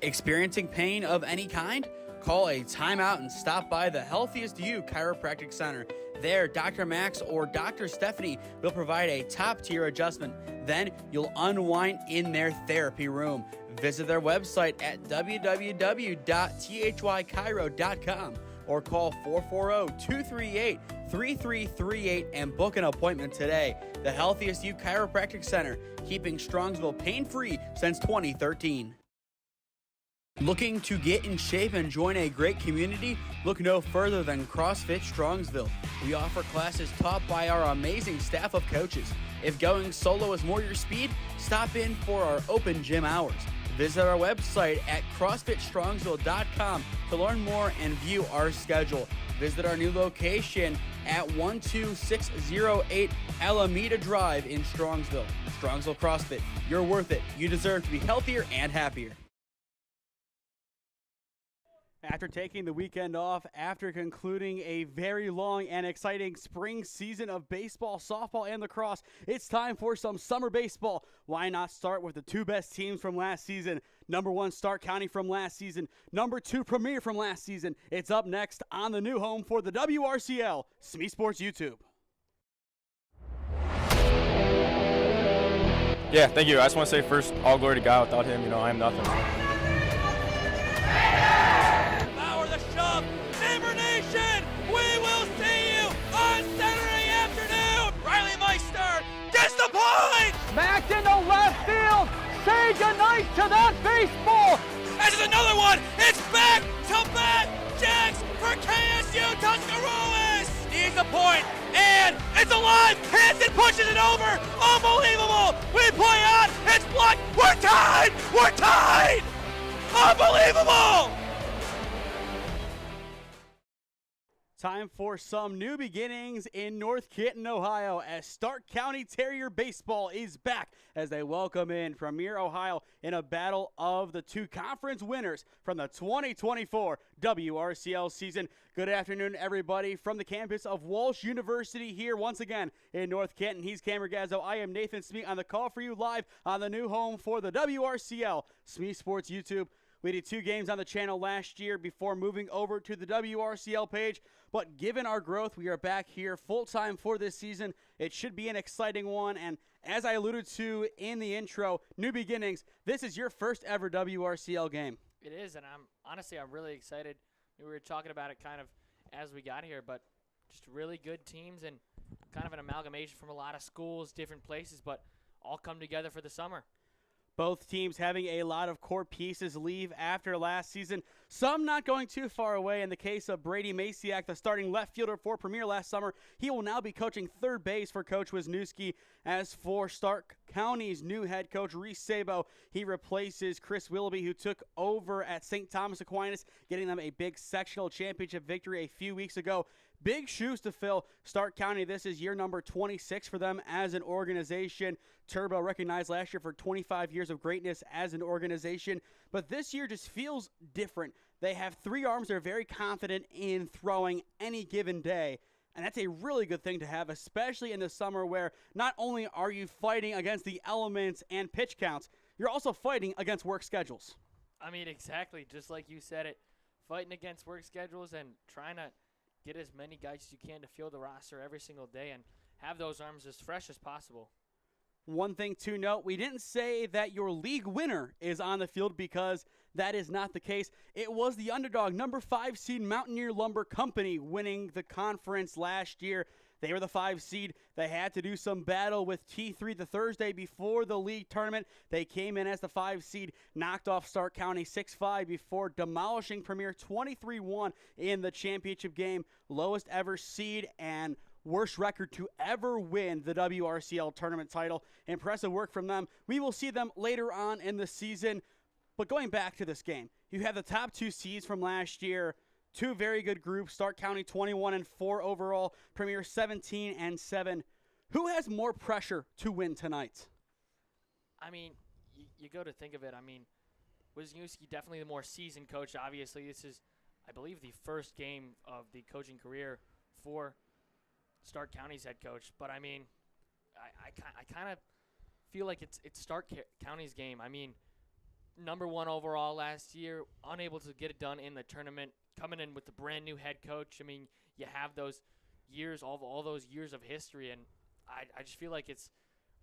Experiencing pain of any kind? Call a timeout and stop by the Healthiest You Chiropractic Center. There, Dr. Max or Dr. Stephanie will provide a top-tier adjustment. Then you'll unwind in their therapy room. Visit their website at www.thychiro.com or call 440-238-3338 and book an appointment today. The Healthiest You Chiropractic Center, keeping Strongsville pain-free since 2013. Looking to get in shape and join a great community? Look no further than CrossFit Strongsville. We offer classes taught by our amazing staff of coaches. If going solo is more your speed, stop in for our open gym hours. Visit our website at CrossFitStrongsville.com to learn more and view our schedule. Visit our new location at 12608 Alameda Drive in Strongsville. Strongsville CrossFit, you're worth it. You deserve to be healthier and happier. After taking the weekend off, after concluding a very long and exciting spring season of baseball, softball, and lacrosse, it's time for some summer baseball. Why not start with the two best teams from last season? Number 1, Stark County from last season. Number 2, Premier from last season. It's up next on the new home for the WRCL, SmeeSports YouTube. Yeah, thank you. I just want to say first, all glory to God. Without him, I am nothing. Neighbor Nation, we will see you on Saturday afternoon. Riley Meister gets the point. Back into left field. Say goodnight to that baseball. This is another one. It's back to back jacks for KSU Tuscarawas. He's the point, and it's alive. Hanson pushes it over. Unbelievable. We play on. It's blocked. We're tied. We're tied. Unbelievable. Time for some new beginnings in North Canton, Ohio, as Stark County Terrier baseball is back as they welcome in Premier, Ohio in a battle of the two conference winners from the 2024 WRCL season. Good afternoon, everybody, from the campus of Walsh University here once again in North Canton. He's Cameron Gazzo. I am Nathan Smee on the call for you live on the new home for the WRCL, SmeeSports YouTube. We did 2 games on the channel last year before moving over to the WRCL page, but given our growth, we are back here full-time for this season. It should be an exciting one, and as I alluded to in the intro, new beginnings, this is your first ever WRCL game. It is, and I'm really excited. We were talking about it kind of as we got here, but just really good teams and kind of an amalgamation from a lot of schools, different places, but all come together for the summer. Both teams having a lot of core pieces leave after last season, some not going too far away. In the case of Brady Maciak, the starting left fielder for Premier last summer, he will now be coaching third base for Coach Wisniewski. As for Stark County's new head coach, Reese Sabo, he replaces Chris Willoughby, who took over at St. Thomas Aquinas, getting them a big sectional championship victory a few weeks ago. Big shoes to fill. Stark County, this is year number 26 for them as an organization. Turbo recognized last year for 25 years of greatness as an organization, but this year just feels different. They have 3 arms they're very confident in throwing any given day, and that's a really good thing to have, especially in the summer where not only are you fighting against the elements and pitch counts, you're also fighting against work schedules. I mean, exactly, just like you said it, fighting against work schedules and trying to get as many guys as you can to fill the roster every single day and have those arms as fresh as possible. One thing to note, we didn't say that your league winner is on the field because that is not the case. It was the underdog, number 5 seed Mountaineer Lumber Company, winning the conference last year. They were the 5 seed. They had to do some battle with T3 the Thursday before the league tournament. They came in as the 5 seed, knocked off Stark County 6-5 before demolishing Premier 23-1 in the championship game. Lowest ever seed and worst record to ever win the WRCL tournament title. Impressive work from them. We will see them later on in the season. But going back to this game, you have the top 2 seeds from last year. 2 very good groups. Stark County 21-4 overall. Premier 17-7. Who has more pressure to win tonight? I mean, you go to think of it. I mean, Wisniewski definitely the more seasoned coach. Obviously, this is, I believe, the first game of the coaching career for Stark County's head coach. But I mean, I kind of feel like it's Stark County's game. I mean, #1 overall last year, unable to get it done in the tournament, coming in with the brand new head coach. I mean, you have those years, all those years of history, and I just feel like it's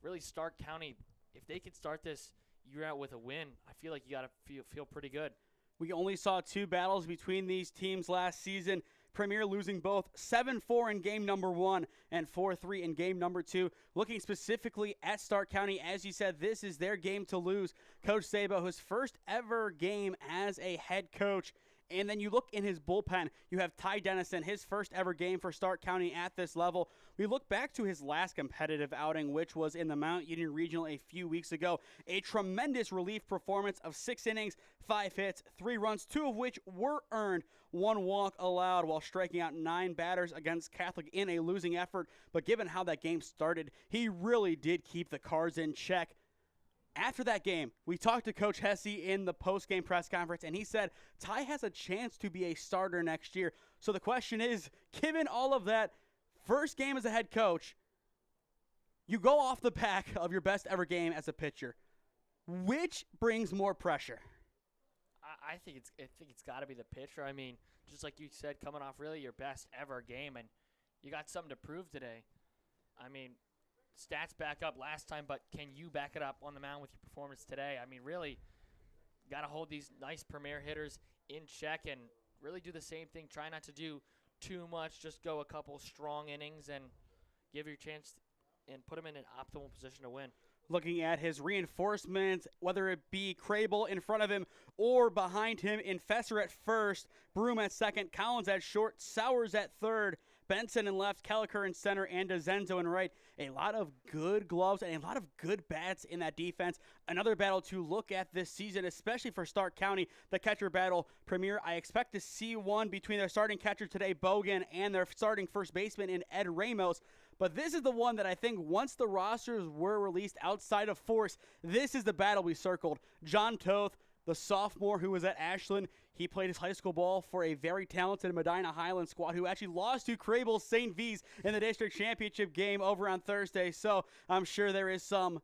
really Stark County. If they could start this year out with a win, I feel like you got to feel pretty good. We only saw 2 battles between these teams last season. Premier losing both 7-4 in game number 1 and 4-3 in game number 2. Looking specifically at Stark County, as you said, this is their game to lose. Coach Sabo, his first ever game as a head coach. And then you look in his bullpen, you have Ty Dennison, his first ever game for Stark County at this level. We look back to his last competitive outing, which was in the Mount Union Regional a few weeks ago. A tremendous relief performance of 6 innings, 5 hits, 3 runs, 2 of which were earned, 1 walk allowed, while striking out 9 batters against Catholic in a losing effort. But given how that game started, he really did keep the cards in check. After that game, we talked to Coach Hesse in the post-game press conference, and he said Ty has a chance to be a starter next year. So the question is, given all of that, first game as a head coach, you go off the back of your best ever game as a pitcher. Which brings more pressure? I think it's got to be the pitcher. I mean, just like you said, coming off really your best ever game, and you got something to prove today. I mean, stats back up last time, but can you back it up on the mound with your performance today? I mean, really got to hold these nice premier hitters in check and really do the same thing. Try not to do too much. Just go a couple strong innings and give your chance and put them in an optimal position to win. Looking at his reinforcements, whether it be Crable in front of him or behind him, in Fesser at first, Broom at second, Collins at short, Sowers at third, Benson in left, Kelliker in center, and DeZenzo in right. A lot of good gloves and a lot of good bats in that defense. Another battle to look at this season, especially for Stark County, the catcher battle. Premier, I expect to see one between their starting catcher today, Bogan, and their starting first baseman in Ed Ramos. But this is the one that I think once the rosters were released outside of force, this is the battle we circled. John Toth, the sophomore who was at Ashland, he played his high school ball for a very talented Medina Highland squad who actually lost to Crable St. V's in the district championship game over on Thursday. So I'm sure there is some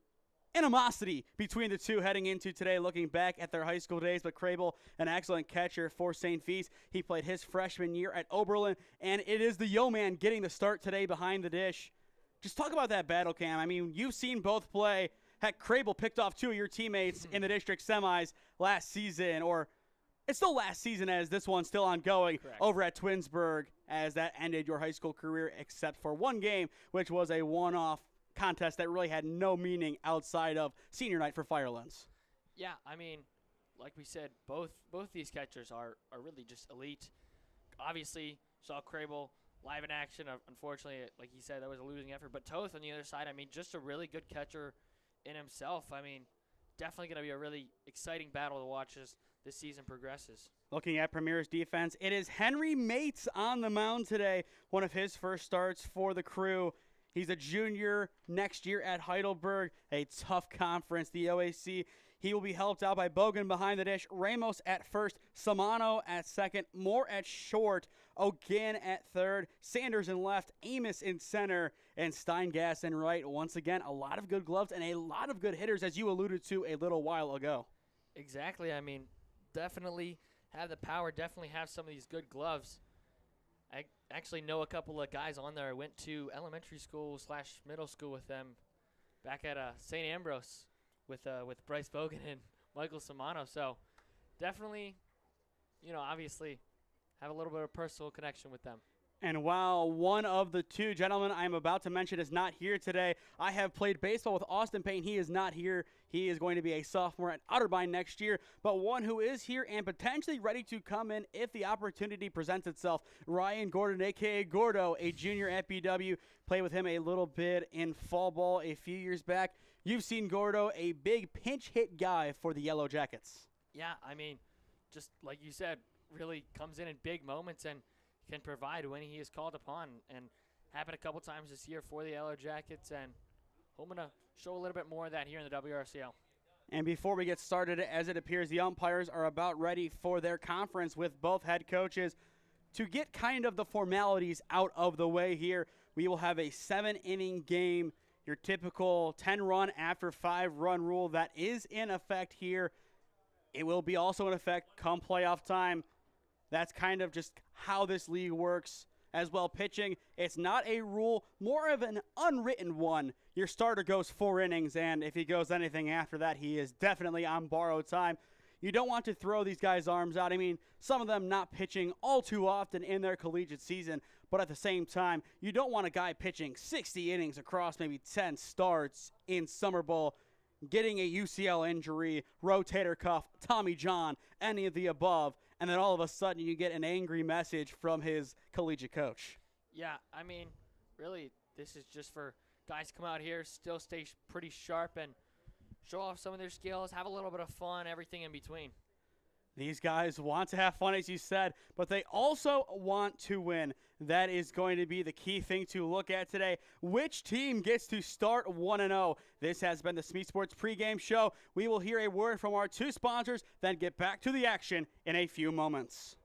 animosity between the two heading into today, looking back at their high school days. But Crable, an excellent catcher for St. V's. He played his freshman year at Oberlin, and it is the Yo-Man getting the start today behind the dish. Just talk about that battle, Cam. I mean, you've seen both play. Heck, Crable picked off 2 of your teammates in the district semis last season, or it's still last season as this one's still ongoing. Correct. Over at Twinsburg, as that ended your high school career except for one game, which was a one-off contest that really had no meaning outside of senior night for Firelands. Yeah, I mean, like we said, both these catchers are really just elite. Obviously, saw Crable live in action. Unfortunately, like he said, that was a losing effort. But Toth on the other side, I mean, just a really good catcher in himself. I mean, definitely going to be a really exciting battle to watch as this season progresses. Looking at Premier's defense, it is Henry Mates on the mound today, one of his first starts for the crew. He's a junior next year at Heidelberg, a tough conference, the OAC. He will be helped out by Bogan behind the dish, Ramos at first, Samano at second, Moore at short, O'Ginn at third, Sanders in left, Amos in center, and Steingass in right. Once again, a lot of good gloves and a lot of good hitters, as you alluded to a little while ago. Exactly. I mean, definitely have the power, definitely have some of these good gloves. I actually know a couple of guys on there. I went to elementary school / middle school with them back at St. Ambrose with Bryce Bogan and Michael Samano. So definitely, obviously have a little bit of personal connection with them. And while one of the two gentlemen I'm about to mention is not here today, I have played baseball with Austin Payne. He is not here. He is going to be a sophomore at Otterbein next year. But one who is here and potentially ready to come in if the opportunity presents itself, Ryan Gordon, a.k.a. Gordo, a junior at BW. Played with him a little bit in fall ball a few years back. You've seen Gordo, a big pinch hit guy for the Yellow Jackets. Yeah, I mean, just like you said, really comes in big moments and can provide when he is called upon, and happened a couple times this year for the Yellow Jackets, and hoping to show a little bit more of that here in the WRCL. And before we get started, as it appears the umpires are about ready for their conference with both head coaches. To get kind of the formalities out of the way here, we will have a 7-inning game, your typical 10-run after 5-run rule that is in effect here. It will be also in effect come playoff time. That's kind of just how this league works. As well, pitching, it's not a rule, more of an unwritten one. Your starter goes 4 innings, and if he goes anything after that, he is definitely on borrowed time. You don't want to throw these guys' arms out. I mean, some of them not pitching all too often in their collegiate season, but at the same time, you don't want a guy pitching 60 innings across maybe 10 starts in summer ball, getting a UCL injury, rotator cuff, Tommy John, any of the above, and then all of a sudden you get an angry message from his collegiate coach. Yeah, I mean, really, this is just for guys to come out here, still stay pretty sharp and show off some of their skills, have a little bit of fun, everything in between. These guys want to have fun, as you said, but they also want to win. That is going to be the key thing to look at today. Which team gets to start 1-0? This has been the SmeeSports pregame show. We will hear a word from our 2 sponsors, then get back to the action in a few moments.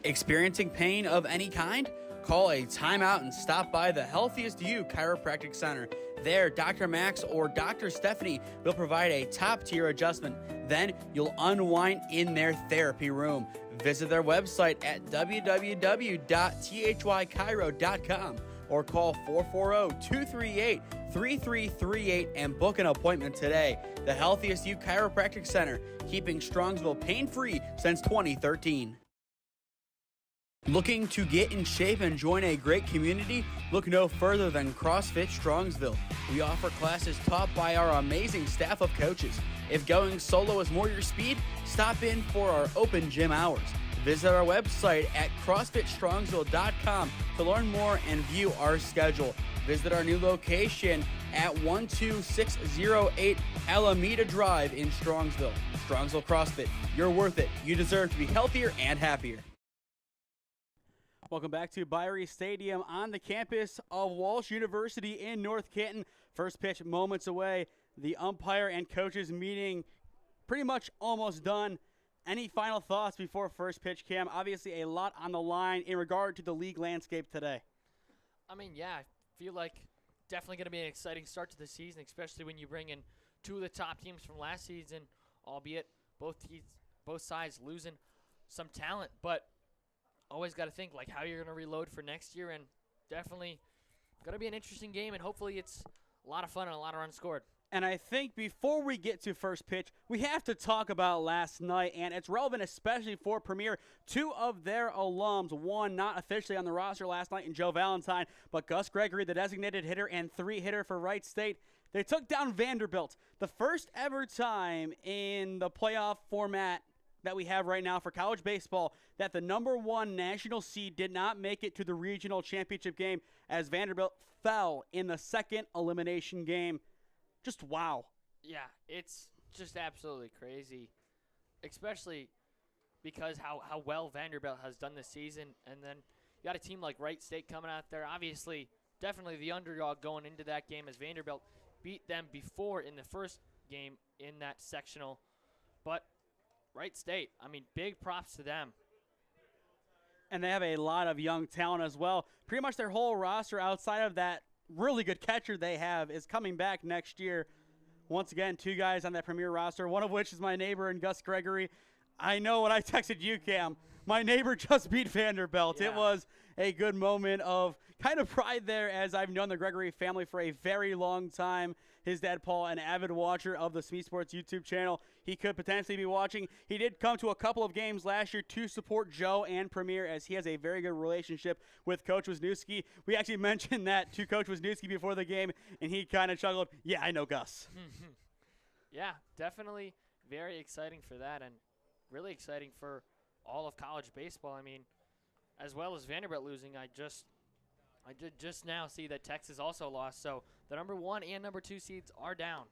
Experiencing pain of any kind? Call a timeout and stop by the Healthiest You Chiropractic Center. There, Dr. Max or Dr. Stephanie will provide a top-tier adjustment. Then you'll unwind in their therapy room. Visit their website at www.thychiro.com or call 440-238-3338 and book an appointment today. The Healthiest You Chiropractic Center, keeping Strongsville pain-free since 2013. Looking to get in shape and join a great community? Look no further than CrossFit Strongsville. We offer classes taught by our amazing staff of coaches. If going solo is more your speed, stop in for our open gym hours. Visit our website at CrossFitStrongsville.com to learn more and view our schedule. Visit our new location at 12608 Alameda Drive in Strongsville. Strongsville CrossFit, you're worth it. You deserve to be healthier and happier. Welcome back to Byrie Stadium on the campus of Walsh University in North Canton. First pitch moments away. The umpire and coaches meeting pretty much almost done. Any final thoughts before first pitch, Cam? Obviously a lot on the line in regard to the league landscape today. I mean, yeah, I feel like definitely going to be an exciting start to the season, especially when you bring in 2 of the top teams from last season, albeit both sides losing some talent, but always got to think like how you're going to reload for next year, and definitely going to be an interesting game, and hopefully it's a lot of fun and a lot of runs scored. And I think before we get to first pitch, we have to talk about last night, and it's relevant especially for Premier. 2 of their alums, one not officially on the roster last night in Joe Valentine, but Gus Gregory, the designated hitter and 3-hitter for Wright State. They took down Vanderbilt, the first ever time in the playoff format that we have right now for college baseball that the number 1 national seed did not make it to the regional championship game as Vanderbilt fell in the second elimination game. Just wow. Yeah, it's just absolutely crazy, especially because how well Vanderbilt has done this season. And then you got a team like Wright State coming out there. Obviously, definitely the underdog going into that game as Vanderbilt beat them before in the first game in that sectional. But Wright State, I mean, big props to them. And they have a lot of young talent as well. Pretty much their whole roster outside of that really good catcher they have is coming back next year. Once again, 2 guys on that Premier roster, one of which is my neighbor and Gus Gregory. I know when I texted you, Cam, my neighbor just beat Vanderbilt. Yeah. It was a good moment of kind of pride there, as I've known the Gregory family for a very long time. His dad, Paul, an avid watcher of the SmeeSports YouTube channel. He could potentially be watching. He did come to a couple of games last year to support Joe and Premier, as he has a very good relationship with Coach Wisniewski. We actually mentioned that to Coach Wisniewski before the game, and he kind of chuckled, yeah, I know Gus. Yeah, definitely very exciting for that, and really exciting for all of college baseball. I mean, as well as Vanderbilt losing, I did just now see that Texas also lost, so the number 1 and number 2 seeds are down.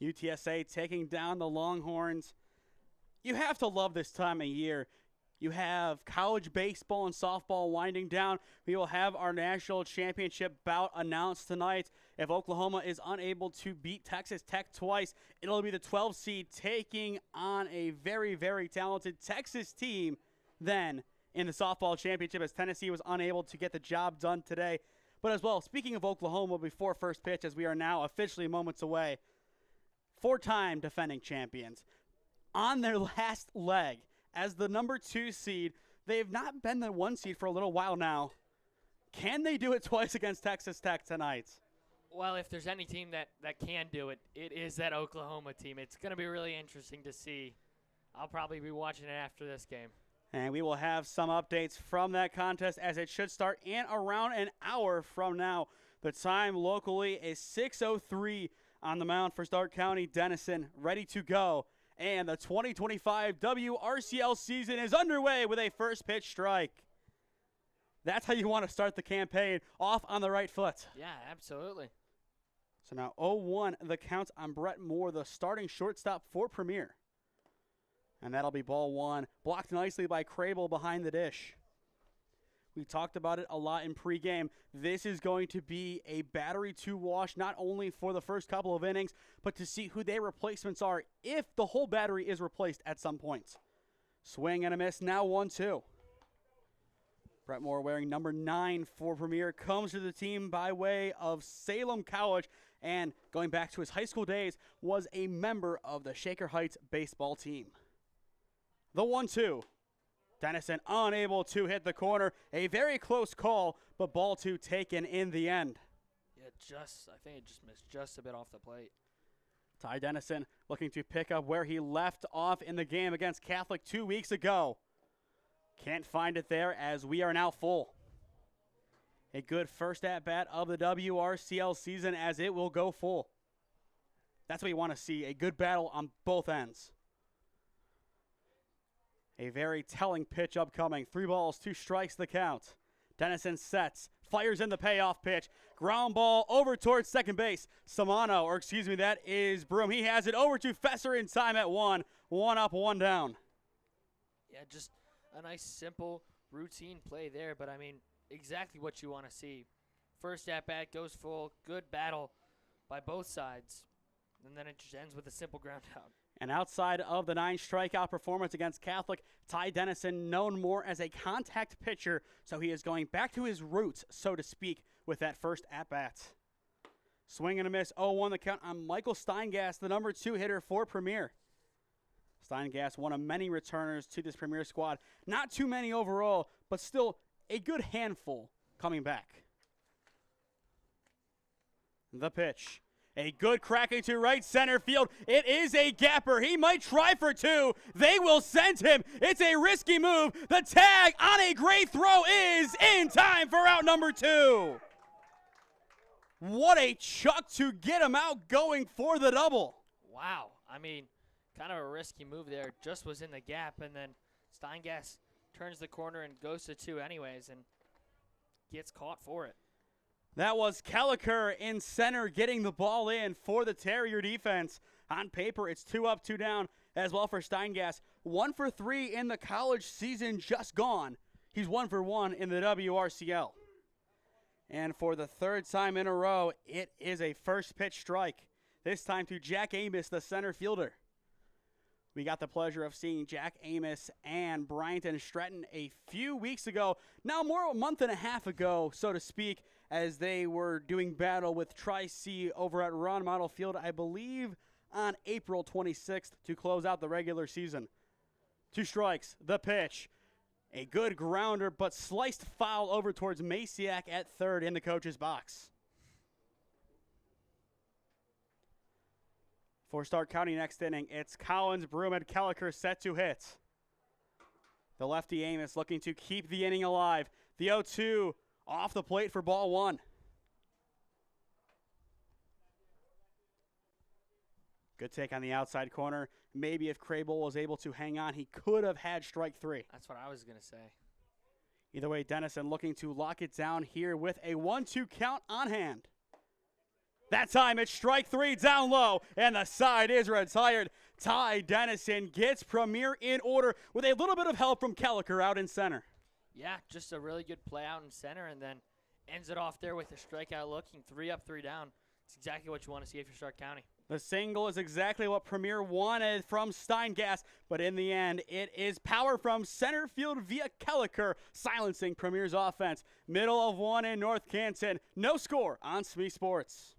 UTSA taking down the Longhorns. You have to love this time of year. You have college baseball and softball winding down. We will have our national championship bout announced tonight. If Oklahoma is unable to beat Texas Tech twice, it'll be the 12 seed taking on a very, very talented Texas team then in the softball championship, as Tennessee was unable to get the job done today. But as well, speaking of Oklahoma before first pitch, as we are now officially moments away, 4-time defending champions. On their last leg as the number 2 seed, they've not been the 1 seed for a little while now. Can they do it twice against Texas Tech tonight? Well, if there's any team that can do it, it is that Oklahoma team. It's going to be really interesting to see. I'll probably be watching it after this game. And we will have some updates from that contest as it should start in around an hour from now. The time locally is 6:03 on the mound for Stark County. Denison ready to go. And the 2025 WRCL season is underway with a first pitch strike. That's how you want to start the campaign, off on the right foot. Yeah, absolutely. So now 0-1 the count on Brett Moore, the starting shortstop for Premier. And that'll be ball 1, blocked nicely by Crable behind the dish. We talked about it a lot in pregame. This is going to be a battery to Walsh, not only for the first couple of innings, but to see who their replacements are if the whole battery is replaced at some point. Swing and a miss, now 1-2. Brett Moore, wearing number 9 for Premier, comes to the team by way of Salem College, and going back to his high school days, was a member of the Shaker Heights baseball team. The 1-2. Denison unable to hit the corner. A very close call, but ball 2 taken in the end. Yeah, I think it just missed just a bit off the plate. Ty Denison looking to pick up where he left off in the game against Catholic 2 weeks ago. Can't find it there as we are now full. A good first at-bat of the WRCL season as it will go full. That's what you want to see, a good battle on both ends. A very telling pitch upcoming. 3 balls, 2 strikes the count. Denison sets, fires in the payoff pitch. Ground ball over towards second base. That is Broom. He has it over to Fesser in time at 1. 1 up, 1 down. Yeah, just a nice, simple, routine play there, but I mean, exactly what you want to see. First at-bat goes full, good battle by both sides, and then it just ends with a simple ground out. And outside of the 9 strikeout performance against Catholic, Ty Denison known more as a contact pitcher, so he is going back to his roots, so to speak, with that first at-bat. Swing and a miss, 0-1 the count on Michael Steingast, the number 2 hitter for Premier. Steingast, one of many returners to this Premier squad. Not too many overall, but still a good handful coming back. The pitch. A good crack into right center field. It is a gapper. He might try for 2. They will send him. It's a risky move. The tag on a great throw is in time for out number 2. What a chuck to get him out going for the double. Wow. I mean, kind of a risky move there. Just was in the gap, and then Steingast turns the corner and goes to 2 anyways and gets caught for it. That was Kelliker in center getting the ball in for the Terrier defense. On paper, it's 2 up, 2 down as well for Steingast. 1 for 3 in the college season just gone. He's 1 for 1 in the WRCL. And for the 3rd time in a row, it is a first pitch strike. This time to Jack Amos, the center fielder. We got the pleasure of seeing Jack Amos and Bryant Stratton a few weeks ago, now more a month and a half ago, so to speak, as they were doing battle with Tri-C over at Ron Model Field, I believe on April 26th to close out the regular season. 2 strikes, the pitch. A good grounder, but sliced foul over towards Masiak at 3rd in the coach's box. For Stark County next inning, it's Collins, Broom, and Kelliker set to hit. The lefty Amos looking to keep the inning alive. The 0-2 off the plate for ball 1. Good take on the outside corner. Maybe if Crable was able to hang on, he could have had strike 3. That's what I was going to say. Either way, Denison looking to lock it down here with a 1-2 count on hand. That time it's strike 3 down low, and the side is retired. Ty Denison gets Premier in order with a little bit of help from Kelliker out in center. Yeah, just a really good play out in center, and then ends it off there with a strikeout looking 3 up, 3 down. It's exactly what you want to see if you're Stark County. The single is exactly what Premier wanted from Steingast, but in the end, it is power from center field via Kelliker, silencing Premier's offense. Middle of 1 in North Canton. No score on SmeeSports.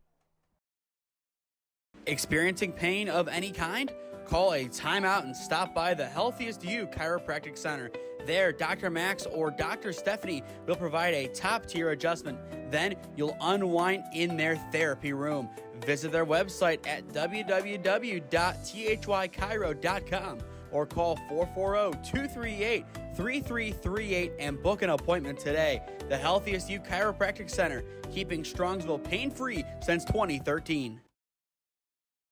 Experiencing pain of any kind? Call a timeout and stop by the Healthiest You Chiropractic Center. There, Dr. Max or Dr. Stephanie will provide a top-tier adjustment. Then you'll unwind in their therapy room. Visit their website at www.thychiro.com or call 440-238-3338 and book an appointment today. The Healthiest You Chiropractic Center, keeping Strongsville pain-free since 2013.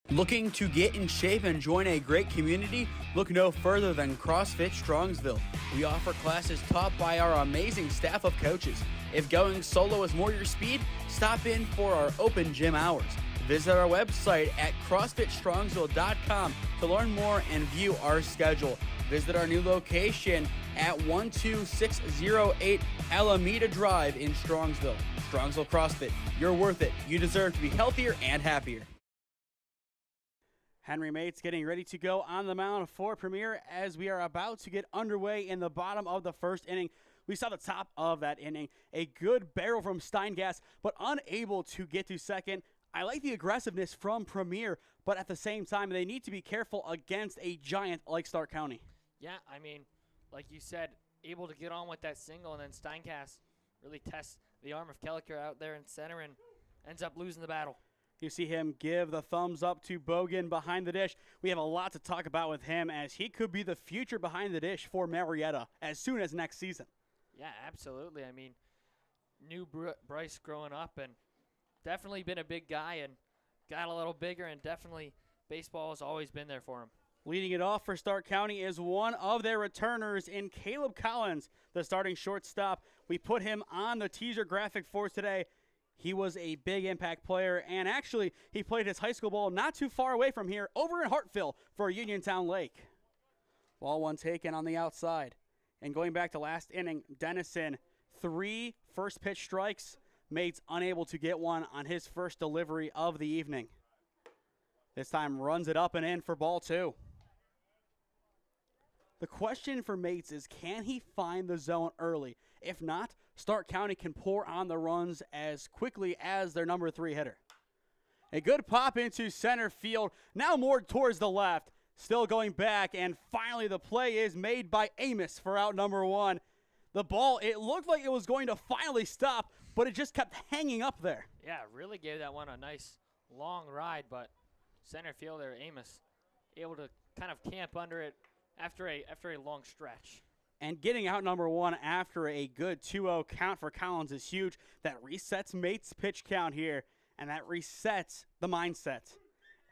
Looking to get in shape and join a great community? Look no further than CrossFit Strongsville. We offer classes taught by our amazing staff of coaches. If going solo is more your speed, stop in for our open gym hours. Visit our website at CrossFitStrongsville.com to learn more and view our schedule. Visit our new location at 12608 Alameda Drive in Strongsville. Strongsville CrossFit, you're worth it. You deserve to be healthier and happier. Henry Mates getting ready to go on the mound for Premier as we are about to get underway in the bottom of the first inning. We saw the top of that inning. A good barrel from Steingas, but unable to get to second. I like the aggressiveness from Premier, but at the same time, they need to be careful against a giant like Stark County. Yeah, I mean, like you said, able to get on with that single, and then Steingas really tests the arm of Kelliker out there in center and ends up losing the battle. You see him give the thumbs up to Bogan behind the dish. We have a lot to talk about with him as he could be the future behind the dish for Marietta as soon as next season. Yeah, absolutely. I mean, new Bryce growing up and definitely been a big guy and got a little bigger, and definitely baseball has always been there for him. Leading it off for Stark County is one of their returners in Caleb Collins, the starting shortstop. We put him on the teaser graphic for us today. He was a big impact player, and actually he played his high school ball not too far away from here, over in Hartville for Uniontown Lake. Ball one taken on the outside. And going back to last inning, Dennison, 3 first pitch strikes. Mates unable to get one on his first delivery of the evening. This time runs it up and in for ball 2. The question for Mates is, can he find the zone early? If not, Stark County can pour on the runs as quickly as their number 3 hitter. A good pop into center field, now more towards the left. Still going back, and finally the play is made by Amos for out number 1. The ball, it looked like it was going to finally stop, but it just kept hanging up there. Yeah, really gave that one a nice long ride, but center fielder Amos able to kind of camp under it after a long stretch. And getting out number 1 after a good 2-0 count for Collins is huge. That resets Mates' pitch count here, and that resets the mindset.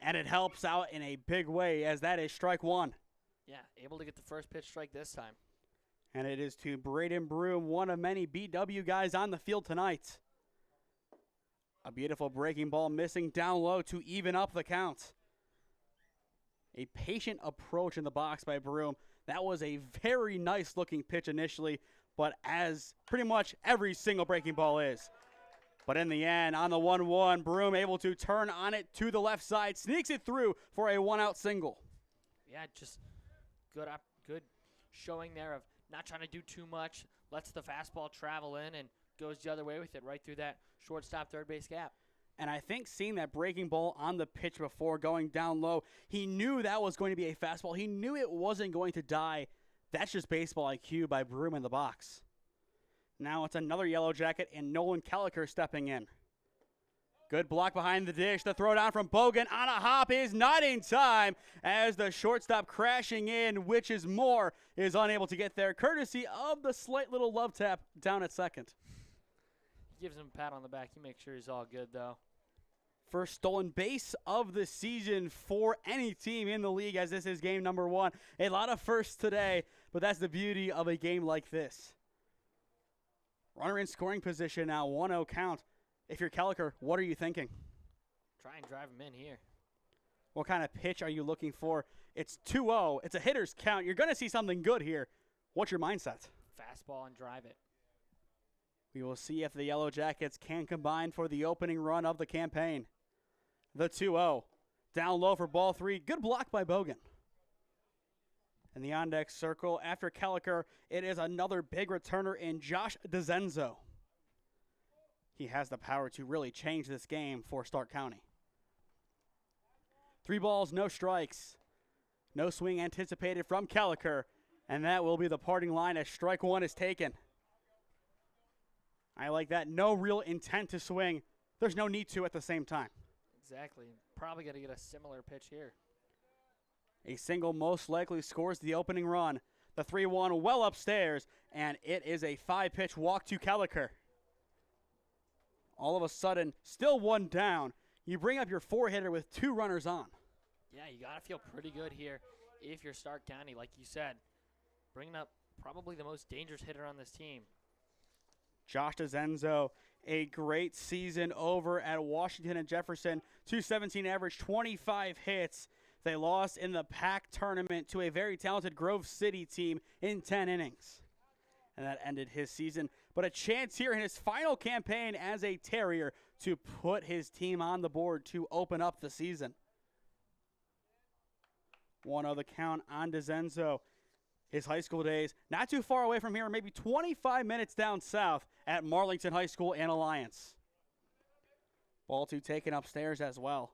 And it helps out in a big way, as that is strike 1. Yeah, able to get the first pitch strike this time. And it is to Braden Broom, one of many BW guys on the field tonight. A beautiful breaking ball missing down low to even up the count. A patient approach in the box by Broom. That was a very nice looking pitch initially, but as pretty much every single breaking ball is. But in the end, on the 1-1, Broom able to turn on it to the left side, sneaks it through for a 1-out single. Yeah, just good showing there of not trying to do too much, lets the fastball travel in and goes the other way with it, right through that shortstop third base gap. And I think seeing that breaking ball on the pitch before going down low, he knew that was going to be a fastball. He knew it wasn't going to die. That's just baseball IQ by Broom in the box. Now it's another Yellow Jacket and Nolan Kelliker stepping in. Good block behind the dish. The throw down from Bogan on a hop is not in time as the shortstop crashing in, which is more, is unable to get there, courtesy of the slight little love tap down at second. He gives him a pat on the back. He makes sure he's all good, though. First stolen base of the season for any team in the league, as this is game number 1. A lot of firsts today, but that's the beauty of a game like this. Runner in scoring position now, 1-0 count. If you're Kelliker, what are you thinking? Try and drive him in here. What kind of pitch are you looking for? It's 2-0. It's a hitter's count. You're going to see something good here. What's your mindset? Fastball and drive it. We will see if the Yellow Jackets can combine for the opening run of the campaign. The 2-0. Down low for ball 3. Good block by Bogan. In the on-deck circle, after Kelliker, it is another big returner in Josh DeZenzo. He has the power to really change this game for Stark County. 3 balls, no strikes. No swing anticipated from Kelleher, and that will be the parting line as strike 1 is taken. I like that. No real intent to swing. There's no need to at the same time. Exactly. Probably going to get a similar pitch here. A single most likely scores the opening run. The 3-1 well upstairs, and it is a 5-pitch walk to Kelleher. All of a sudden, still 1 down. You bring up your 4-hitter with 2 runners on. Yeah, you got to feel pretty good here if you're Stark County, like you said. Bringing up probably the most dangerous hitter on this team. Josh DeZenzo, a great season over at Washington and Jefferson. 217 average, 25 hits. They lost in the PAC tournament to a very talented Grove City team in 10 innings. And that ended his season. But a chance here in his final campaign as a Terrier to put his team on the board to open up the season. 1-0 the count on DeZenzo. His high school days not too far away from here, maybe 25 minutes down south at Marlington High School in Alliance. Ball 2 taken upstairs as well.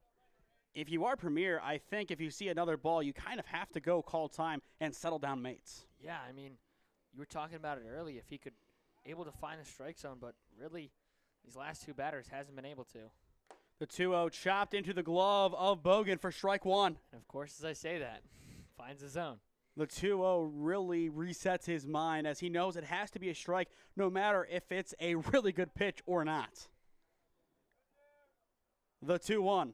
If you are Premier, I think if you see another ball, you kind of have to go call time and settle down mates. Yeah, I mean, you were talking about it early, if he could able to find the strike zone, but really these last 2 batters hasn't been able to. The 2-0 chopped into the glove of Bogan for strike 1. And of course, as I say that, finds the zone. The 2-0 really resets his mind as he knows it has to be a strike no matter if it's a really good pitch or not. The 2-1.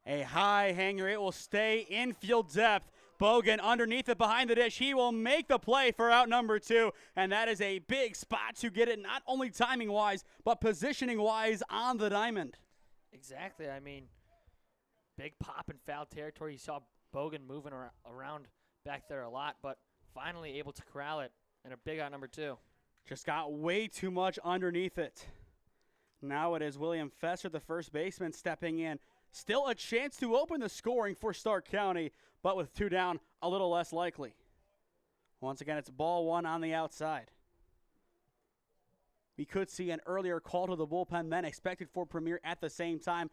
A high hanger. It will stay infield depth. Bogan underneath it behind the dish. He will make the play for out number 2. And that is a big spot to get it not only timing-wise, but positioning-wise on the diamond. Exactly. I mean, big pop in foul territory. You saw Bogan moving around back there a lot, but finally able to corral it and a big out number 2. Just got way too much underneath it. Now it is William Fesser, the first baseman, stepping in. Still a chance to open the scoring for Stark County, but with 2 down, a little less likely. Once again, it's ball 1 on the outside. We could see an earlier call to the bullpen then expected for Premier at the same time.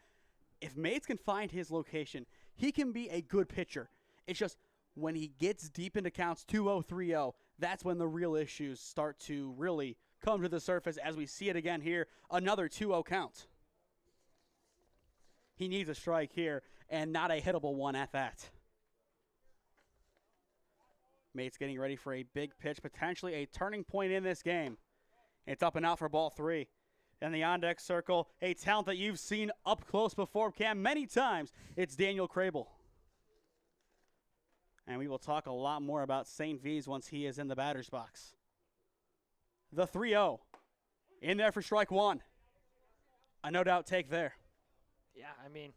If Mates can find his location, he can be a good pitcher. It's just when he gets deep into counts 2-0, 3-0, that's when the real issues start to really come to the surface as we see it again here. Another 2-0 count. He needs a strike here and not a hittable one at that. Mates getting ready for a big pitch, potentially a turning point in this game. It's up and out for ball 3. In the on-deck circle, a talent that you've seen up close before, Cam, many times. It's Daniel Crable. And we will talk a lot more about St. V's once he is in the batter's box. The 3-0. In there for strike 1. A no-doubt take there. Yeah, I mean,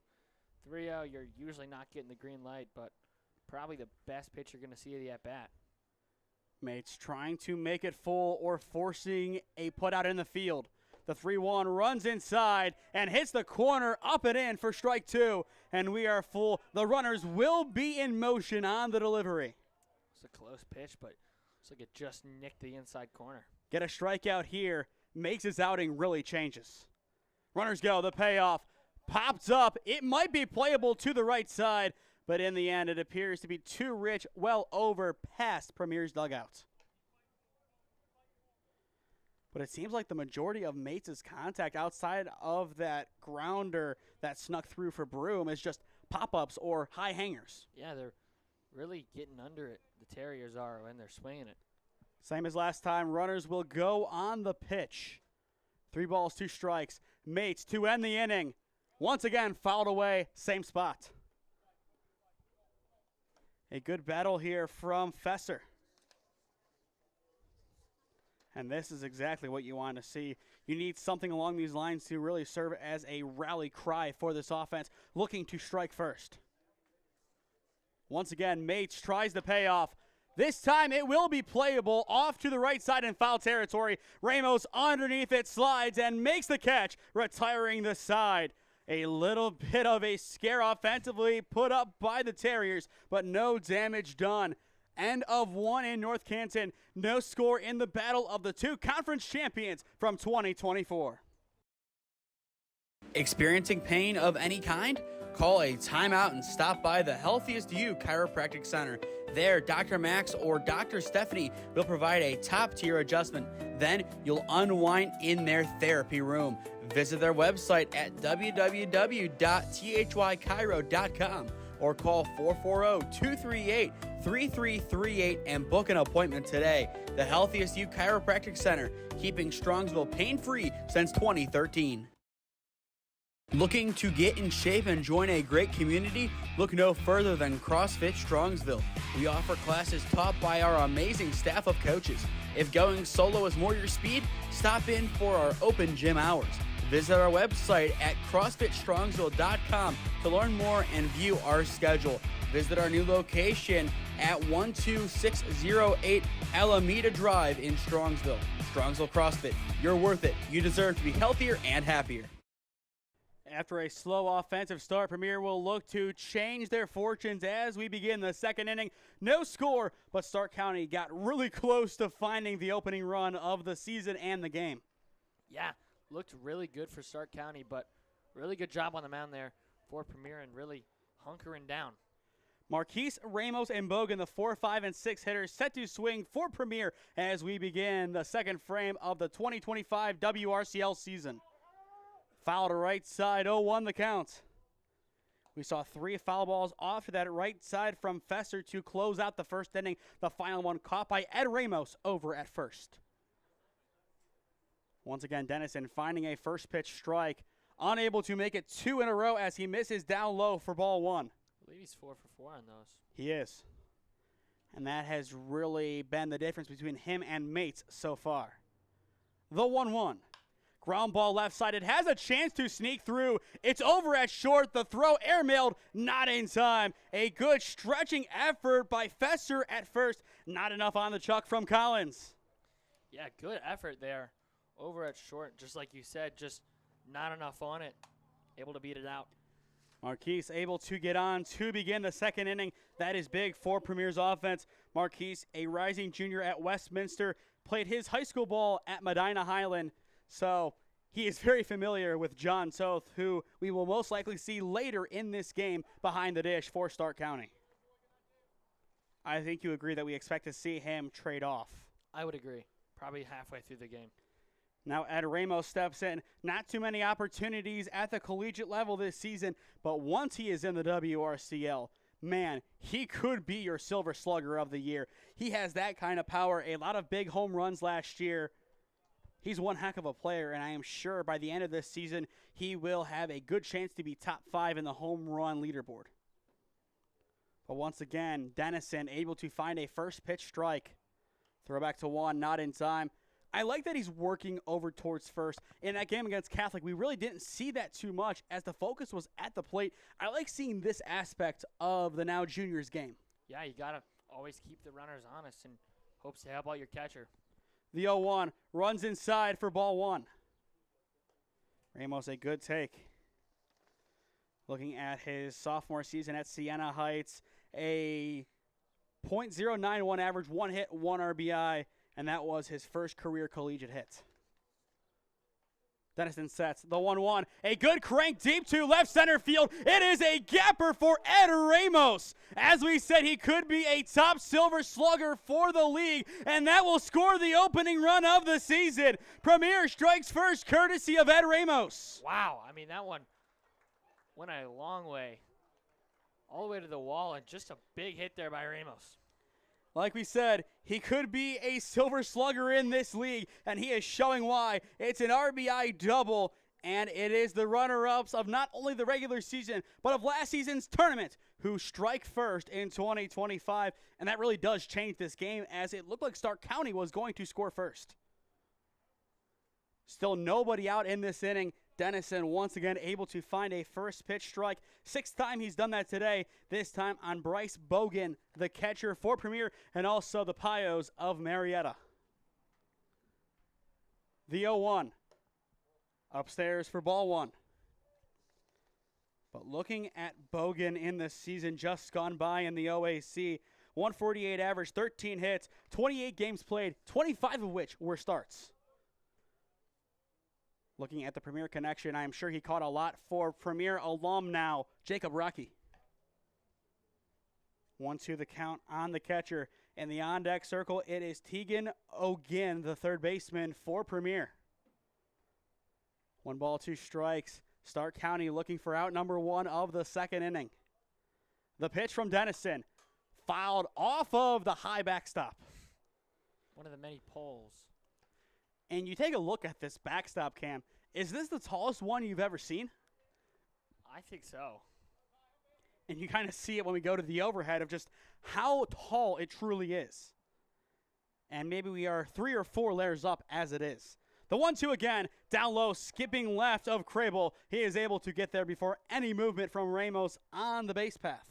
3-0, you're usually not getting the green light, but probably the best pitch you're going to see of the at-bat. Mates trying to make it full or forcing a put-out in the field. The 3-1 runs inside and hits the corner, up and in for strike 2, and we are full. The runners will be in motion on the delivery. It's a close pitch, but looks like it just nicked the inside corner. Get a strikeout here, makes his outing really changes. Runners go, the payoff. Pops up. It might be playable to the right side, but in the end, it appears to be too rich, well over past Premier's dugout. But it seems like the majority of Mates' contact outside of that grounder that snuck through for Broom is just pop-ups or high hangers. Yeah, they're really getting under it. The Terriers are when they're swinging it. Same as last time, runners will go on the pitch. 3 balls, 2 strikes. Mates to end the inning. Once again, fouled away, same spot. A good battle here from Fesser. And this is exactly what you want to see. You need something along these lines to really serve as a rally cry for this offense, looking to strike first. Once again, Mates tries the payoff. This time it will be playable off to the right side in foul territory. Ramos underneath it slides and makes the catch, retiring the side. A little bit of a scare offensively put up by the Terriers, but no damage done. End of 1 in North Canton. No score in the battle of the 2 conference champions from 2024. Experiencing pain of any kind? Call a timeout and stop by the Healthiest You Chiropractic Center. There, Dr. Max or Dr. Stephanie will provide a top-tier adjustment. Then you'll unwind in their therapy room. Visit their website at www.thychiro.com or call 440-238-3338 and book an appointment today. The Healthiest You Chiropractic Center, keeping Strongsville pain-free since 2013. Looking to get in shape and join a great community? Look no further than CrossFit Strongsville. We offer classes taught by our amazing staff of coaches. If going solo is more your speed, stop in for our open gym hours. Visit our website at CrossFitStrongsville.com to learn more and view our schedule. Visit our new location at 12608 Alameda Drive in Strongsville. Strongsville CrossFit, you're worth it. You deserve to be healthier and happier. After a slow offensive start, Premier will look to change their fortunes as we begin the second inning. No score, but Stark County got really close to finding the opening run of the season and the game. Yeah, looked really good for Stark County, but really good job on the mound there for Premier and really hunkering down. Marquise, Ramos, and Bogan, the 4, 5, and 6 hitters, set to swing for Premier as we begin the second frame of the 2025 WRCL season. Foul to right side, 0-1 the count. We saw 3 foul balls off to that right side from Fesser to close out the first inning. The final one caught by Ed Ramos over at first. Once again, Dennison finding a first pitch strike. Unable to make it 2 in a row as he misses down low for ball 1. I believe he's 4 for 4 on those. He is. And that has really been the difference between him and Mates so far. The 1-1. Ground ball left-sided, has a chance to sneak through. It's over at short. The throw airmailed, not in time. A good stretching effort by Fesser at first. Not enough on the chuck from Collins. Yeah, good effort there. Over at short, just like you said, just not enough on it. Able to beat it out. Marquise able to get on to begin the second inning. That is big for Premier's offense. Marquise, a rising junior at Westminster, played his high school ball at Medina Highland. So he is very familiar with John Toth, who we will most likely see later in this game behind the dish for Stark County. I think you agree that we expect to see him trade off. I would agree. Probably halfway through the game. Now Ed Ramos steps in. Not too many opportunities at the collegiate level this season, but once he is in the WRCL, man, he could be your Silver Slugger of the year. He has that kind of power, a lot of big home runs last year. He's one heck of a player, and I am sure by the end of this season, he will have a good chance to be top 5 in the home run leaderboard. But once again, Dennison able to find a first pitch strike. Throw back to 1, not in time. I like that he's working over towards first. In that game against Catholic, we really didn't see that too much as the focus was at the plate. I like seeing this aspect of the now juniors game. Yeah, you got to always keep the runners honest and hopes to help out your catcher. The 0-1 runs inside for ball 1. Ramos, a good take. Looking at his sophomore season at Siena Heights, a .091 average, 1 hit, 1 RBI, and that was his first career collegiate hit. Dennison sets the 1-1. A good crank deep to left center field. It is a gapper for Ed Ramos. As we said, he could be a top Silver Slugger for the league, and that will score the opening run of the season. Premier strikes first, courtesy of Ed Ramos. Wow, I mean, that one went a long way. All the way to the wall, and just a big hit there by Ramos. Like we said, he could be a Silver Slugger in this league, and he is showing why. It's an RBI double, and it is the runner-ups of not only the regular season, but of last season's tournament, who strike first in 2025, and that really does change this game, as it looked like Stark County was going to score first. Still nobody out in this inning. Dennison once again able to find a first pitch strike. 6th time he's done that today, this time on Bryce Bogan, the catcher for Premier, and also the Pios of Marietta. The 0-1 upstairs for ball 1. But looking at Bogan in the season just gone by in the OAC, 148 average, 13 hits, 28 games played, 25 of which were starts. Looking at the Premier connection, I am sure he caught a lot for Premier alum now, Jacob Rocky. 1-2 the count on the catcher. In the on-deck circle, it is Tegan O'Ginn, the third baseman for Premier. 1 ball, 2 strikes. Stark County looking for out number 1 of the second inning. The pitch from Dennison, fouled off of the high backstop. One of the many poles. And you take a look at this backstop, Cam. Is this the tallest one you've ever seen? I think so. And you kind of see it when we go to the overhead of just how tall it truly is. And maybe we are 3 or 4 layers up as it is. The 1-2 again, down low, skipping left of Crable. He is able to get there before any movement from Ramos on the base path.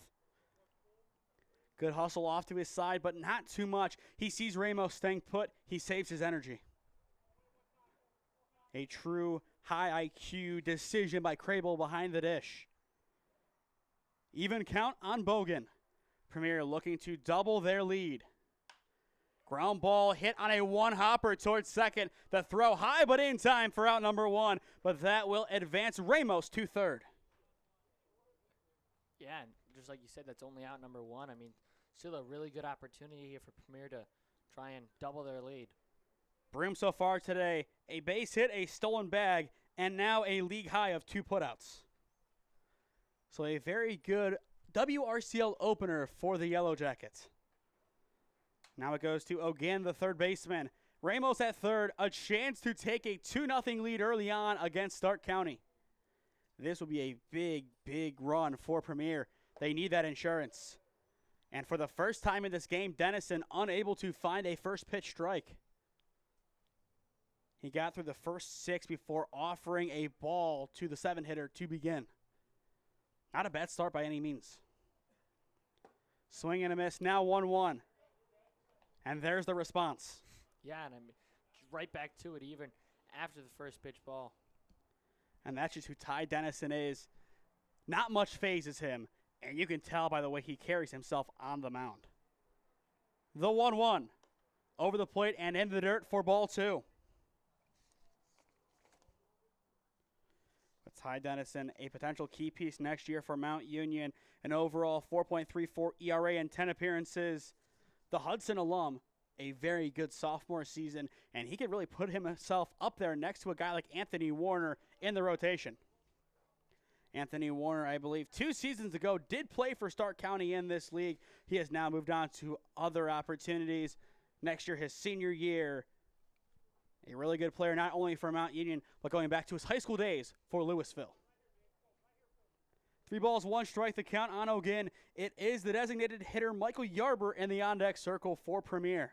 Good hustle off to his side, but not too much. He sees Ramos staying put. He saves his energy. A true high IQ decision by Crable behind the dish. Even count on Bogan. Premier looking to double their lead. Ground ball hit on a one-hopper towards second. The throw high but in time for out number 1, but that will advance Ramos to third. Yeah, and just like you said, that's only out number 1. I mean, still a really good opportunity here for Premier to try and double their lead. Broom so far today, a base hit, a stolen bag, and now a league high of 2 putouts. So a very good WRCL opener for the Yellow Jackets. Now it goes to O'Ginn, the third baseman. Ramos at third, a chance to take a 2-0 lead early on against Stark County. This will be a big, big run for Premier. They need that insurance. And for the first time in this game, Dennison unable to find a first pitch strike. He got through the first 6 before offering a ball to the 7-hitter to begin. Not a bad start by any means. Swing and a miss, now 1-1. And there's the response. Yeah, and I mean, right back to it even after the first pitch ball. And that's just who Ty Dennison is. Not much phases him, and you can tell by the way he carries himself on the mound. The 1-1. Over the plate and in the dirt for ball 2. With Ty Dennison, a potential key piece next year for Mount Union. An overall 4.34 ERA and 10 appearances. The Hudson alum, a very good sophomore season, and he could really put himself up there next to a guy like Anthony Warner in the rotation. Anthony Warner, I believe, 2 seasons ago, did play for Stark County in this league. He has now moved on to other opportunities. Next year, his senior year, a really good player, not only for Mount Union, but going back to his high school days for Louisville. 3 balls, 1 strike, the count on O'Ginn. It is the designated hitter, Michael Yarber, in the on-deck circle for Premier.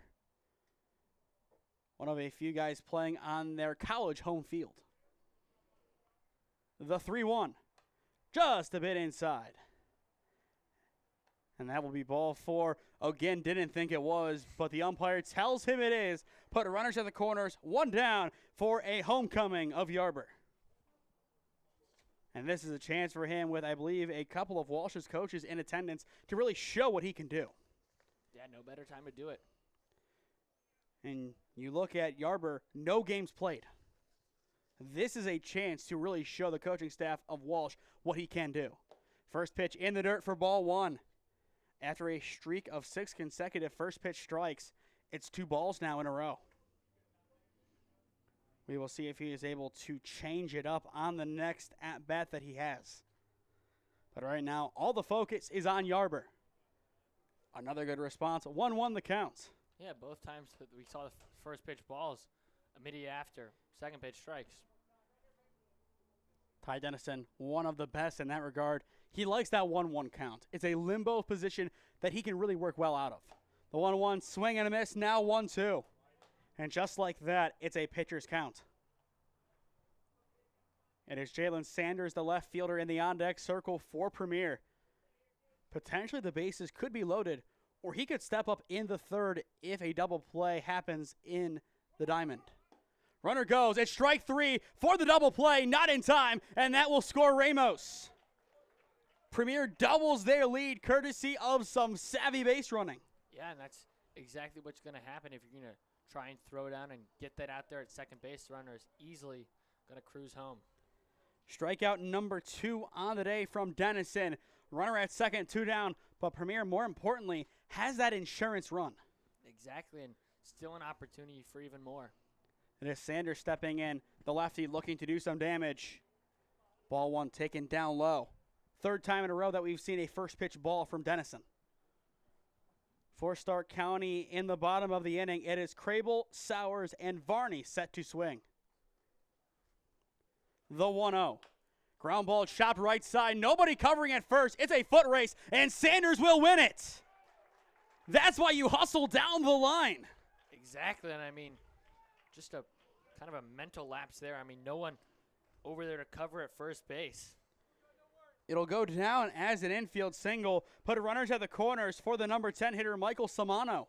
One of a few guys playing on their college home field. The 3-1, just a bit inside. And that will be ball 4. O'Ginn didn't think it was, but the umpire tells him it is. Put runners at the corners, 1 down for a homecoming of Yarber. And this is a chance for him with, I believe, a couple of Walsh's coaches in attendance to really show what he can do. Yeah, no better time to do it. And you look at Yarber, no games played. This is a chance to really show the coaching staff of Walsh what he can do. First pitch in the dirt for ball 1. After a streak of 6 consecutive first pitch strikes, it's 2 balls now in a row. We will see if he is able to change it up on the next at-bat that he has. But right now, all the focus is on Yarber. Another good response. 1-1 the count. Yeah, both times that we saw the first pitch balls immediately after second pitch strikes. Ty Dennison, one of the best in that regard. He likes that 1-1 count. It's a limbo position that he can really work well out of. The 1-1 swing and a miss, now 1-2. And just like that, it's a pitcher's count. It is Jalen Sanders, the left fielder, in the on-deck circle for Premier. Potentially the bases could be loaded, or he could step up in the third if a double play happens in the diamond. Runner goes. It's strike 3 for the double play, not in time, and that will score Ramos. Premier doubles their lead courtesy of some savvy base running. Yeah, and that's exactly what's going to happen if you're going to try and throw down and get that out there at second base. The runner is easily Gonna cruise home. Strikeout number 2 on the day from Dennison. Runner at second, 2 down, but Premier, more importantly, has that insurance run. Exactly, and still an opportunity for even more. It is Sanders stepping in, the lefty looking to do some damage. Ball 1 taken down low. Third time in a row that we've seen a first pitch ball from Dennison. For Stark County in the bottom of the inning, it is Crable, Sowers, and Varney set to swing. The 1-0. Ground ball chopped right side. Nobody covering at first. It's a foot race, and Sanders will win it. That's why you hustle down the line. Exactly, and I mean, just a kind of a mental lapse there. I mean, no one over there to cover at first base. It'll go down as an infield single. Put runners at the corners for the number 10 hitter, Michael Samano.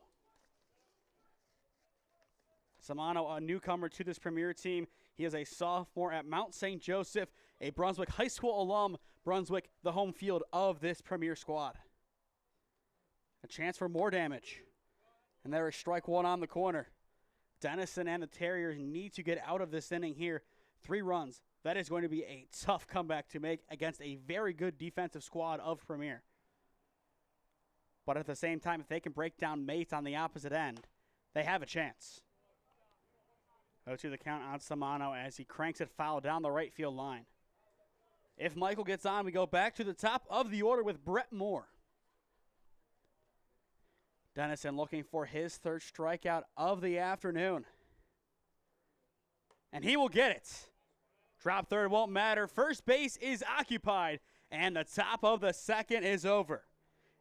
Samano, a newcomer to this Premier team. He is a sophomore at Mount St. Joseph, a Brunswick High School alum. Brunswick, the home field of this Premier squad. A chance for more damage. And there is strike 1 on the corner. Dennison and the Terriers need to get out of this inning here. 3 runs. That is going to be a tough comeback to make against a very good defensive squad of Premier. But at the same time, if they can break down Mate on the opposite end, they have a chance. Go to the count on Samano as he cranks it foul down the right field line. If Michael gets on, we go back to the top of the order with Brett Moore. Dennison looking for his 3rd strikeout of the afternoon. And he will get it. Drop third won't matter. First base is occupied. And the top of the 2nd is over.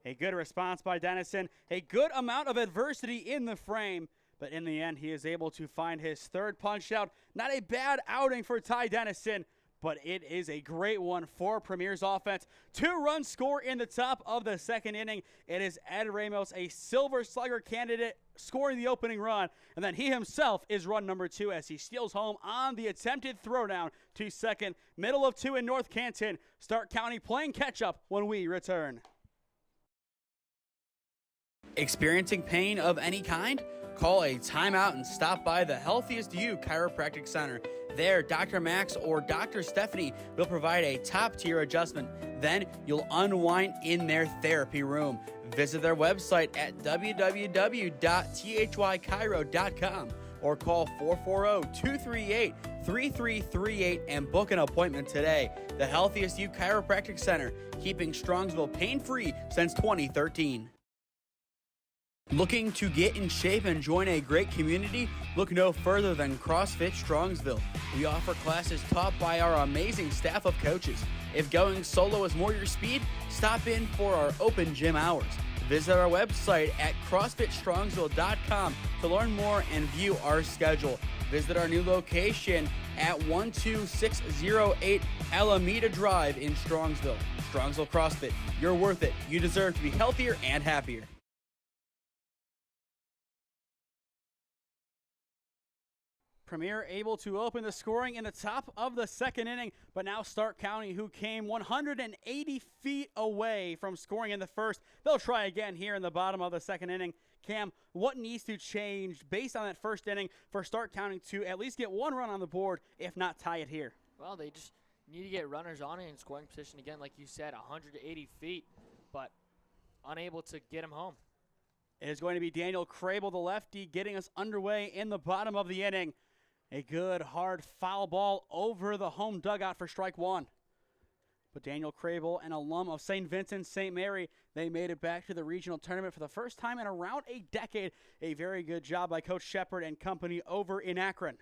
A good response by Dennison. A good amount of adversity in the frame. But in the end, he is able to find his 3rd punch out. Not a bad outing for Ty Dennison, but it is a great one for Premier's offense. 2-run score in the top of the 2nd inning. It is Ed Ramos, a Silver Slugger candidate, scoring the opening run. And then he himself is run number 2 as he steals home on the attempted throwdown to 2nd. Middle of 2 in North Canton. Stark County playing catch-up when we return. Experiencing pain of any kind? Call a timeout and stop by the Healthiest You Chiropractic Center. There, Dr. Max or Dr. Stephanie will provide a top-tier adjustment. Then you'll unwind in their therapy room. Visit their website at www.thychiro.com or call 440-238-3338 and book an appointment today. The Healthiest You Chiropractic Center, keeping Strongsville pain-free since 2013. Looking to get in shape and join a great community? Look no further than CrossFit Strongsville. We offer classes taught by our amazing staff of coaches. If going solo is more your speed, stop in for our open gym hours. Visit our website at CrossFitStrongsville.com to learn more and view our schedule. Visit our new location at 12608 Alameda Drive in Strongsville. Strongsville CrossFit, you're worth it. You deserve to be healthier and happier. Premier able to open the scoring in the top of the 2nd inning, but now Stark County, who came 180 feet away from scoring in the 1st, they'll try again here in the bottom of the 2nd inning. Cam, what needs to change based on that 1st inning for Stark County to at least get 1 run on the board, if not tie it here? Well, they just need to get runners on it in scoring position again, like you said, 180 feet, but unable to get him home. It is going to be Daniel Crable, the lefty, getting us underway in the bottom of the inning. A good, hard foul ball over the home dugout for strike 1. But Daniel Crable, an alum of St. Vincent St. Mary, they made it back to the regional tournament for the first time in around a decade. A very good job by Coach Shepard and company over in Akron.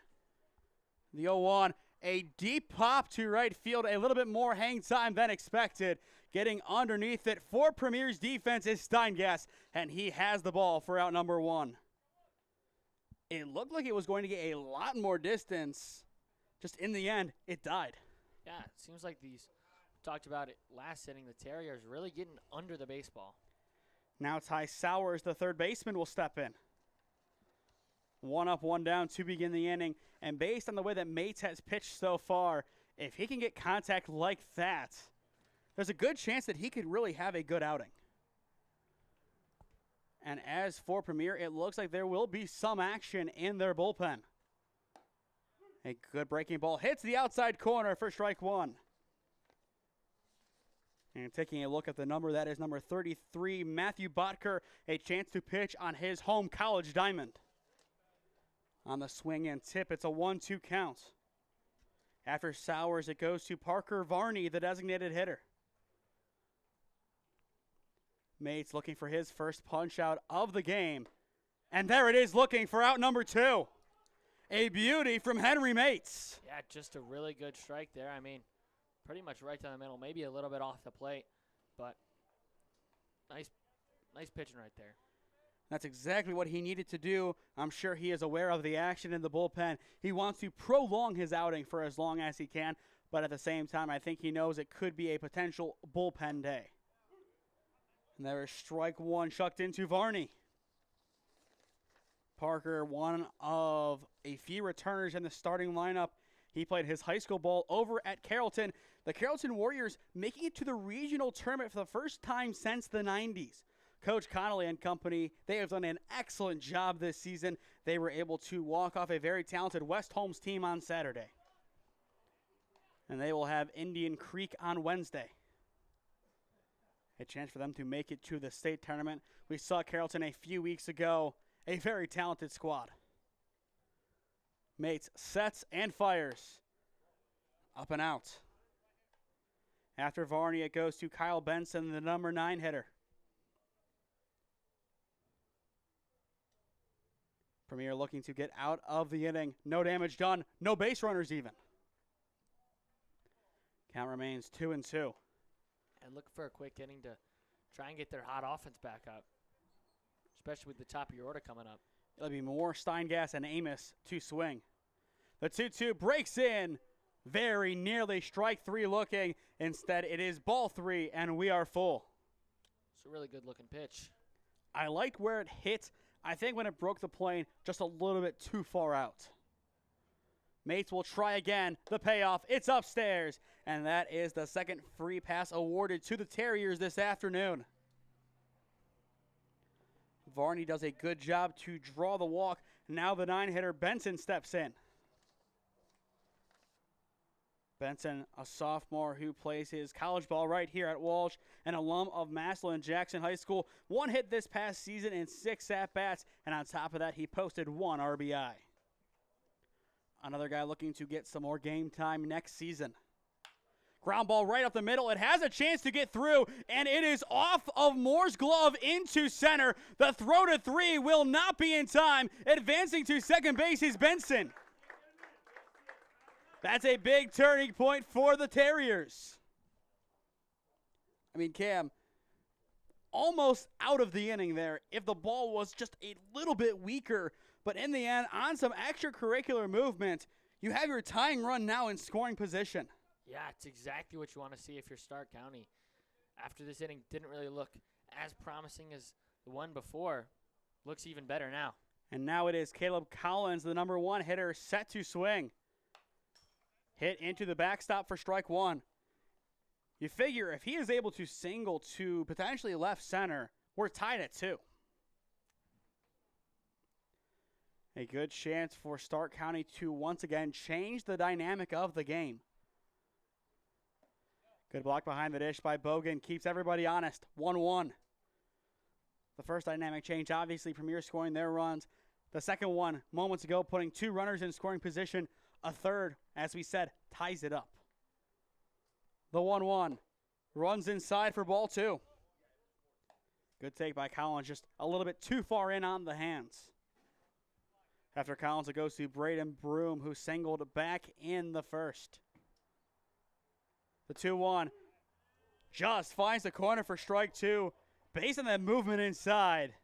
The 0-1, a deep pop to right field, a little bit more hang time than expected. Getting underneath it for Premier's defense is Steingast, and he has the ball for out number 1. It looked like it was going to get a lot more distance. Just in the end, it died. Yeah, it seems like we talked about it last inning, the Terriers really getting under the baseball. Now Ty Sowers, the 3rd baseman, will step in. 1 up, 1 down to begin the inning. And based on the way that Mates has pitched so far, if he can get contact like that, there's a good chance that he could really have a good outing. And as for Premier, it looks like there will be some action in their bullpen. A good breaking ball hits the outside corner for strike one. And taking a look at the number, that is number 33, Matthew Botker, a chance to pitch on his home college diamond. On the swing and tip, it's a 1-2 count. After Sowers, it goes to Parker Varney, the designated hitter. Mates looking for his first punch out of the game. And there it is, looking for out number 2. A beauty from Henry Mates. Yeah, just a really good strike there. I mean, pretty much right down the middle, maybe a little bit off the plate, but nice pitching right there. That's exactly what he needed to do. I'm sure he is aware of the action in the bullpen. He wants to prolong his outing for as long as he can, but at the same time, I think he knows it could be a potential bullpen day. And there is strike one chucked into Varney. Parker, one of a few returners in the starting lineup. He played his high school ball over at Carrollton. The Carrollton Warriors making it to the regional tournament for the first time since the 90s. Coach Connolly and company, they have done an excellent job this season. They were able to walk off a very talented West Holmes team on Saturday. And they will have Indian Creek on Wednesday. A chance for them to make it to the state tournament. We saw Carrollton a few weeks ago. A very talented squad. Mates sets and fires. Up and out. After Varney, it goes to Kyle Benson, the number 9 hitter. Premier looking to get out of the inning. No damage done. No base runners even. Count remains 2-2. And looking for a quick inning to try and get their hot offense back up, especially with the top of your order coming up. It'll be Moore, Steingas, and Amos to swing. The 2-2 breaks in. Very nearly strike 3 looking. Instead, it is ball 3, and we are full. It's a really good-looking pitch. I liked where it hit. I think when it broke the plane, just a little bit too far out. Mates will try again. The payoff, it's upstairs. And that is the second free pass awarded to the Terriers this afternoon. Varney does a good job to draw the walk. Now the 9-hitter Benson steps in. Benson, a sophomore who plays his college ball right here at Walsh, an alum of Massillon Jackson High School. 1 hit this past season in 6 at-bats, and on top of that, he posted 1 RBI. Another guy looking to get some more game time next season. Ground ball right up the middle. It has a chance to get through, and it is off of Moore's glove into center. The throw to 3 will not be in time. Advancing to second base is Benson. That's a big turning point for the Terriers. I mean, Cam, almost out of the inning there if the ball was just a little bit weaker. But in the end, on some extracurricular movement, you have your tying run now in scoring position. Yeah, it's exactly what you want to see if you're Stark County. After this inning didn't really look as promising as the one before. Looks even better now. And now it is Caleb Collins, the number 1 hitter, set to swing. Hit into the backstop for strike 1. You figure if he is able to single to potentially left center, we're tied at 2. A good chance for Stark County to once again change the dynamic of the game. Good block behind the dish by Bogan. Keeps everybody honest. 1-1. The first dynamic change, obviously, Premier scoring their runs. The second one, moments ago, putting 2 runners in scoring position. A third, as we said, ties it up. The 1-1. Runs inside for ball 2. Good take by Collins, just a little bit too far in on the hands. After Collins, it goes to Braden Broom, who singled back in the first. The 2-1 just finds the corner for strike 2. Based on that movement inside,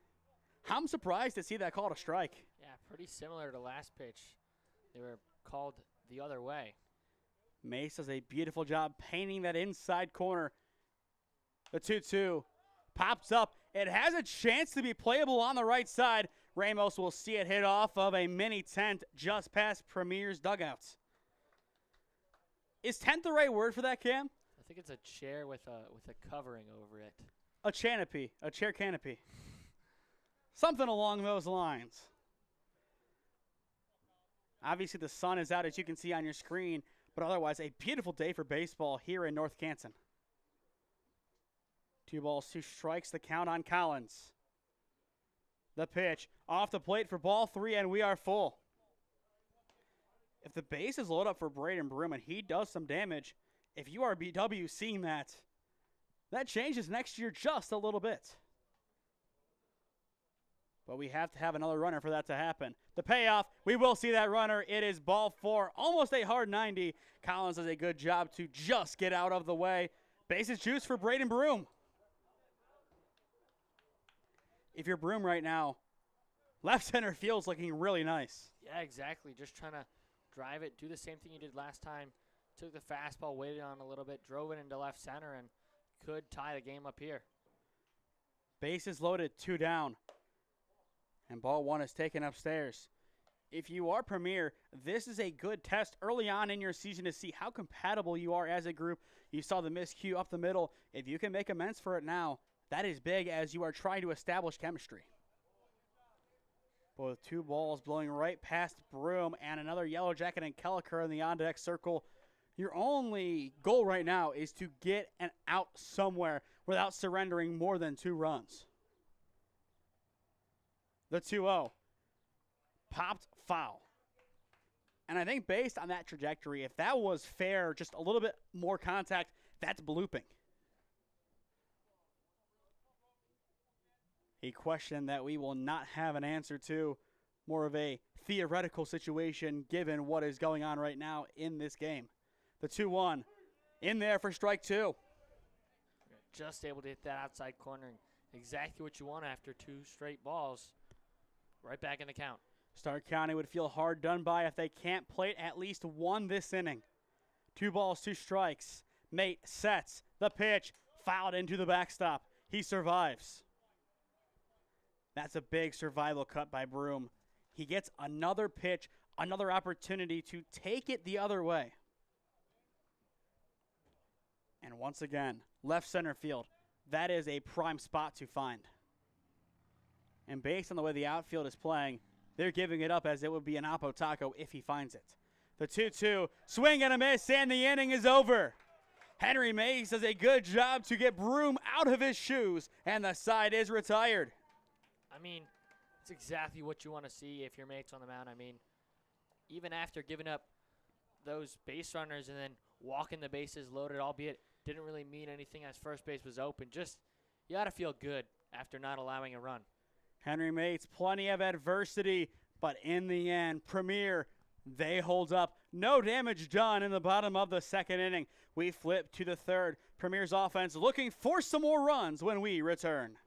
I'm surprised to see that called a strike. Yeah, pretty similar to last pitch. They were called the other way. Mace does a beautiful job painting that inside corner. The 2-2 pops up. It has a chance to be playable on the right side. Ramos will see it hit off of a mini tent just past Premier's dugouts. Is tent the right word for that, Cam? I think it's a chair with a covering over it. A canopy, a chair canopy. Something along those lines. Obviously, the sun is out, as you can see on your screen, but otherwise, a beautiful day for baseball here in North Canton. 2 balls, 2 strikes, the count on Collins. The pitch off the plate for ball 3, and we are full. If the base is loaded up for Braden Broom and he does some damage, if you are BW seeing that, that changes next year just a little bit. But we have to have another runner for that to happen. The payoff, we will see that runner. It is ball 4, almost a hard 90. Collins does a good job to just get out of the way. Bases juice for Braden Broom. If you're Broom right now, left center field's looking really nice. Yeah, exactly. Just trying to drive it, do the same thing you did last time. Took the fastball, waited on a little bit, drove it into left center, and could tie the game up here. Bases loaded, 2 down. And ball 1 is taken upstairs. If you are Premier, this is a good test early on in your season to see how compatible you are as a group. You saw the miscue up the middle. If you can make amends for it now, that is big as you are trying to establish chemistry. But with 2 balls blowing right past Broom and another Yellow Jacket and Kelleher in the on-deck circle, your only goal right now is to get an out somewhere without surrendering more than 2 runs. The 2-0. Popped foul. And I think based on that trajectory, if that was fair, just a little bit more contact, that's blooping. A question that we will not have an answer to. More of a theoretical situation given what is going on right now in this game. The 2-1 in there for strike 2. Just able to hit that outside corner. Exactly what you want after 2 straight balls. Right back in the count. Stark County would feel hard done by if they can't plate at least 1 this inning. 2 balls, 2 strikes. Mate sets the pitch, fouled into the backstop. He survives. That's a big survival cut by Broom. He gets another pitch, another opportunity to take it the other way. And once again, left center field. That is a prime spot to find. And based on the way the outfield is playing, they're giving it up as it would be an Oppo Taco if he finds it. The 2-2, swing and a miss, and the inning is over. Henry Mays does a good job to get Broom out of his shoes, and the side is retired. I mean, it's exactly what you want to see if your mate's on the mound. I mean, even after giving up those base runners and then walking the bases loaded, albeit didn't really mean anything as first base was open. Just, you got to feel good after not allowing a run. Henry Mates, plenty of adversity, but in the end, Premier, they hold up. No damage done in the bottom of the 2nd inning. We flip to the 3rd. Premier's offense looking for some more runs when we return.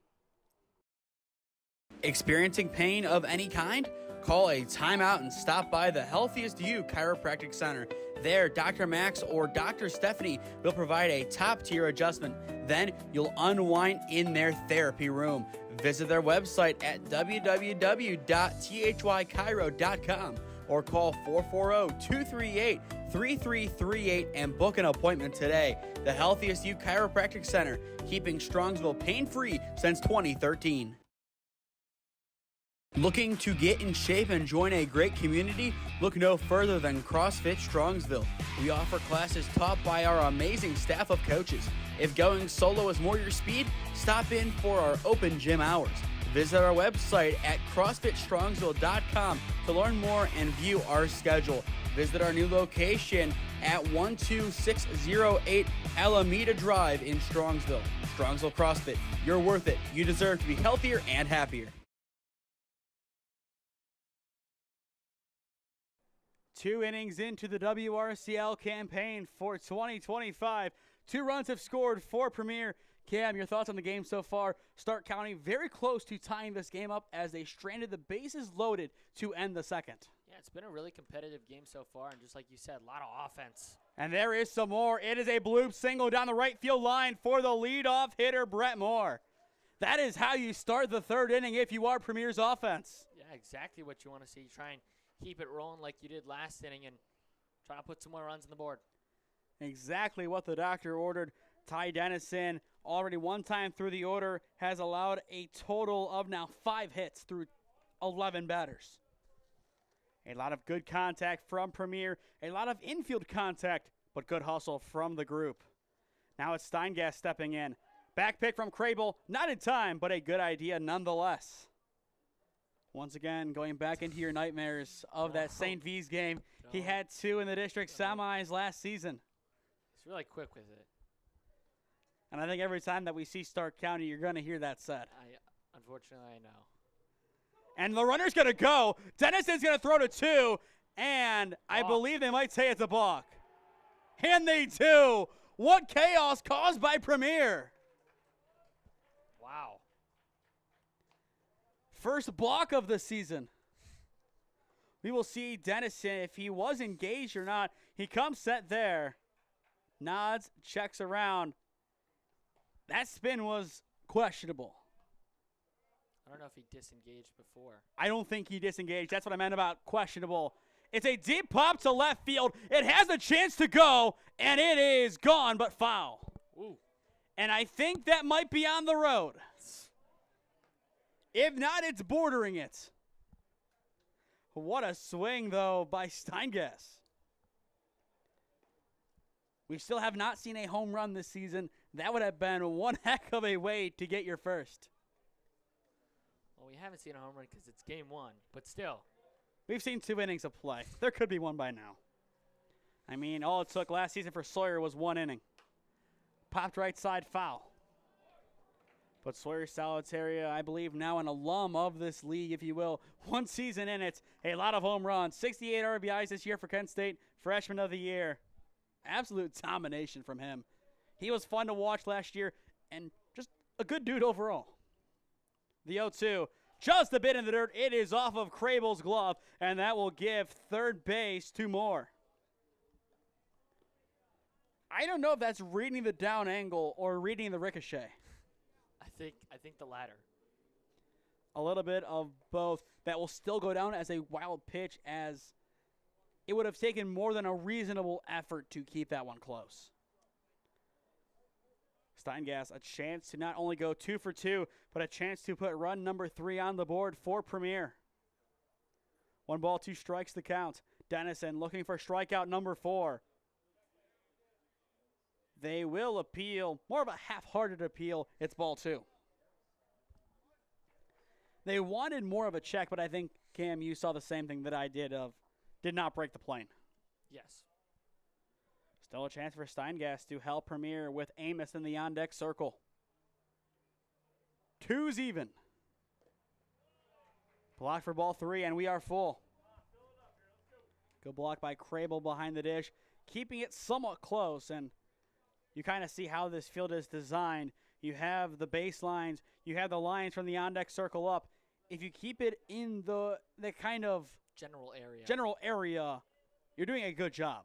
Experiencing pain of any kind? Call a timeout and stop by the Healthiest You Chiropractic Center. There, Dr. Max or Dr. Stephanie will provide a top-tier adjustment. Then you'll unwind in their therapy room. Visit their website at www.thychiro.com or call 440-238-3338 and book an appointment today. The Healthiest You Chiropractic Center, keeping Strongsville pain-free since 2013. Looking to get in shape and join a great community? Look no further than CrossFit Strongsville. We offer classes taught by our amazing staff of coaches. If going solo is more your speed, stop in for our open gym hours. Visit our website at CrossFitStrongsville.com to learn more and view our schedule. Visit our new location at 12608 Alameda Drive in Strongsville. Strongsville CrossFit, you're worth it. You deserve to be healthier and happier. 2 innings into the WRCL campaign for 2025. 2 runs have scored for Premier. Cam, your thoughts on the game so far? Stark County very close to tying this game up as they stranded the bases loaded to end the 2nd. Yeah, it's been a really competitive game so far, and just like you said, a lot of offense. And there is some more. It is a bloop single down the right field line for the leadoff hitter, Brett Moore. That is how you start the 3rd inning if you are Premier's offense. Yeah, exactly what you want to see. Try and keep it rolling like you did last inning and try to put some more runs on the board. Exactly what the doctor ordered. Ty Dennison, already 1 time through the order, has allowed a total of now 5 hits through 11 batters. A lot of good contact from Premier, a lot of infield contact, but good hustle from the group. Now it's Steingast stepping in. Back pick from Crable, not in time, but a good idea nonetheless. Once again, going back into your nightmares of that St. V's game. He had 2 in the district semis last season. He's really quick with it. And I think every time that we see Stark County, you're going to hear that said. Unfortunately, I know. And the runner's going to go. Dennison's going to throw to 2. And I believe they might say it's a balk. And they do. What chaos caused by Premier. Wow. First block of the season. We will see Dennison if he was engaged or not. He comes set there. Nods, checks around. That spin was questionable. I don't know if he disengaged before. I don't think he disengaged. That's what I meant about questionable. It's a deep pop to left field. It has a chance to go, and it is gone, but foul. Ooh. And I think that might be on the road. If not, it's bordering it. What a swing, though, by Steingast. We still have not seen a home run this season. That would have been one heck of a way to get your first. Well, we haven't seen a home run because it's game 1, but still. We've seen 2 innings of play. There could be one by now. I mean, all it took last season for Sawyer was 1 inning. Popped right side foul. But Sawyer Salataria, I believe now an alum of this league, if you will. 1 season in it, a lot of home runs. 68 RBIs this year for Kent State, freshman of the year. Absolute domination from him. He was fun to watch last year and just a good dude overall. The 0-2, just a bit in the dirt. It is off of Crable's glove, and that will give third base 2 more. I don't know if that's reading the down angle or reading the ricochet. I think the latter. A little bit of both. That will still go down as a wild pitch, as it would have taken more than a reasonable effort to keep that one close. Steingast, a chance to not only go 2 for 2, but a chance to put run number 3 on the board for Premier. 1 ball, 2 strikes the count. Dennison looking for strikeout number 4. They will appeal, more of a half-hearted appeal. It's ball 2. They wanted more of a check, but I think, Cam, you saw the same thing that I did not break the plane. Yes. Still a chance for Steingast to help Premier with Amos in the on-deck circle. 2's even. Block for ball 3, and we are full. Good block by Crable behind the dish, keeping it somewhat close, and you kind of see how this field is designed. You have the baselines. You have the lines from the on-deck circle up. If you keep it in the kind of general area, you're doing a good job.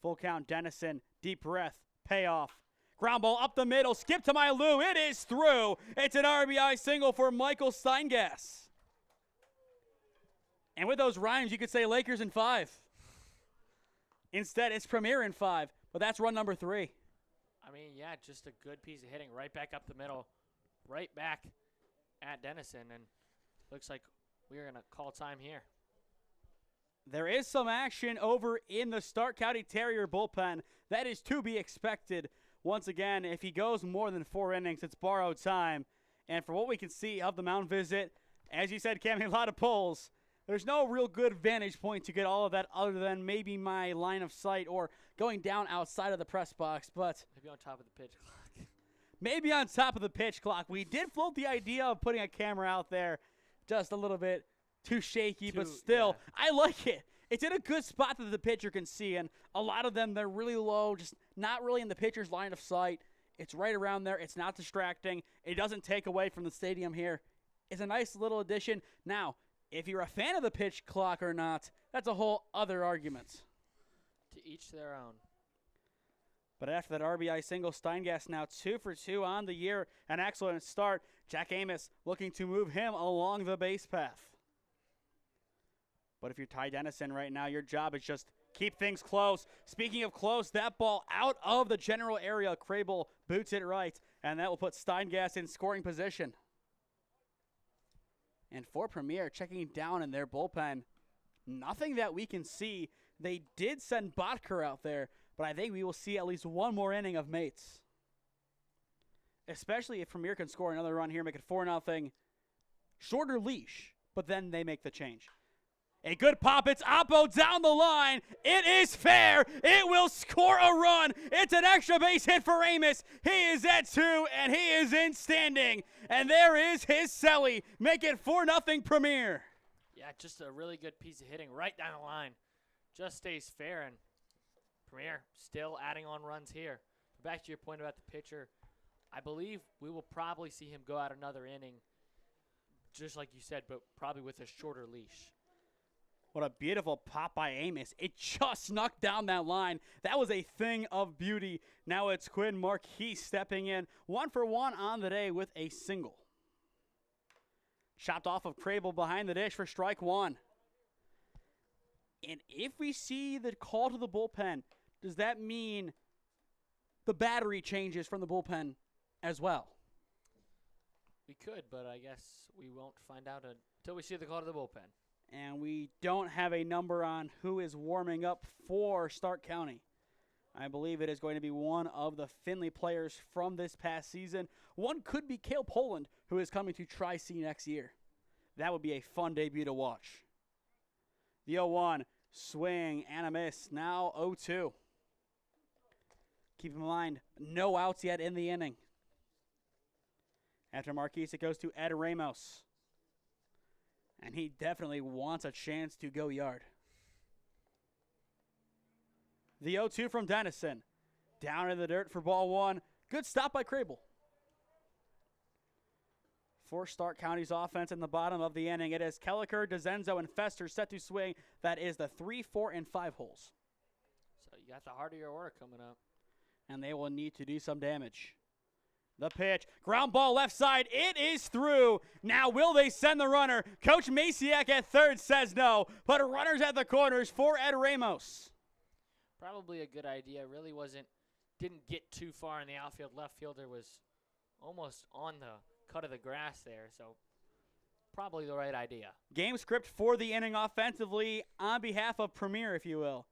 Full count, Dennison, deep breath, payoff. Ground ball up the middle, skip to Mylou. It is through. It's an RBI single for Michael Steingast. And with those rhymes, you could say Lakers in 5. Instead, it's Premier in 5. But that's run number 3. I mean, yeah, just a good piece of hitting right back up the middle, right back at Dennison, and looks like we're going to call time here. There is some action over in the Stark County Terrier bullpen. That is to be expected. Once again, if he goes more than 4 innings, it's borrowed time. And for what we can see of the mound visit, as you said, Cam, a lot of pulls. There's no real good vantage point to get all of that other than maybe my line of sight or going down outside of the press box, but maybe on top of the pitch clock. Maybe on top of the pitch clock. We did float the idea of putting a camera out there, just a little bit too shaky, but still, yeah. I like it. It's in a good spot that the pitcher can see, and a lot of them, they're really low, just not really in the pitcher's line of sight. It's right around there. It's not distracting. It doesn't take away from the stadium here. It's a nice little addition. Now, if you're a fan of the pitch clock or not, that's a whole other argument. To each their own. But after that RBI single, Steingast now 2 for 2 on the year. An excellent start. Jack Amos looking to move him along the base path. But if you're Ty Dennison right now, your job is just keep things close. Speaking of close, that ball out of the general area. Crable boots it right, and that will put Steingast in scoring position. And for Premier, checking down in their bullpen, Nothing that we can see. They did send Botker out there, but I think we will see at least one more inning of Mates. Especially if Premier can score another run here, make it 4-0. Shorter leash, but then they make the change. A good pop. It's Oppo down the line. It is fair. It will score a run. It's an extra base hit for Amos. He is at 2, and he is in standing. And there is his Selly. Make it 4-0 Premier. Yeah, just a really good piece of hitting right down the line. Just stays fair, and Premier still adding on runs here. But back to your point about the pitcher, I believe we will probably see him go out another inning, just like you said, but probably with a shorter leash. What a beautiful pop by Amos. It just snuck down that line. That was a thing of beauty. Now it's Quinn Marquis stepping in. 1-for-1 on the day with a single. Chopped off of Crable behind the dish for strike 1. And if we see the call to the bullpen, does that mean the battery changes from the bullpen as well? We could, but I guess we won't find out until we see the call to the bullpen. And we don't have a number on who is warming up for Stark County. I believe it is going to be one of the Findlay players from this past season. One could be Cale Poland, who is coming to Tri-C next year. That would be a fun debut to watch. The 0-1, swing, and a miss. Now 0-2. Keep in mind, no outs yet in the inning. After Marquis, it goes to Ed Ramos. And he definitely wants a chance to go yard. The 0-2 from Dennison. Down in the dirt for ball 1. Good stop by Crable. For Stark County's offense in the bottom of the inning, it is Kelliker, DeZenzo, and Fester set to swing. That is the 3, 4, and 5 holes. So you got the heart of your order coming up. And they will need to do some damage. The pitch, ground ball left side, it is through. Now will they send the runner? Coach Masiak at third says no, but runners at the corners for Ed Ramos. Probably a good idea. Really didn't get too far in the outfield. Left fielder was almost on the cut of the grass there, so probably the right idea. Game script for the inning offensively on behalf of Premier, if you will.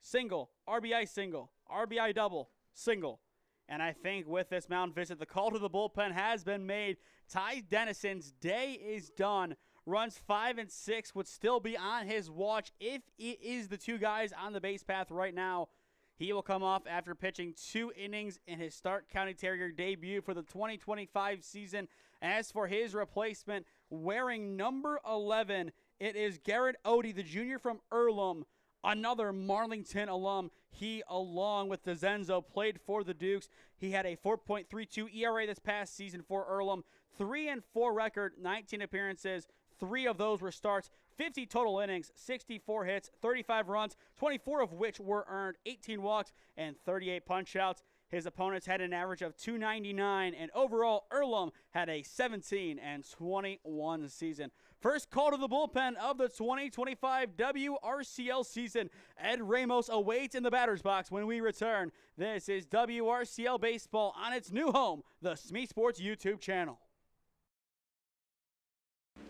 Single, RBI double, single. And I think with this mound visit, the call to the bullpen has been made. Ty Dennison's day is done. Runs 5 and 6 would still be on his watch if it is the 2 guys on the base path right now. He will come off after pitching 2 innings in his Stark County Terrier debut for the 2025 season. As for his replacement, wearing number 11, it is Garrett Odie, the junior from Earlham. Another Marlington alum. He, along with DeZenzo, played for the Dukes. He had a 4.32 ERA this past season for Earlham. 3-4 record, 19 appearances. 3 of those were starts. 50 total innings, 64 hits, 35 runs, 24 of which were earned, 18 walks, and 38 punch-outs. His opponents had an average of 299, and overall, Earlham had a 17-21 season. First call to the bullpen of the 2025 WRCL season. Ed Ramos awaits in the batter's box when we return. This is WRCL Baseball on its new home, the SmeeSports YouTube channel.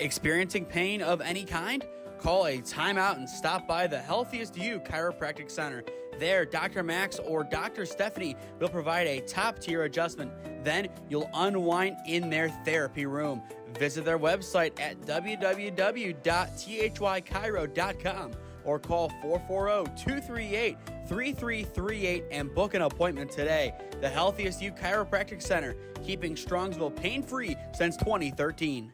Experiencing pain of any kind? Call a timeout and stop by the Healthiest You Chiropractic Center. There, Dr. Max or Dr. Stephanie will provide a top-tier adjustment. Then you'll unwind in their therapy room. Visit their website at www.thychiro.com or call 440-238-3338 and book an appointment today. The Healthiest You Chiropractic Center, keeping Strongsville pain-free since 2013.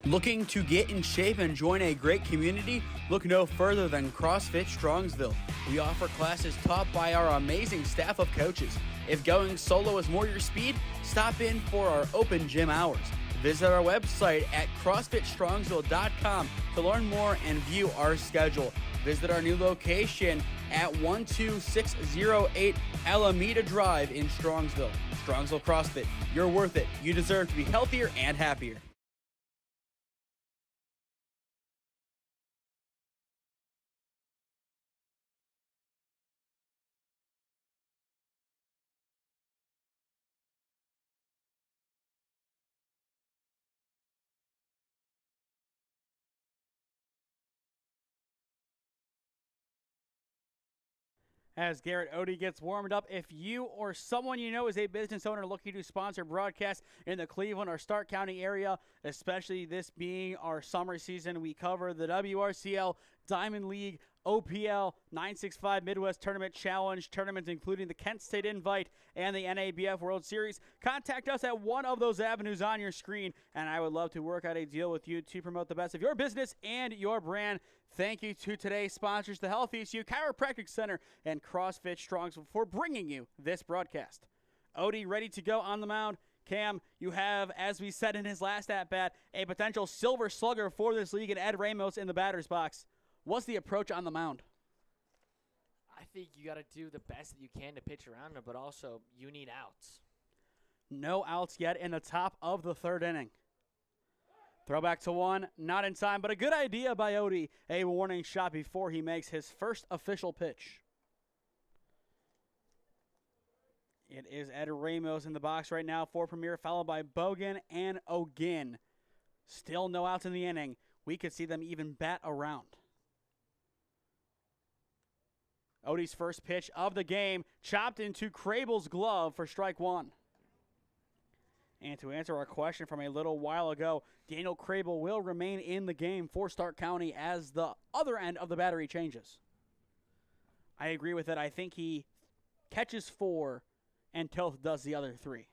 Looking to get in shape and join a great community? Look no further than CrossFit Strongsville. We offer classes taught by our amazing staff of coaches. If going solo is more your speed, stop in for our open gym hours. Visit our website at CrossFitStrongsville.com to learn more and view our schedule. Visit our new location at 12608 Alameda Drive in Strongsville. Strongsville CrossFit, you're worth it. You deserve to be healthier and happier. As Garrett Odie gets warmed up, if you or someone you know is a business owner looking to sponsor broadcasts in the Cleveland or Stark County area, especially this being our summer season, we cover the WRCL, Diamond League, OPL, 965 Midwest Tournament Challenge tournaments, including the Kent State Invite and the NABF World Series. Contact us at one of those avenues on your screen, and I would love to work out a deal with you to promote the best of your business and your brand. Thank you to today's sponsors, the Health ECU Chiropractic Center and CrossFit Strongs, for bringing you this broadcast. Odie ready to go on the mound. Cam, you have, as we said in his last at-bat, a potential silver slugger for this league, and Ed Ramos in the batter's box. What's the approach on the mound? I think you got to do the best that you can to pitch around him, but also you need outs. No outs yet in the top of the third inning. Throwback to one, not in time, but a good idea by Odie. A warning shot before he makes his first official pitch. It is Ed Ramos in the box right now for Premier, followed by Bogan and O'Ginn. Still no outs in the inning. We could see them even bat around. Odie's first pitch of the game, chopped into Crable's glove for strike one. And to answer our question from a little while ago, Daniel Crable will remain in the game for Stark County as the other end of the battery changes. I agree with it. I think he catches 4 and Tilth does the other 3.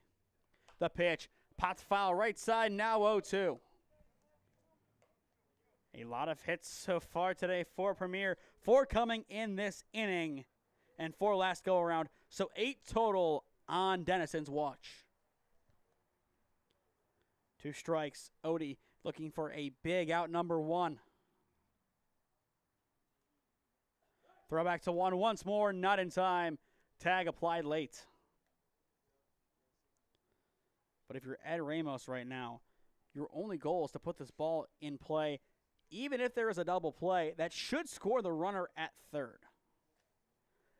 The pitch, pots foul right side, now 0-2. A lot of hits so far today for Premier. 4 coming in this inning and 4 last go around. So 8 total on Dennison's watch. 2 strikes. Odie looking for a big out, number 1. Throwback to 1 once more, not in time. Tag applied late. But if you're Ed Ramos right now, your only goal is to put this ball in play. Even if there is a double play, that should score the runner at third.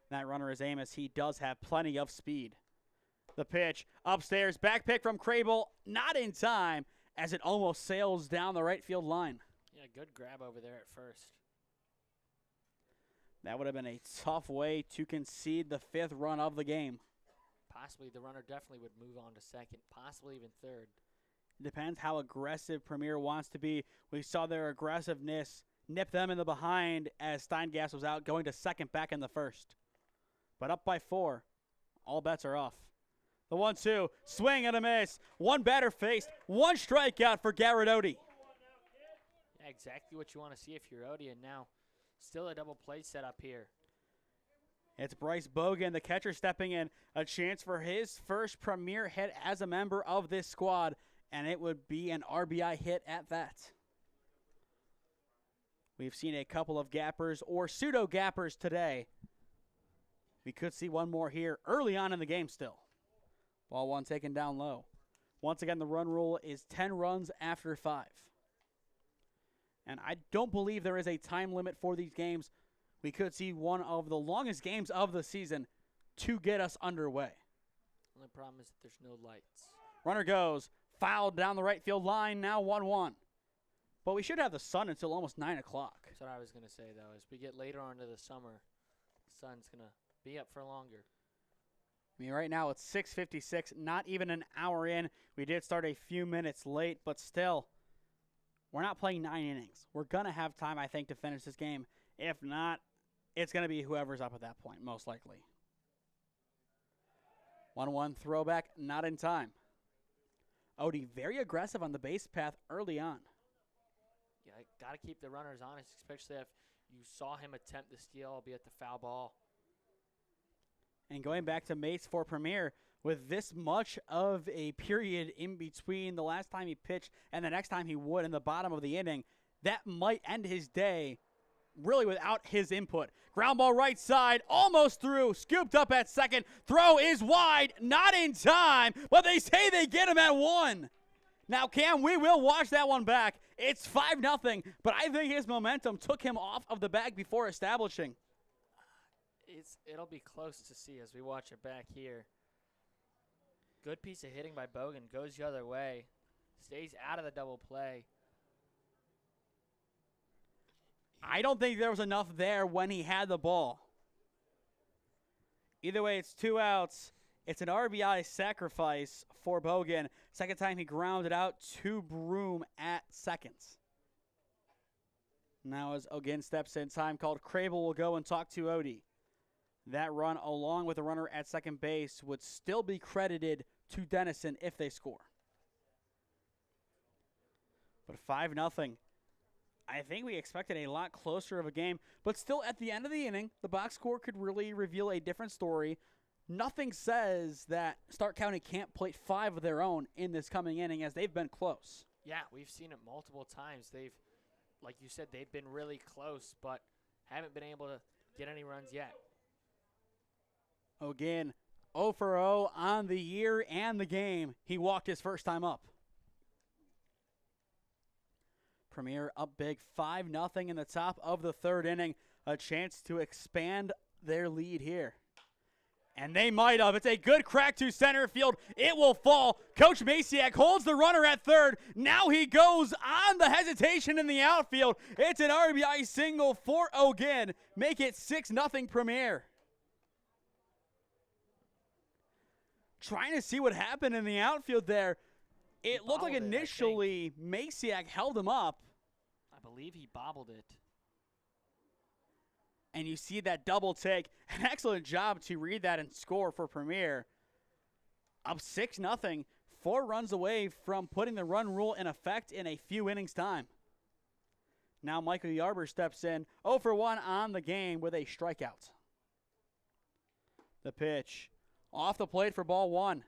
That runner is Amos. He does have plenty of speed. The pitch upstairs, back pick from Crable, not in time as it almost sails down the right field line. Yeah, good grab over there at first. That would have been a tough way to concede the 5th run of the game. Possibly the runner definitely would move on to second, possibly even third. Depends how aggressive Premier wants to be. We saw their aggressiveness nip them in the behind as Steingas was out, going to second back in the first. But up by 4, all bets are off. The 1-2, swing and a miss. 1 batter faced, 1 strikeout for Garrett Odie. Yeah, exactly what you want to see if you're Odie, and now still a double play set up here. It's Bryce Bogan, the catcher, stepping in. A chance for his first Premier hit as a member of this squad, and it would be an RBI hit at that. We've seen a couple of gappers or pseudo-gappers today. We could see one more here early on in the game still. Ball 1 taken down low. Once again, the run rule is 10 runs after 5. And I don't believe there is a time limit for these games. We could see one of the longest games of the season to get us underway. Only problem is that there's no lights. Runner goes, fouled down the right field line, now 1-1. But we should have the sun until almost 9 o'clock. That's what I was going to say, though. As we get later on into the summer, the sun's going to be up for longer. I mean, right now it's 6:56, not even an hour in. We did start a few minutes late, but still, we're not playing 9 innings. We're going to have time, I think, to finish this game. If not, it's going to be whoever's up at that point, most likely. 1-1 throwback, not in time. Odie very aggressive on the base path early on. Yeah, got to keep the runners honest, especially if you saw him attempt the steal, albeit the foul ball. And going back to Mates for Premier, with this much of a period in between the last time he pitched and the next time he would in the bottom of the inning, that might end his day really without his input. Ground ball right side, almost through, scooped up at second. Throw is wide, not in time, but they say they get him at 1. Now, Cam, we will watch that one back. It's 5-0, but I think his momentum took him off of the bag before establishing. It'll be close to see as we watch it back here. Good piece of hitting by Bogan. Goes the other way. Stays out of the double play. I don't think there was enough there when he had the ball. Either way, it's 2 outs. It's an RBI sacrifice for Bogan. Second time he grounded out to Broom at seconds. Now as Ogin steps in, time called. Crable will go and talk to Odie. That run, along with the runner at second base, would still be credited to Dennison if they score. But 5-0. I think we expected a lot closer of a game, but still at the end of the inning, the box score could really reveal a different story. Nothing says that Stark County can't plate 5 of their own in this coming inning, as they've been close. Yeah, we've seen it multiple times. They've, like you said, they've been really close, but haven't been able to get any runs yet. Again, 0 for 0 on the year and the game. He walked his first time up. Premier up big, 5-0 in the top of the third inning. A chance to expand their lead here. And they might have. It's a good crack to center field. It will fall. Coach Masiak holds the runner at third. Now he goes on the hesitation in the outfield. It's an RBI single for Ogin. Make it 6-0 Premier. Trying to see what happened in the outfield there. It looked like initially Masiak held him up. I believe he bobbled it. And you see that double take. An excellent job to read that and score for Premier. Up 6-0, 4 runs away from putting the run rule in effect in a few innings' time. Now Michael Yarber steps in, 0 for 1 on the game with a strikeout. The pitch off the plate for ball 1.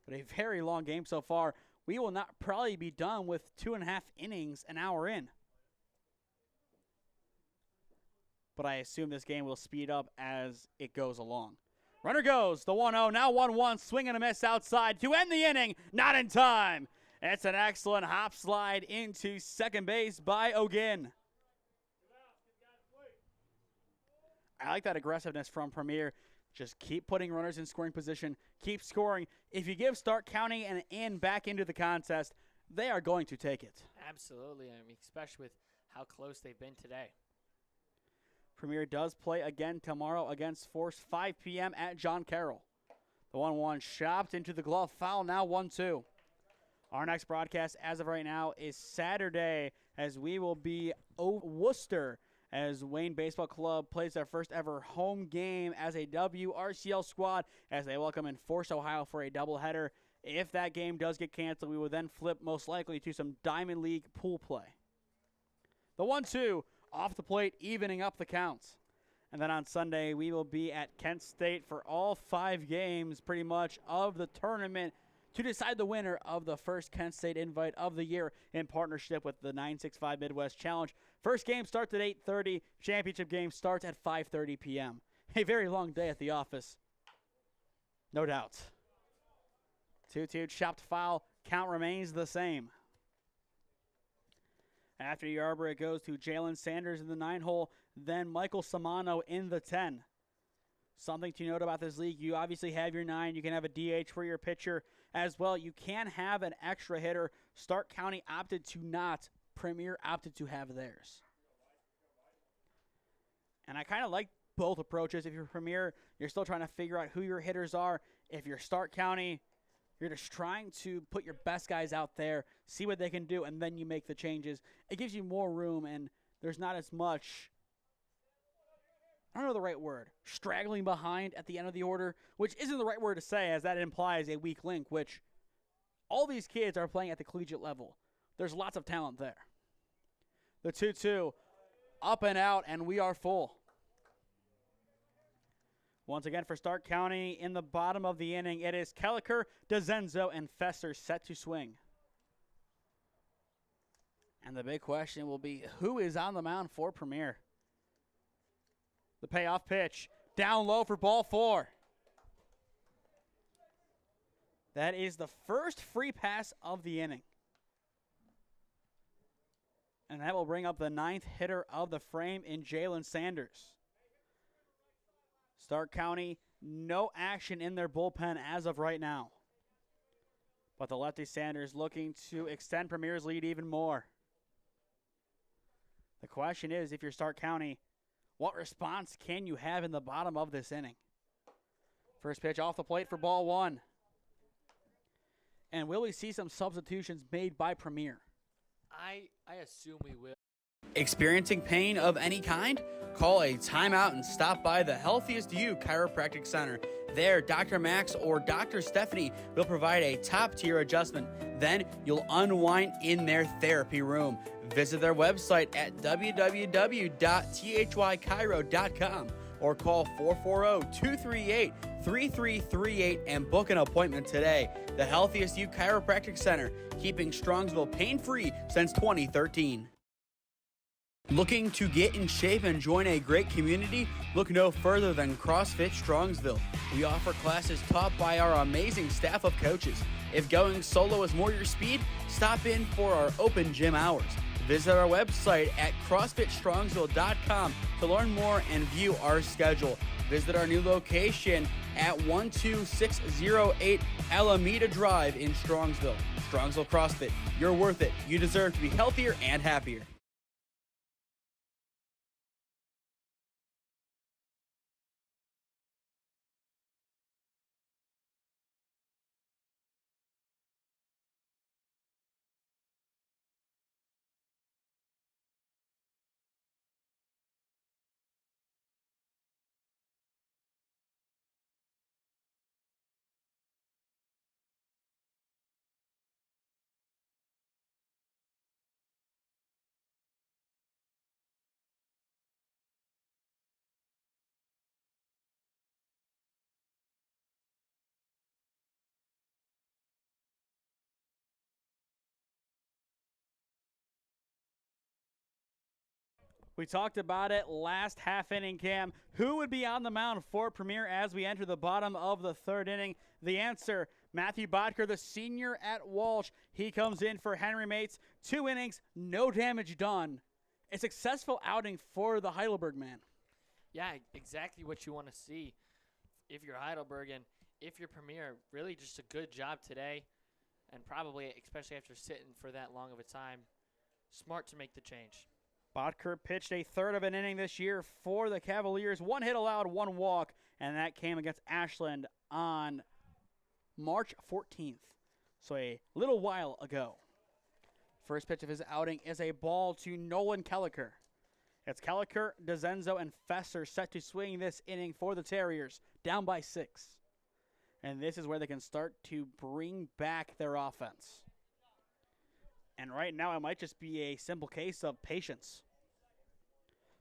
But a very long game so far. We will not probably be done with 2.5 innings an hour in. But I assume this game will speed up as it goes along. Runner goes, the 1-0, now 1-1, swing and a miss outside to end the inning, not in time. It's an excellent hop slide into second base by Ogin. I like that aggressiveness from Premier. Just keep putting runners in scoring position, keep scoring. If you give Stark County an in back into the contest, they are going to take it. Absolutely, I mean, especially with how close they've been today. Premier does play again tomorrow against Force, 5 p.m. at John Carroll. The 1-1 chopped into the glove, foul, now 1-2. Our next broadcast as of right now is Saturday, as we will be Worcester, as Wayne Baseball Club plays their first ever home game as a WRCL squad as they welcome in Force, Ohio for a doubleheader. If that game does get canceled, we will then flip most likely to some Diamond League pool play. The 1-2 off the plate, evening up the counts. And then on Sunday, we will be at Kent State for all 5 games pretty much of the tournament to decide the winner of the first Kent State invite of the year in partnership with the 965 Midwest Challenge. First game starts at 8:30. Championship game starts at 5:30 p.m. A very long day at the office. No doubt. 2-2 chopped foul. Count remains the same. After Yarber, it goes to Jalen Sanders in the 9-hole, then Michael Samano in the 10. Something to note about this league, you obviously have your 9. You can have a DH for your pitcher as well. You can have an extra hitter. Stark County opted to not. Premier opted to have theirs. And I kind of like both approaches. If you're Premier, you're still trying to figure out who your hitters are. If you're Stark County, you're just trying to put your best guys out there, see what they can do, and then you make the changes. It gives you more room, and there's not as much, I don't know the right word, straggling behind at the end of the order, which isn't the right word to say, as that implies a weak link, which all these kids are playing at the collegiate level. There's lots of talent there. The 2-2, up and out, and we are full. Once again for Stark County in the bottom of the inning, it is Kelliker, DeZenzo, and Fesser set to swing. And the big question will be, who is on the mound for Premier? The payoff pitch, down low for ball 4. That is the first free pass of the inning. And that will bring up the 9th hitter of the frame in Jalen Sanders. Stark County, no action in their bullpen as of right now. But the lefty Sanders looking to extend Premier's lead even more. The question is, if you're Stark County, What response can you have in the bottom of this inning? First pitch off the plate for ball one. And will we see some substitutions made by Premier? I assume we will. Experiencing pain of any kind? Call a timeout and stop by the Healthiest You Chiropractic Center. There, Dr. Max or Dr. Stephanie will provide a top-tier adjustment. Then you'll unwind in their therapy room. Visit their website at www.thychiro.com or call 440-238-3338 and book an appointment today. The Healthiest You Chiropractic Center, keeping Strongsville pain-free since 2013. Looking to get in shape and join a great community? Look no further than CrossFit Strongsville. We offer classes taught by our amazing staff of coaches. If going solo is more your speed, stop in for our open gym hours. Visit our website at CrossFitStrongsville.com to learn more and view our schedule. Visit our new location at 12608 Alameda Drive in Strongsville. Strongsville CrossFit, you're worth it. You deserve to be healthier and happier. We talked about it last half inning, Cam. Who would be on the mound for Premier as we enter the bottom of the third inning? The answer, Matthew Bodker, the senior at Walsh. He comes in for Henry Mates. 2 innings, no damage done. A successful outing for the Heidelberg man. Yeah, exactly what you want to see if you're Heidelberg and if you're Premier. Really just a good job today, and probably, especially after sitting for that long of a time, smart to make the change. Bodker pitched a third of an inning this year for the Cavaliers. 1 hit allowed, 1 walk, and that came against Ashland on March 14th, so a little while ago. First pitch of his outing is a ball to Nolan Kelliker. It's Kelliker, DeZenzo, and Fesser set to swing this inning for the Terriers, down by 6. And this is where they can start to bring back their offense. And right now, it might just be a simple case of patience.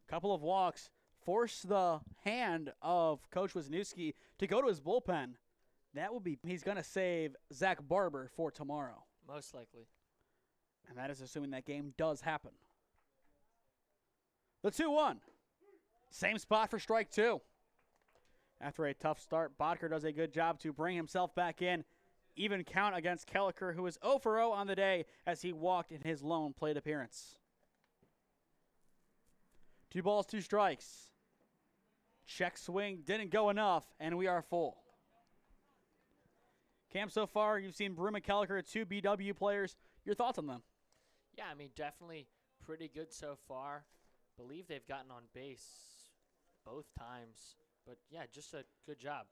Couple of walks force the hand of Coach Wisniewski to go to his bullpen. That will be, he's going to save Zach Barber for tomorrow. Most likely. And that is assuming that game does happen. The 2-1. Same spot for strike 2. After a tough start, Bodker does a good job to bring himself back in. Even count against Kelliker, who is 0 for 0 on the day as he walked in his lone plate appearance. 2 balls, 2 strikes. Check swing didn't go enough, and we are full. Cam, so far you've seen Broom and Kelliker, 2 BW players. Your thoughts on them? Yeah, I mean, definitely pretty good so far. Believe they've gotten on base both times. But, yeah, just a good job.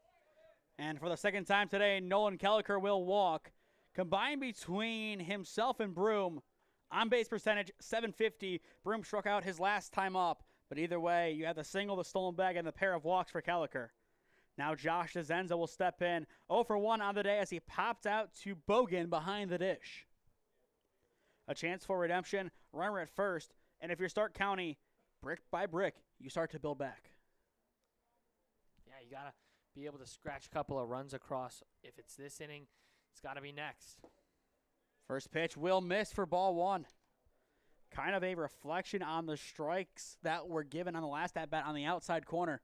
And for the second time today, Nolan Kelliker will walk. Combined between himself and Broom, on-base percentage, .750. Broom struck out his last time up. But either way, you have the single, the stolen bag, and the pair of walks for Kelliker. Now Josh DeZenzo will step in. 0 for 1 on the day as he popped out to Bogan behind the dish. A chance for redemption, runner at first. And if you're Stark County, brick by brick, you start to build back. Yeah, you got to be able to scratch a couple of runs across. If it's this inning, it's got to be next. First pitch will miss for ball 1. Kind of a reflection on the strikes that were given on the last at-bat on the outside corner.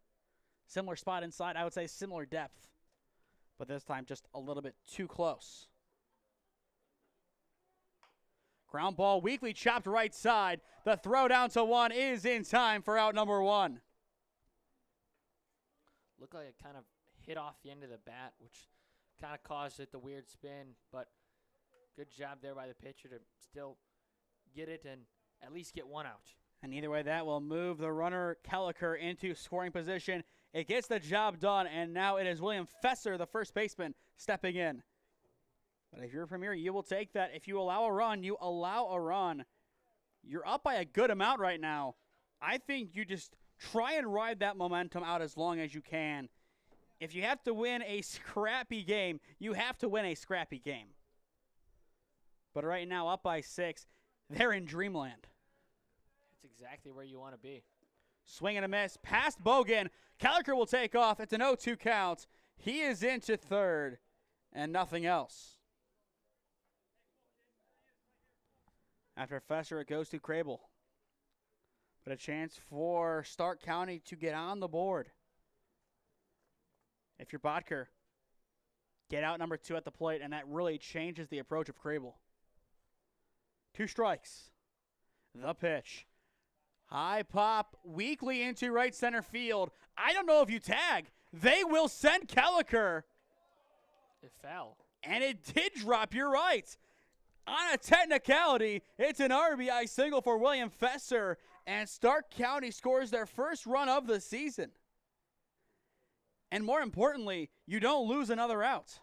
Similar spot inside, I would say similar depth. But this time just a little bit too close. Ground ball weakly chopped right side. The throw down to 1 is in time for out number 1. Looked like it kind of hit off the end of the bat, which kind of caused it the weird spin. But good job there by the pitcher to still get it and at least get 1 out. And either way, that will move the runner Kelliker into scoring position. It gets the job done, and now it is William Fesser, the first baseman, stepping in. But if you're a Premier, you will take that. If you allow a run, you allow a run. You're up by a good amount right now. I think you just try and ride that momentum out as long as you can. If you have to win a scrappy game, you have to win a scrappy game. But right now, up by 6, they're in dreamland. That's exactly where you want to be. Swing and a miss. Past Bogan. Kelliker will take off. It's an 0-2 count. He is into third and nothing else. After Fesser, it goes to Crable. But a chance for Stark County to get on the board. If you're Botker, get out number 2 at the plate, and that really changes the approach of Crable. 2 strikes. The pitch. High pop, weakly into right center field. I don't know if you tag. They will send Kelliker. It fell. And it did drop, you're right. On a technicality, it's an RBI single for William Fesser, and Stark County scores their first run of the season. And more importantly, you don't lose another out.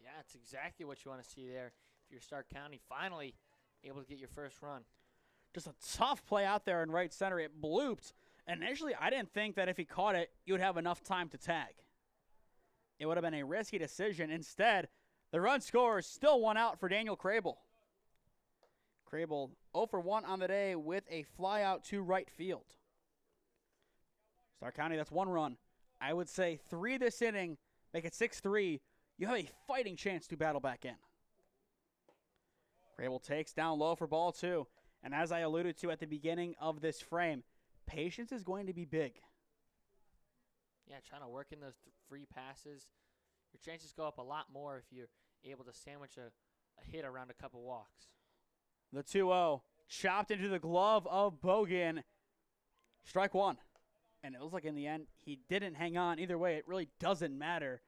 Yeah, it's exactly what you want to see there. If you're Stark County, finally able to get your first run. Just a tough play out there in right center. It blooped. Initially, I didn't think that if he caught it, you would have enough time to tag. It would have been a risky decision. Instead, the run scorer still 1 out for Daniel Crable. Crable 0 for 1 on the day with a fly out to right field. Stark County, that's 1 run. I would say 3 this inning, make it 6-3. You have a fighting chance to battle back in. Crable takes down low for ball 2. And as I alluded to at the beginning of this frame, patience is going to be big. Yeah, trying to work in those free passes. Your chances go up a lot more if you're able to sandwich a hit around a couple walks. The 2-0 chopped into the glove of Bogan. Strike 1. And it looks like in the end, he didn't hang on. Either way, it really doesn't matter.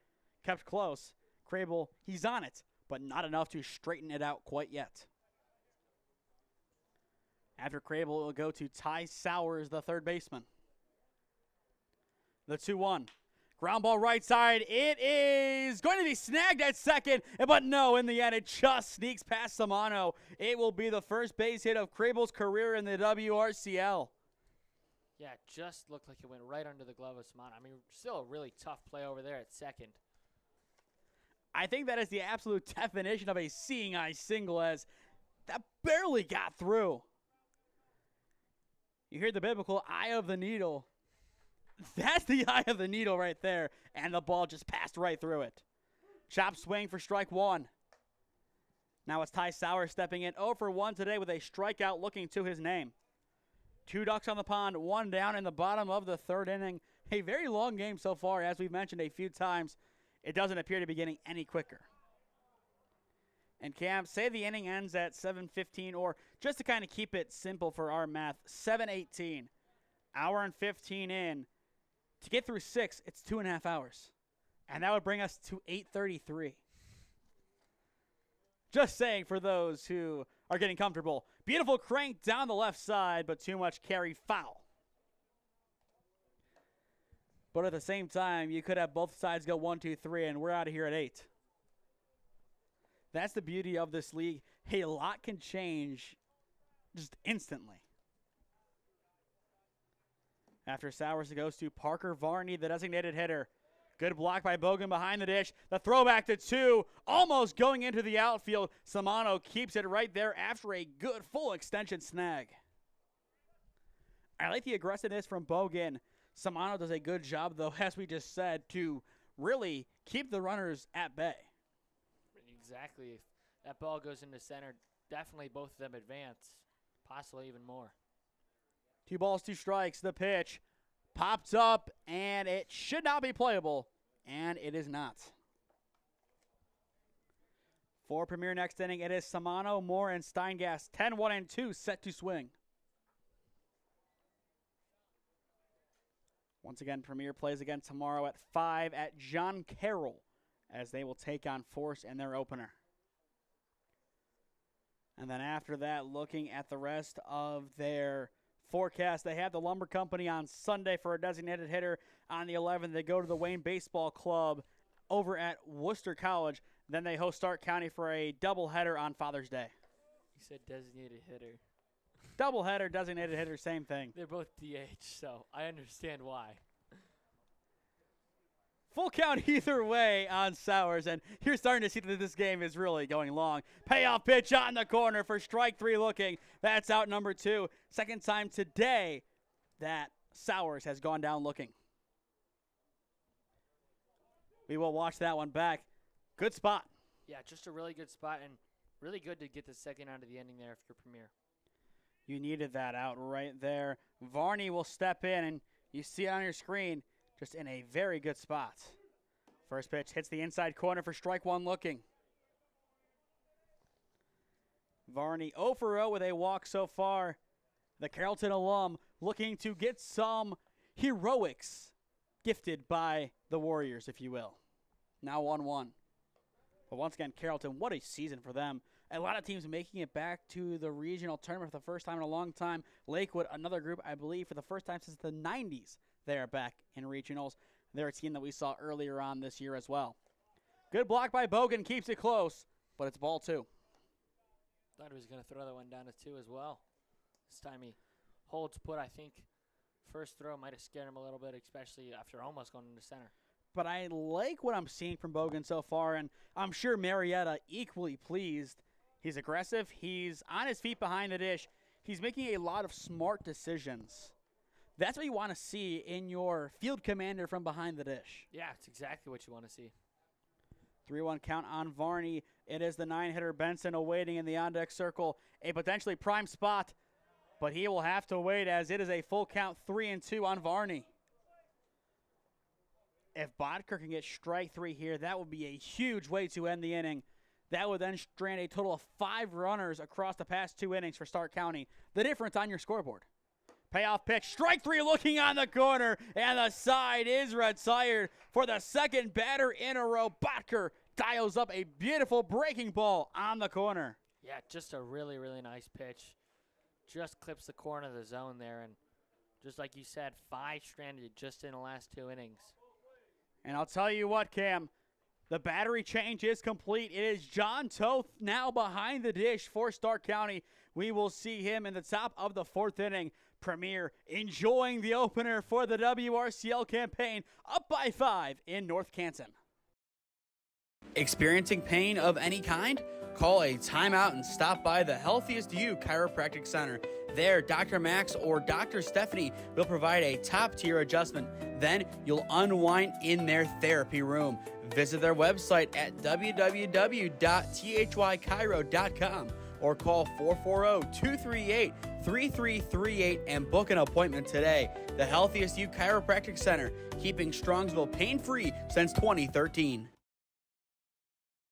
Kept close. Crable, he's on it, but not enough to straighten it out quite yet. After Crable, it will go to Ty Sowers, the third baseman. The 2-1. Ground ball right side. It is going to be snagged at second, but no, in the end, it just sneaks past Samano. It will be the first base hit of Crable's career in the WRCL. Yeah, it just looked like it went right under the glove of Samano. I mean, still a really tough play over there at second. I think that is the absolute definition of a seeing eye single, as that barely got through. You hear the biblical eye of the needle. That's the eye of the needle right there, and the ball just passed right through it. Chop swing for strike 1. Now it's Ty Sowers stepping in 0 for 1 today with a strikeout looking to his name. 2 ducks on the pond, 1 down in the bottom of the third inning. A very long game so far, as we've mentioned a few times. It doesn't appear to be getting any quicker. And Cam, say the inning ends at 7:15, or just to kind of keep it simple for our math, 7:18. Hour and 15 in. To get through 6, it's 2.5 hours. And that would bring us to 8:33. Just saying for those who are getting comfortable. Beautiful crank down the left side, but too much carry foul. But at the same time, you could have both sides go 1, 2, 3, and we're out of here at 8. That's the beauty of this league. A lot can change just instantly. After Sowers, it goes to Parker Varney, the designated hitter. Good block by Bogan behind the dish. The throwback to 2, almost going into the outfield. Samano keeps it right there after a good full extension snag. I like the aggressiveness from Bogan. Samano does a good job, though, as we just said, to really keep the runners at bay. Exactly. If that ball goes into center, definitely both of them advance, possibly even more. 2 balls, 2 strikes. The pitch popped up, and it should not be playable, and it is not. For Premier next inning, it is Samano, Moore, and Steingast. 10, 1, and 2 set to swing. Once again, Premier plays again tomorrow at 5 at John Carroll, as they will take on Force in their opener. And then after that, looking at the rest of their forecast. They have the Lumber Company on Sunday for a designated hitter. On the 11th, they go to the Wayne Baseball Club over at Worcester College. Then they host Stark County for a doubleheader on Father's Day. You said designated hitter. Doubleheader, designated hitter, same thing. They're both DH, so I understand why. Full count either way on Sowers, and you're starting to see that this game is really going long. Payoff pitch on the corner for strike 3 looking. That's out number 2. Second time today that Sowers has gone down looking. We will watch that one back. Good spot. Yeah, just a really good spot, and really good to get the second out of the inning there if you're Premier. You needed that out right there. Varney will step in, and you see it on your screen, just in a very good spot. First pitch hits the inside corner for strike 1 looking. Varney 0 for 0 with a walk so far. The Carrollton alum looking to get some heroics gifted by the Warriors, if you will. Now 1-1. But once again, Carrollton, what a season for them. A lot of teams making it back to the regional tournament for the first time in a long time. Lakewood, another group, I believe, for the first time since the 90s, they are back in regionals. They're a team that we saw earlier on this year as well. Good block by Bogan, keeps it close, but it's ball 2. Thought he was going to throw that one down to 2 as well. This time he holds put, I think. First throw might have scared him a little bit, especially after almost going into center. But I like what I'm seeing from Bogan so far, and I'm sure Marietta equally pleased. He's aggressive. He's on his feet behind the dish. He's making a lot of smart decisions. That's what you want to see in your field commander from behind the dish. Yeah, it's exactly what you want to see. 3-1 count on Varney. It is the 9-hitter Benson awaiting in the on-deck circle. A potentially prime spot, but he will have to wait as it is a full count 3-2 on Varney. If Bodker can get strike 3 here, that would be a huge way to end the inning. That would then strand a total of 5 runners across the past 2 innings for Stark County. The difference on your scoreboard. Payoff pitch, strike 3 looking on the corner, and the side is retired for the second batter in a row. Bodker dials up a beautiful breaking ball on the corner. Yeah, just a really, really nice pitch. Just clips the corner of the zone there, and just like you said, 5 stranded just in the last 2 innings. And I'll tell you what, Cam, the battery change is complete. It is John Toth now behind the dish for Stark County. We will see him in the top of the 4th inning. Premier enjoying the opener for the WRCL campaign, up by 5 in North Canton. Experiencing pain of any kind? Call a timeout and stop by the Healthiest You Chiropractic Center. There, Dr. Max or Dr. Stephanie will provide a top-tier adjustment. Then you'll unwind in their therapy room. Visit their website at www.thychiro.com or call 440-238-3338 and book an appointment today. The Healthiest You Chiropractic Center, keeping Strongsville pain-free since 2013.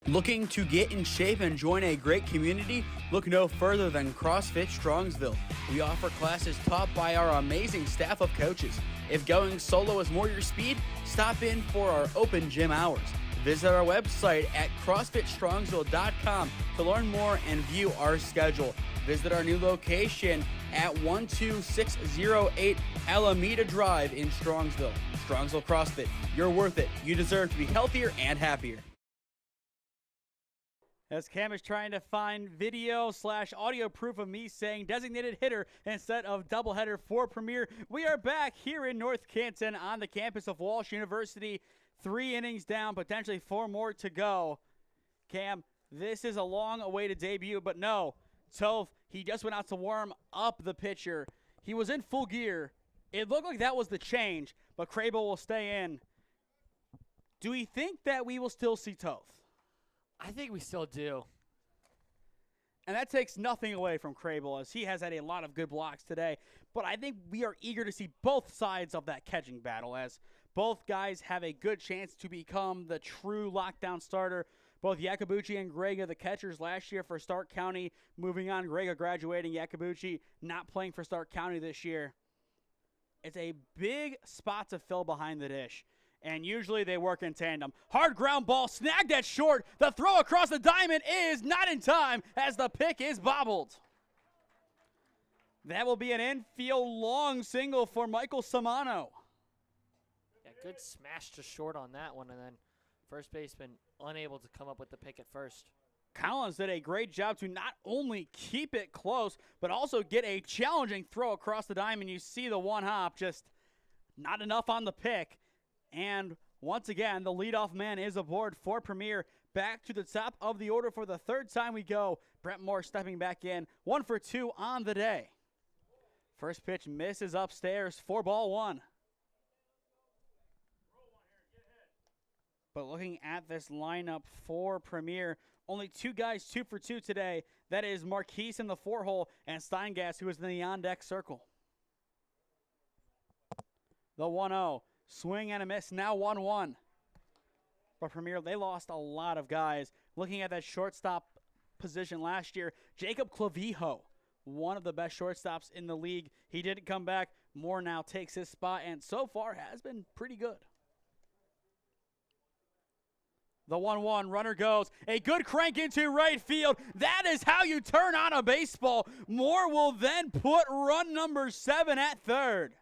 Looking to get in shape and join a great community? Look no further than CrossFit Strongsville. We offer classes taught by our amazing staff of coaches. If going solo is more your speed, stop in for our open gym hours. Visit our website at CrossFitStrongsville.com to learn more and view our schedule. Visit our new location at 12608 Alameda Drive in Strongsville. Strongsville CrossFit, you're worth it. You deserve to be healthier and happier. As Cam is trying to find video/audio proof of me saying designated hitter instead of doubleheader for Premier, we are back here in North Canton on the campus of Walsh University. 3 innings down, potentially 4 more to go. Cam, this is a long-awaited debut, but no. Toth, he just went out to warm up the pitcher. He was in full gear. It looked like that was the change, but Crable will stay in. Do we think that we will still see Toth? I think we still do. And that takes nothing away from Crable, as he has had a lot of good blocks today. But I think we are eager to see both sides of that catching battle, as both guys have a good chance to become the true lockdown starter. Both Yakubuchi and Grega, the catchers last year for Stark County, moving on. Grega graduating, Yakubuchi not playing for Stark County this year. It's a big spot to fill behind the dish. And usually they work in tandem. Hard ground ball, snagged at short. The throw across the diamond is not in time as the pick is bobbled. That will be an infield long single for Michael Samano. Yeah, good smash to short on that one, and then first baseman unable to come up with the pick at first. Collins did a great job to not only keep it close, but also get a challenging throw across the diamond. You see the one hop, just not enough on the pick. And once again, the leadoff man is aboard for Premier. Back to the top of the order for the third time we go. Brett Moore stepping back in. 1 for 2 on the day. First pitch misses upstairs. 4-1. But looking at this lineup for Premier, only 2 guys 2 for 2 today. That is Marquise in the 4-hole and Steingas, who is in the on-deck circle. The 1-0. Swing and a miss. Now 1-1. But Premier, they lost a lot of guys. Looking at that shortstop position last year, Jacob Clavijo, one of the best shortstops in the league. He didn't come back. Moore now takes his spot, and so far has been pretty good. The 1-1, runner goes. A good crank into right field. That is how you turn on a baseball. Moore will then put run number 7 at third.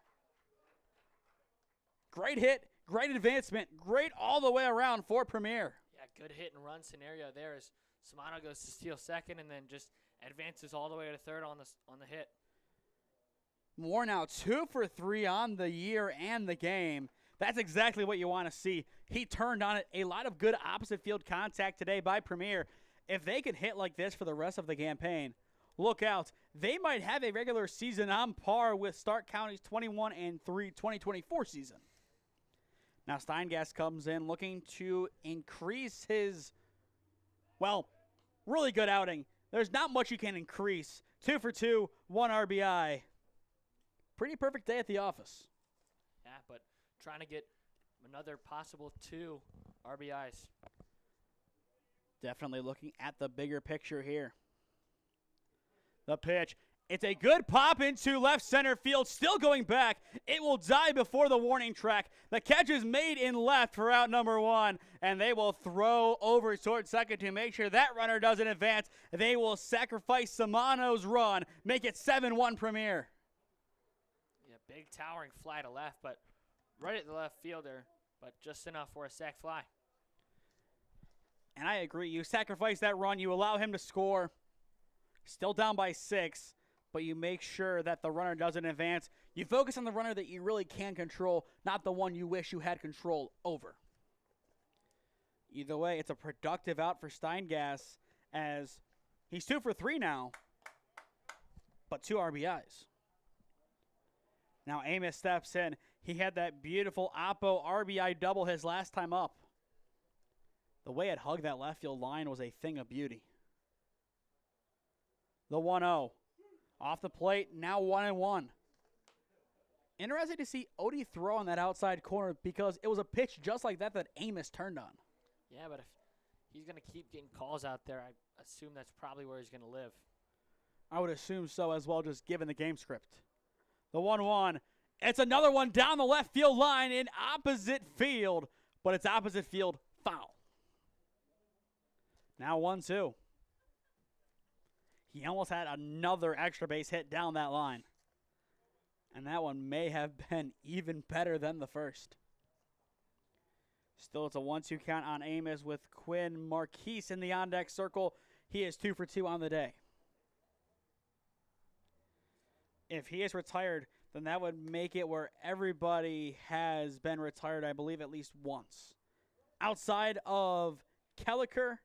Great hit, great advancement, great all the way around for Premier. Yeah, good hit and run scenario there as Samano goes to steal second and then just advances all the way to third on the hit. Moore now 2 for 3 on the year and the game. That's exactly what you want to see. He turned on it. A lot of good opposite field contact today by Premier. If they can hit like this for the rest of the campaign, look out. They might have a regular season on par with Stark County's 21-3 2024 season. Now Steingas comes in looking to increase his, well, really good outing. There's not much you can increase. 2 for 2, 1 RBI. Pretty perfect day at the office. Yeah, but trying to get another possible 2 RBIs. Definitely looking at the bigger picture here. The pitch. It's a good pop into left center field. Still going back. It will die before the warning track. The catch is made in left for out number 1. And they will throw over toward second to make sure that runner doesn't advance. They will sacrifice Samano's run. Make it 7-1 Premier. Yeah, big towering fly to left, but right at the left fielder, but just enough for a sac fly. And I agree. You sacrifice that run. You allow him to score. Still down by 6, but you make sure that the runner doesn't advance. You focus on the runner that you really can control, not the one you wish you had control over. Either way, it's a productive out for Steingas as he's 2 for 3 now, but 2 RBIs. Now Amos steps in. He had that beautiful Oppo RBI double his last time up. The way it hugged that left field line was a thing of beauty. The 1-0. Off the plate, now 1-1. Interesting to see Odie throw on that outside corner because it was a pitch just like that Amos turned on. Yeah, but if he's going to keep getting calls out there, I assume that's probably where he's going to live. I would assume so as well, just given the game script. The 1-1. It's another one down the left field line in opposite field, but it's opposite field foul. Now 1-2. He almost had another extra base hit down that line. And that one may have been even better than the first. Still, it's a 1-2 count on Amos with Quinn Marquise in the on-deck circle. He is 2 for 2 on the day. If he is retired, then that would make it where everybody has been retired, I believe, at least once. Outside of Kelliker,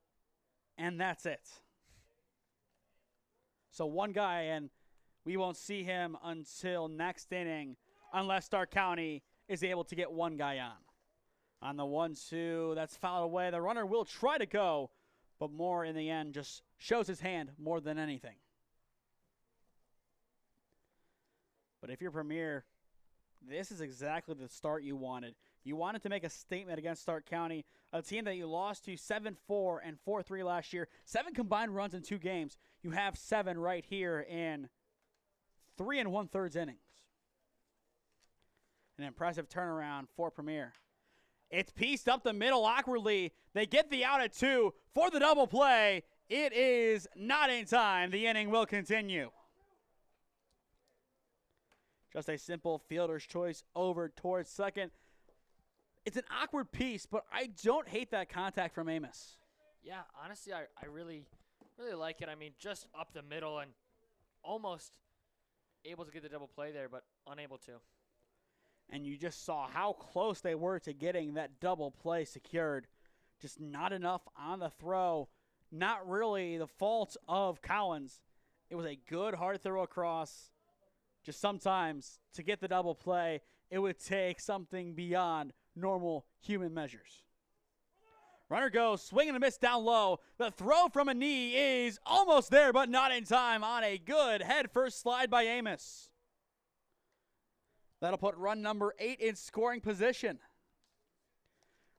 and that's it. So one guy, and we won't see him until next inning unless Stark County is able to get one guy on. On the 1-2, that's fouled away. The runner will try to go, but Moore in the end just shows his hand more than anything. But if you're Premier, this is exactly the start you wanted. You wanted to make a statement against Stark County, a team that you lost to 7-4 and 4-3 last year. 7 combined runs in 2 games. You have 7 right here in 3 1/3 innings. An impressive turnaround for Premier. It's pieced up the middle awkwardly. They get the out at 2 for the double play. It is not in time. The inning will continue. Just a simple fielder's choice over towards second. It's an awkward piece, but I don't hate that contact from Amos. Yeah, honestly, I really like it. I mean, just up the middle and almost able to get the double play there, but unable to. And you just saw how close they were to getting that double play secured. Just not enough on the throw. Not really the fault of Collins. It was a good hard throw across. Just sometimes to get the double play, it would take something beyond normal human measures. Runner goes, swing and a miss down low. The throw from a knee is almost there, but not in time on a good head first slide by Amos. That'll put run number 8 in scoring position.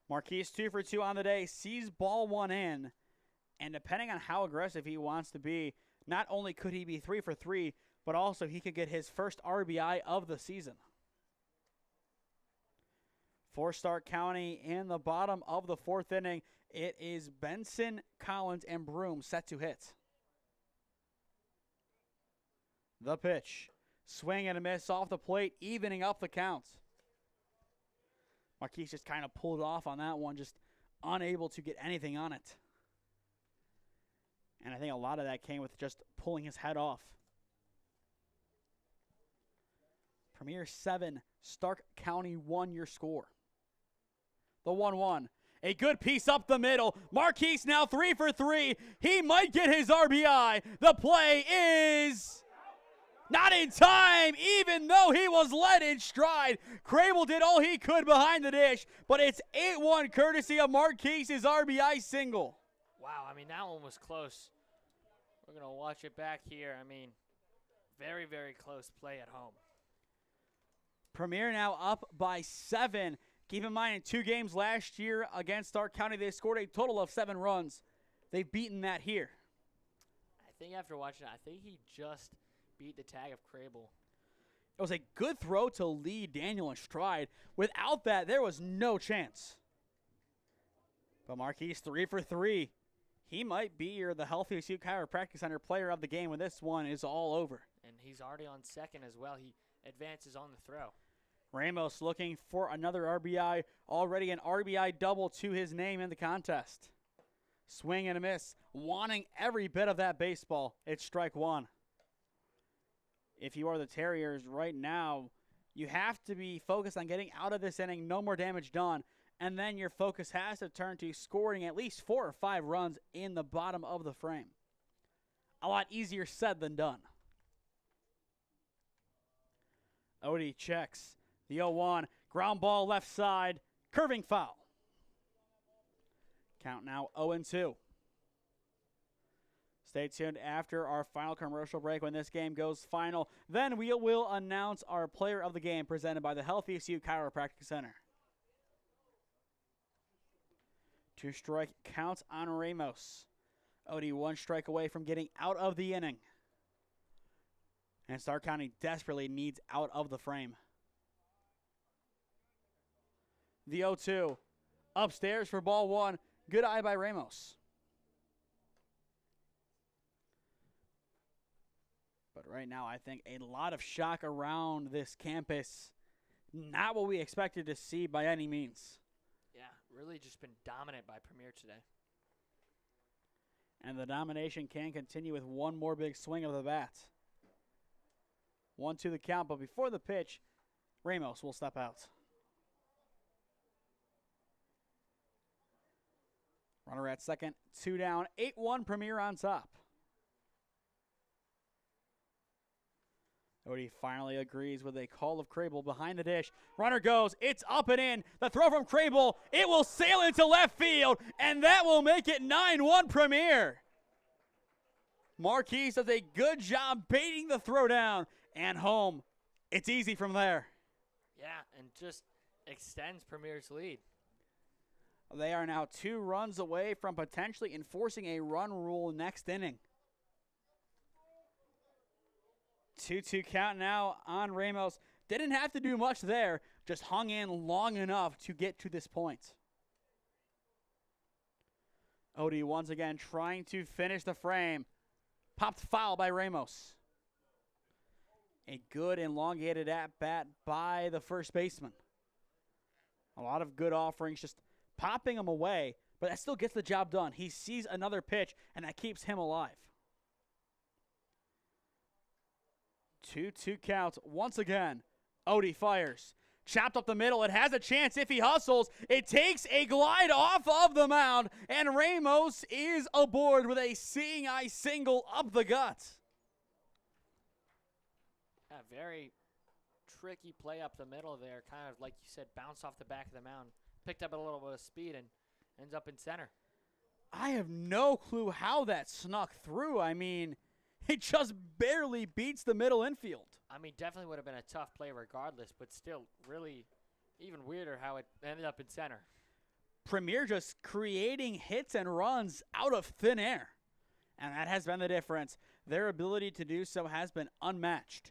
Marquise 2 for 2 on the day, sees ball 1 in. And depending on how aggressive he wants to be, not only could he be 3 for 3, but also he could get his first RBI of the season. For Stark County in the bottom of the 4th inning, it is Benson, Collins, and Broom set to hit. The pitch. Swing and a miss off the plate, evening up the count. Marquise just kind of pulled off on that one, just unable to get anything on it. And I think a lot of that came with just pulling his head off. Premier 7, Stark County 1, your score. The 1-1. A good piece up the middle. Marquise now 3 for 3. He might get his RBI. The play is not in time, even though he was led in stride. Crable did all he could behind the dish, but it's 8-1 courtesy of Marquise's RBI single. Wow, I mean, that one was close. We're going to watch it back here. I mean, very, very close play at home. Premier now up by 7. Keep in mind, in 2 games last year against Stark County, they scored a total of 7 runs. They've beaten that here. I think after watching it, I think he just beat the tag of Crable. It was a good throw to lead Daniel in stride. Without that, there was no chance. But Marquise 3 for 3. He might be the healthiest U Chiropractic Center player of the game when this one is all over. And he's already on second as well. He advances on the throw. Ramos looking for another RBI. Already an RBI double to his name in the contest. Swing and a miss. Wanting every bit of that baseball. It's strike 1. If you are the Terriers right now, you have to be focused on getting out of this inning, no more damage done, and then your focus has to turn to scoring at least 4 or 5 runs in the bottom of the frame. A lot easier said than done. Odie checks the 0-1, ground ball left side, curving foul. Count now 0-2. Stay tuned after our final commercial break when this game goes final. Then we will announce our player of the game presented by the Healthiest You Chiropractic Center. 2 strike counts on Ramos. Odie 1 strike away from getting out of the inning. And Stark County desperately needs out of the frame. The 0-2. Upstairs for ball 1. Good eye by Ramos. But right now, I think a lot of shock around this campus. Not what we expected to see by any means. Yeah, really just been dominant by Premier today. And the domination can continue with one more big swing of the bat. 1-2 the count, but before the pitch, Ramos will step out. Runner at second, 2 down, 8-1 Premier on top. Odie finally agrees with a call of Crable behind the dish. Runner goes, it's up and in. The throw from Crable, it will sail into left field, and that will make it 9-1 Premier. Marquise does a good job baiting the throw down, and home. It's easy from there. Yeah, and just extends Premier's lead. They are now 2 runs away from potentially enforcing a run rule next inning. 2-2 count now on Ramos. Didn't have to do much there, just hung in long enough to get to this point. Odie once again trying to finish the frame. Popped foul by Ramos. A good elongated at-bat by the first baseman. A lot of good offerings, just popping them away, but that still gets the job done. He sees another pitch, and that keeps him alive. 2-2 count once again. Odie fires. Chopped up the middle. It has a chance if he hustles. It takes a glide off of the mound, and Ramos is aboard with a seeing eye single up the gut. A very tricky play up the middle there. Kind of, like you said, bounced off the back of the mound. Picked up a little bit of speed and ends up in center. I have no clue how that snuck through. I mean, it just barely beats the middle infield. I mean, definitely would have been a tough play regardless, but still really even weirder how it ended up in center. Premier just creating hits and runs out of thin air. And that has been the difference. Their ability to do so has been unmatched.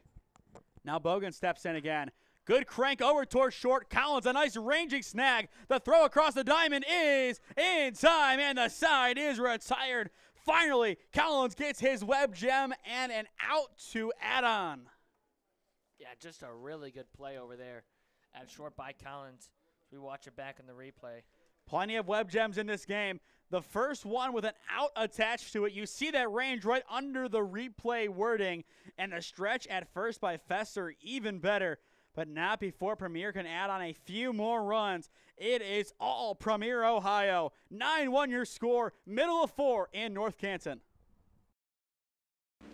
Now Bogan steps in again. Good crank over towards short. Collins, a nice ranging snag. The throw across the diamond is in time, and the side is retired. Finally, Collins gets his web gem and an out to add on. Yeah, just a really good play over there at short by Collins. We watch it back in the replay. Plenty of web gems in this game. The first one with an out attached to it. You see that range right under the replay wording. And the stretch at first by Fesser, even better. But not before Premier can add on a few more runs. It is all Premier, Ohio. 9-1 your score, middle of 4 in North Canton.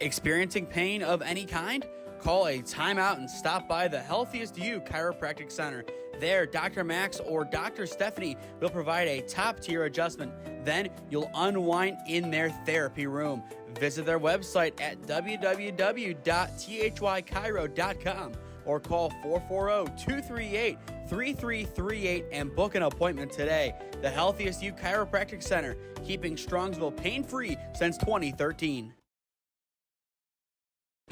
Experiencing pain of any kind? Call a timeout and stop by the Healthiest You Chiropractic Center. There, Dr. Max or Dr. Stephanie will provide a top-tier adjustment. Then you'll unwind in their therapy room. Visit their website at www.thychiro.com or call 440-238-3338 and book an appointment today. The Healthiest You Chiropractic Center, keeping Strongsville pain-free since 2013.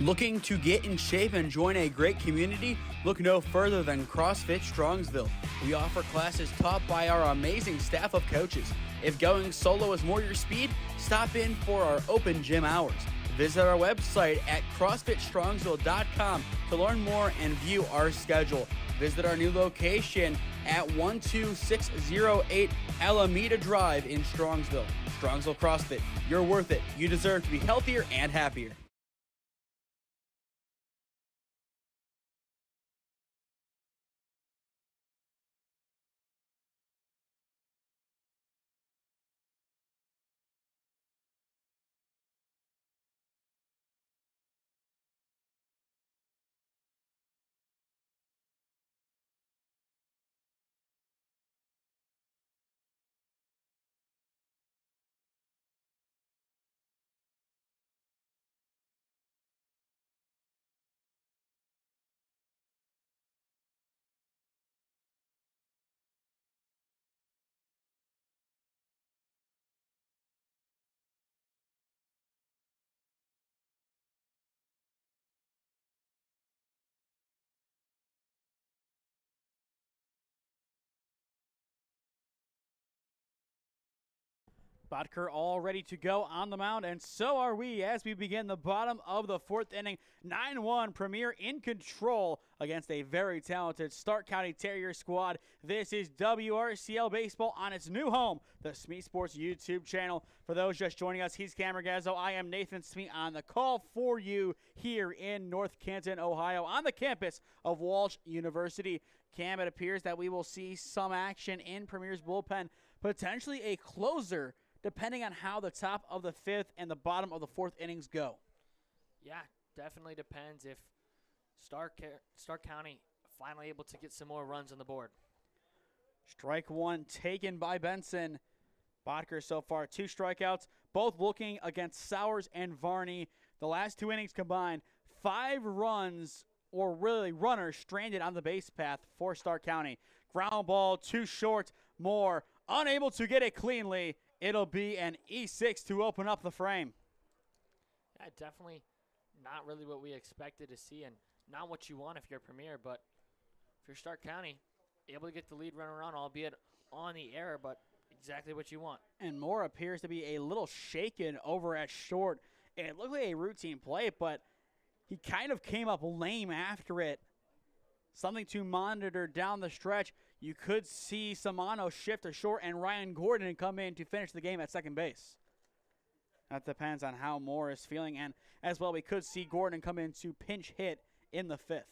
Looking to get in shape and join a great community? Look no further than CrossFit Strongsville. We offer classes taught by our amazing staff of coaches. If going solo is more your speed, stop in for our open gym hours. Visit our website at CrossFitStrongsville.com to learn more and view our schedule. Visit our new location at 12608 Alameda Drive in Strongsville. Strongsville CrossFit, you're worth it. You deserve to be healthier and happier. Bodker all ready to go on the mound, and so are we as we begin the bottom of the fourth inning. 9-1 Premier in control against a very talented Stark County Terriers squad. This is WRCL Baseball on its new home, the SmeeSports YouTube channel. For those just joining us, he's Cameron Gazzo. I am Nathan Smee on the call for you here in North Canton, Ohio, on the campus of Walsh University. Cam, it appears that we will see some action in Premier's bullpen, potentially a closer, depending on how the top of the fifth and the bottom of the fourth innings go. Yeah, definitely depends if Stark County finally able to get some more runs on the board. Strike one taken by Benson. Bodker so far 2 strikeouts, both looking against Sowers and Varney. The last 2 innings combined, 5 runs, or really runners, stranded on the base path for Stark County. Ground ball too short, Moore unable to get it cleanly. It'll be an E6 to open up the frame. Yeah, definitely not really what we expected to see, and not what you want if you're Premier, but if you're Stark County, able to get the lead runner on, albeit on the error, but exactly what you want. And Moore appears to be a little shaken over at short. It looked like a routine play, but He kind of came up lame after it. Something to monitor down the stretch. You could see Samano shift to short and Ryan Gordon come in to finish the game at second base. That depends on how Moore is feeling. And as well, we could see Gordon come in to pinch hit in the fifth.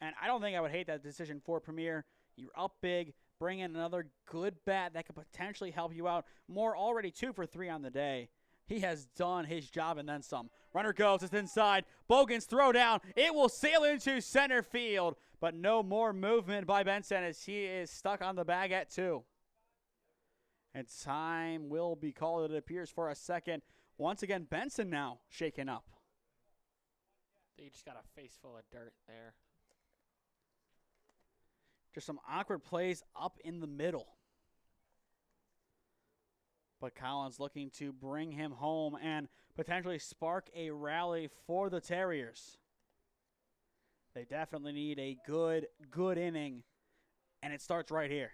And I don't think I would hate that decision for Premier. You're up big. Bring in another good bat that could potentially help you out. Moore already 2 for 3 on the day. He has done his job and then some. Runner goes, it's inside. Bogan's throw down. It will sail into center field, but no more movement by Benson as he is stuck on the bag at 2. And time will be called, it appears, for a second. Once again, Benson now shaken up. They just got a face full of dirt there. Just some awkward plays up in the middle. But Collins looking to bring him home and potentially spark a rally for the Terriers. They definitely need a good inning, and it starts right here.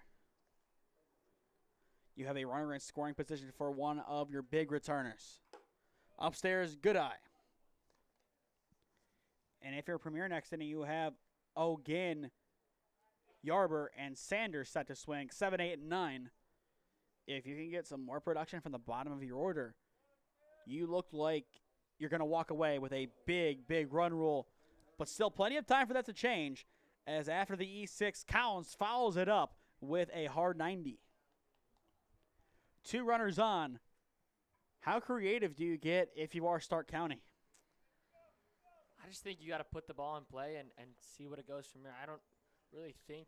You have a runner in scoring position for one of your big returners. Upstairs, good eye. And if you're Premier next inning, you have Ogin, Yarber, and Sanders set to swing 7, 8, and 9. If you can get some more production from the bottom of your order, you look like you're going to walk away with a big run rule. But still plenty of time for that to change, as after the E6, Collins follows it up with a hard 90. 2 runners on. How creative do you get if you are Stark County? I just think you got to put the ball in play and see what it goes from there. I don't really think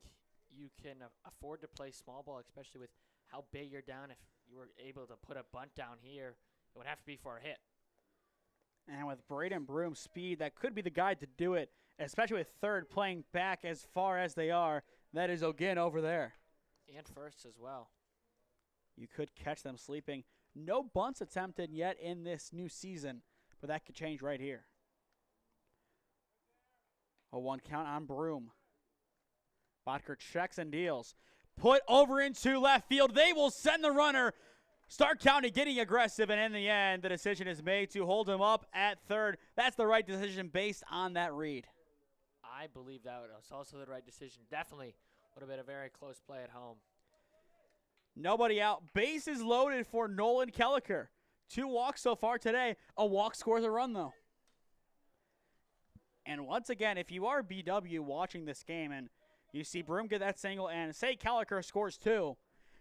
you can afford to play small ball, especially with how big you're down. If you were able to put a bunt down here, it would have to be for a hit. And with Braden Broom's speed, that could be the guy to do it, especially with third playing back as far as they are. That is Ogin over there. And first as well. You could catch them sleeping. No bunts attempted yet in this new season, but that could change right here. A 1 count on Broom. Bodker checks and deals. Put over into left field. They will send the runner. Stark County getting aggressive, and in the end, the decision is made to hold him up at third. That's the right decision based on that read. I believe that was also the right decision. Definitely would have been a very close play at home. Nobody out. Bases loaded for Nolan Kelliker. 2 walks so far today. A walk scores a run, though. And once again, if you are BW watching this game and you see Broom get that single and say Kelliker scores 2,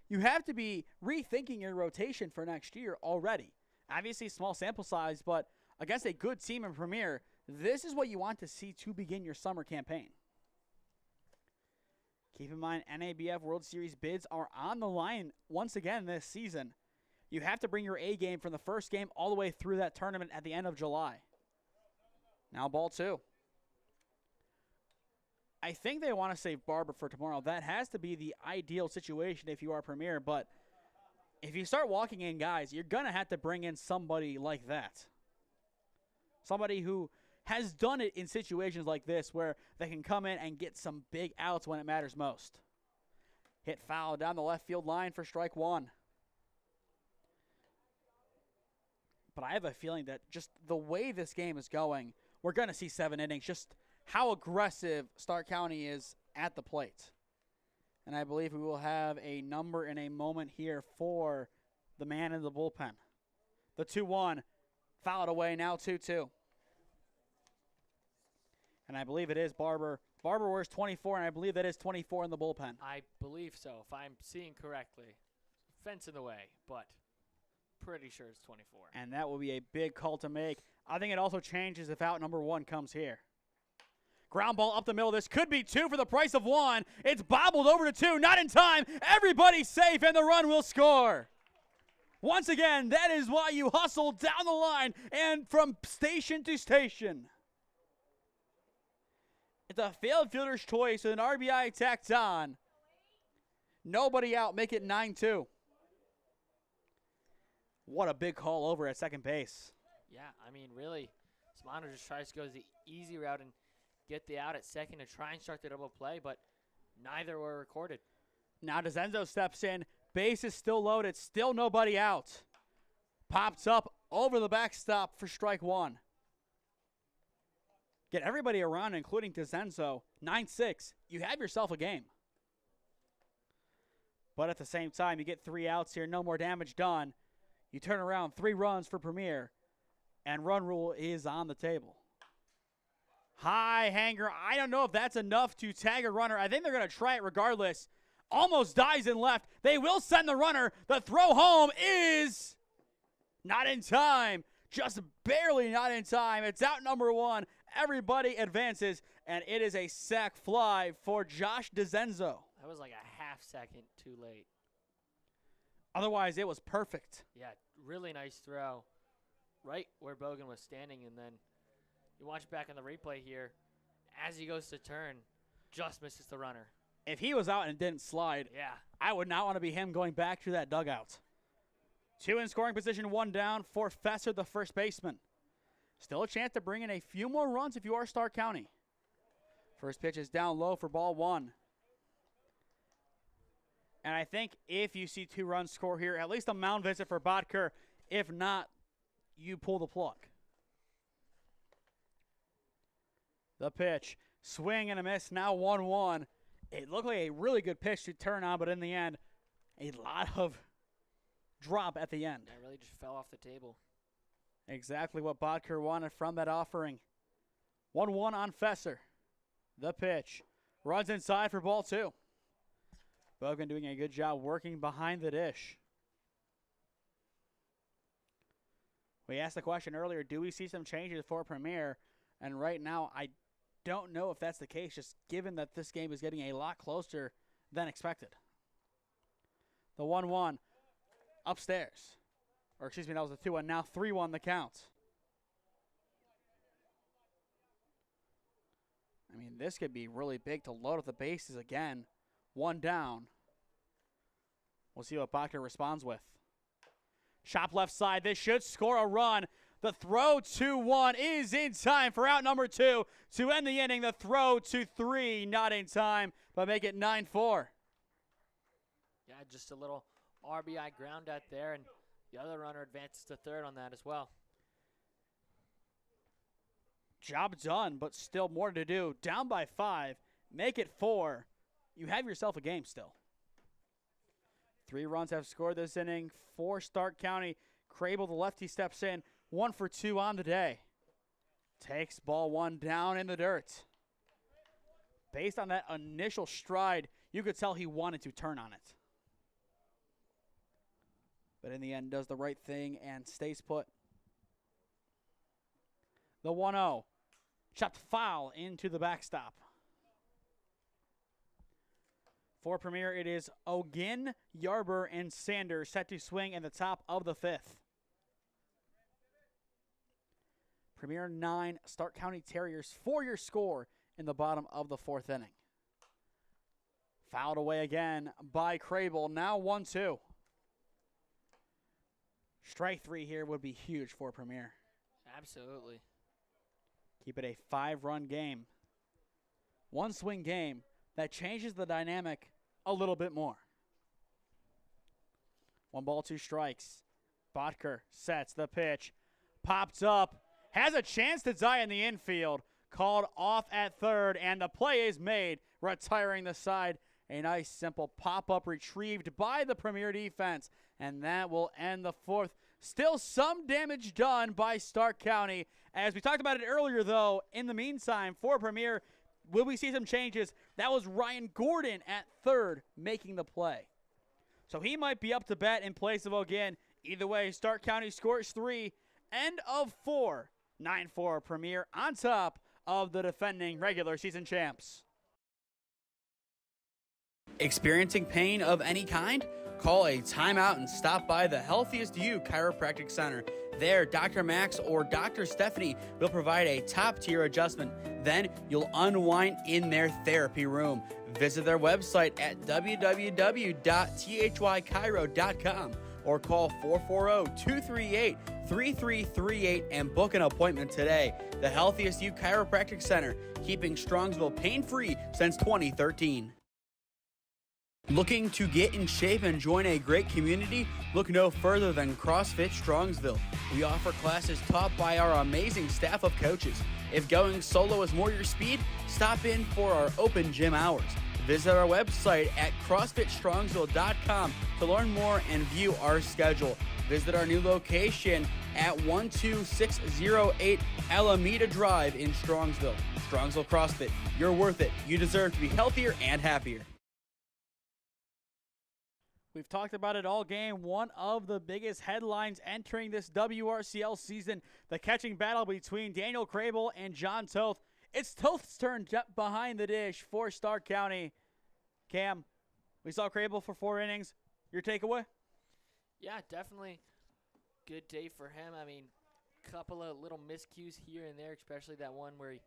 you have to be rethinking your rotation for next year already. Obviously, small sample size, but against a good team in Premier, this is what you want to see to begin your summer campaign. Keep in mind, NABF World Series bids are on the line once again this season. You have to bring your A game from the first game all the way through that tournament at the end of July. Now ball 2. I think they want to save Barber for tomorrow. That has to be the ideal situation if you are Premier, but if you start walking in guys, you're going to have to bring in somebody like that. Somebody who has done it in situations like this where they can come in and get some big outs when it matters most. Hit foul down the left field line for strike 1. But I have a feeling that just the way this game is going, we're going to see 7 innings. Just how aggressive Stark County is at the plate. And I believe we will have a number in a moment here for the man in the bullpen. The 2-1, fouled away, now 2-2. And I believe it is Barber. Barber wears 24, and I believe that is 24 in the bullpen. I believe so, if I'm seeing correctly. Fence in the way, but pretty sure it's 24. And that will be a big call to make. I think it also changes if out number 1 comes here. Ground ball up the middle. This could be 2 for the price of 1. It's bobbled over to 2. Not in time. Everybody's safe, and the run will score. Once again, that is why you hustle down the line and from station to station. It's a failed fielder's choice with an RBI tacked on. Nobody out. Make it 9-2. What a big call over at second base. Yeah, I mean, really, Samano just tries to go the easy route and get the out at second to try and start the double play, but neither were recorded. Now DeZenzo steps in. Base is still loaded. Still nobody out. Pops up over the backstop for strike 1. get everybody around, including DeZenzo, 9-6. You have yourself a game. But at the same time, you get 3 outs here, no more damage done. You turn around, 3 runs for Premier, and run rule is on the table. High hanger. I don't know if that's enough to tag a runner. I think they're going to try it regardless. Almost dies in left. They will send the runner. The throw home is not in time. Just barely not in time. It's out number 1. Everybody advances, and it is a sac fly for Josh DeZenzo. That was like a half second too late. Otherwise, it was perfect. Yeah, really nice throw. Right where Bogan was standing, and then you watch back on the replay here. As he goes to turn, just misses the runner. If he was out and didn't slide, Yeah. I would not want to be him going back to that dugout. 2 in scoring position, 1 down for Fesser, the first baseman. Still a chance to bring in a few more runs if you are Stark County. First pitch is down low for ball 1. And I think if you see 2 runs score here, at least a mound visit for Bodker. If not, you pull the plug. The pitch, swing and a miss, now 1-1. It looked like a really good pitch to turn on, but in the end, a lot of drop at the end. That really just fell off the table. Exactly what Bodker wanted from that offering. 1-1 on Fesser. The pitch. Runs inside for ball 2. Bogan doing a good job working behind the dish. We asked the question earlier, do we see some changes for Premier? And right now, I don't know if that's the case, just given that this game is getting a lot closer than expected. The 1-1 upstairs. Or excuse me, that was the 2-1. Now 3-1 the count. I mean, this could be really big to load up the bases again. 1 down. We'll see what Bodker responds with. Chop left side. This should score a run. The throw 2-1 is in time for out number 2 to end the inning. The throw to 3, not in time, but make it 9-4. Yeah, just a little RBI ground out there, and the other runner advances to third on that as well. Job done, but still more to do. Down by 5. Make it 4. You have yourself a game still. 3 runs have scored this inning for Stark County. Crable, the lefty, steps in. 1 for 2 on the day. Takes ball 1 down in the dirt. Based on that initial stride, you could tell he wanted to turn on it. But in the end, does the right thing and stays put. The 1-0. Chopped foul into the backstop. For Premier, it is Ogin, Yarber, and Sanders set to swing in the top of the 5th. Premier 9, Stark County Terriers 4 your score in the bottom of the 4th inning. Fouled away again by Crable. Now 1-2. Strike 3 here would be huge for Premier. Absolutely. Keep it a 5-run game. 1 swing game that changes the dynamic a little bit more. 1 ball, 2 strikes. Bodker sets the pitch. Popped up. Has a chance to die in the infield. Called off at third, and the play is made, retiring the side. A nice, simple pop-up retrieved by the Premier defense, and that will end the 4th. Still some damage done by Stark County. As we talked about it earlier, though, in the meantime, for Premier, will we see some changes? That was Ryan Gordon at third making the play. So he might be up to bat in place of Ogin. Either way, Stark County scores 3. End of 4. 9-4 Premier on top of the defending regular season champs. Experiencing pain of any kind? Call a timeout and stop by the Healthiest You Chiropractic Center. There, Dr. Max or Dr. stephanie will provide a top-tier adjustment. Then you'll unwind in their therapy room. Visit their website at www.thychiro.com or call 440-238-3338 and book an appointment today. The Healthiest You Chiropractic Center, keeping Strongsville pain-free since 2013. Looking to get in shape and join a great community? Look no further than CrossFit Strongsville. We offer classes taught by our amazing staff of coaches. If going solo is more your speed, stop in for our open gym hours. Visit our website at CrossFitStrongsville.com to learn more and view our schedule. Visit our new location at 12608 Alameda Drive in Strongsville. Strongsville CrossFit, you're worth it. You deserve to be healthier and happier. We've talked about it all game. One of the biggest headlines entering this WRCL season, the catching battle between Daniel Crable and John Toth. It's Toth's turn behind the dish for Stark County. Cam, we saw Crable for 4 innings. Your takeaway? Yeah, definitely good day for him. I mean, couple of little miscues here and there, especially that one where he,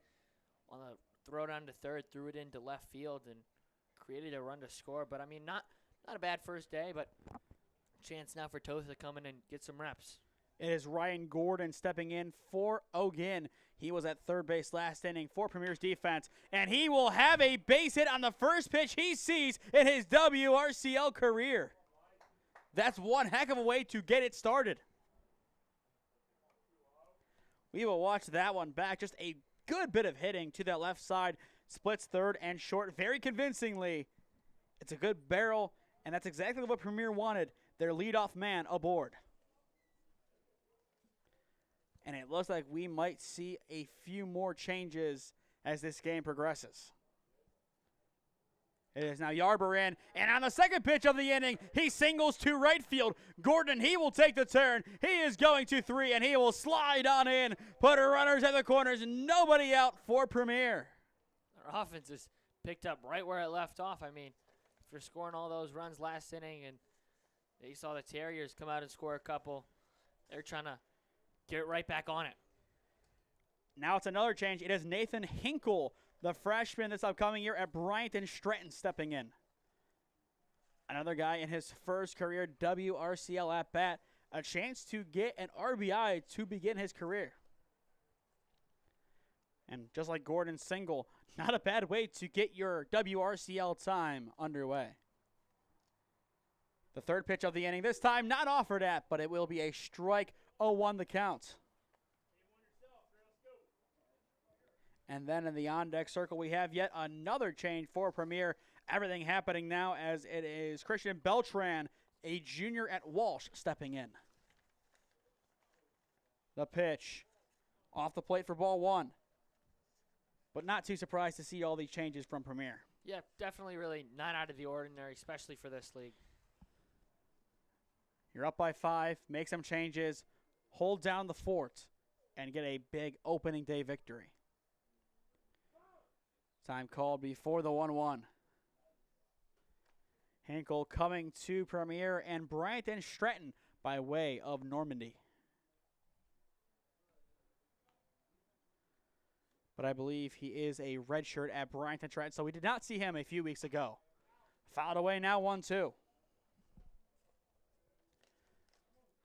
on the throw down to third, threw it into left field and created a run to score. But, I mean, not a bad first day, but chance now for Toth to come in and get some reps. It is Ryan Gordon stepping in for Ogun. He was at third base last inning for Premier's defense, and he will have a base hit on the first pitch he sees in his WRCL career. That's one heck of a way to get it started. We will watch that one back. Just a good bit of hitting to that left side. Splits third and short very convincingly. It's a good barrel, and that's exactly what Premier wanted. Their leadoff man aboard. And it looks like we might see a few more changes as this game progresses. It is now Yarber in, and on the second pitch of the inning, he singles to right field. Gordon, he will take the turn. He is going to 3, and he will slide on in. Put runners at the corners, nobody out for Premier. Our offense is picked up right where it left off. I mean, for scoring all those runs last inning, and you saw the Terriers come out and score a couple. They're trying to get right back on it. Now it's another change. It is Nathan Hinkle, the freshman this upcoming year at Bryant and Stratton, stepping in. Another guy in his first career WRCL at bat. A chance to get an RBI to begin his career. And just like Gordon's single, not a bad way to get your WRCL time underway. The third pitch of the inning, this time not offered at, but it will be a strike. 0-1 the count. And then in the on-deck circle, we have yet another change for Premier. Everything happening now as it is Christian Beltran, a junior at Walsh, stepping in. The pitch off the plate for ball 1. But not too surprised to see all these changes from Premier. Yeah, definitely really not out of the ordinary, especially for this league. You're up by 5, make some changes, hold down the fort, and get a big opening day victory. Time called before the 1-1. Hinkle coming to Premier and Bryant and Stratton by way of Normandy. But I believe he is a redshirt at Bryant and Stratton, so we did not see him a few weeks ago. Fouled away now, 1-2.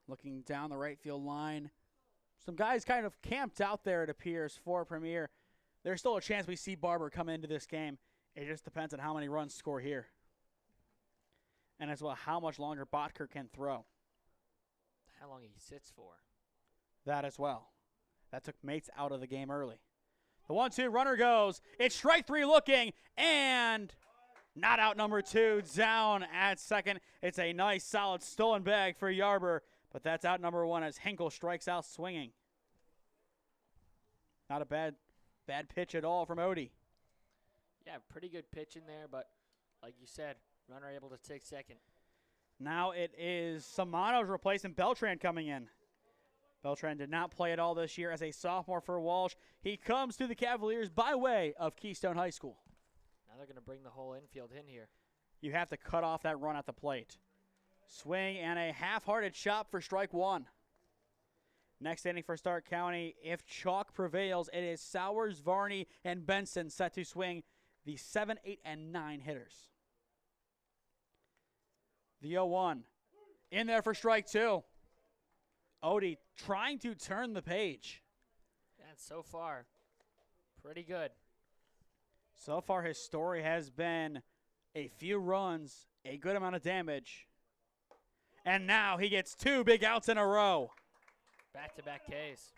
Looking down the right field line. Some guys kind of camped out there, it appears, for Premier. There's still a chance we see Barber come into this game. It just depends on how many runs score here. And as well, how much longer Botker can throw. How long he sits for. That as well. That took Mates out of the game early. The 1-2 runner goes. It's strike 3 looking, and not out number 2, down at second. It's a nice, solid stolen bag for Yarber. But that's out number 1 as Hinkle strikes out swinging. Not a bad pitch at all from Odie. Yeah, pretty good pitch in there, but like you said, runner able to take second. Now it is Samano's replacing Beltran coming in. Beltran did not play at all this year as a sophomore for Walsh. He comes to the Cavaliers by way of Keystone High School. Now they're going to bring the whole infield in here. You have to cut off that run at the plate. Swing and a half-hearted chop for strike 1. Next inning for Stark County. If chalk prevails, it is Sowers, Varney, and Benson set to swing the 7, 8, and 9 hitters. The 0-1. In there for strike 2. Odie trying to turn the page. And so far, pretty good. So far his story has been A few runs, a good amount of damage. And now he gets 2 big outs in a row. Back-to-back Ks.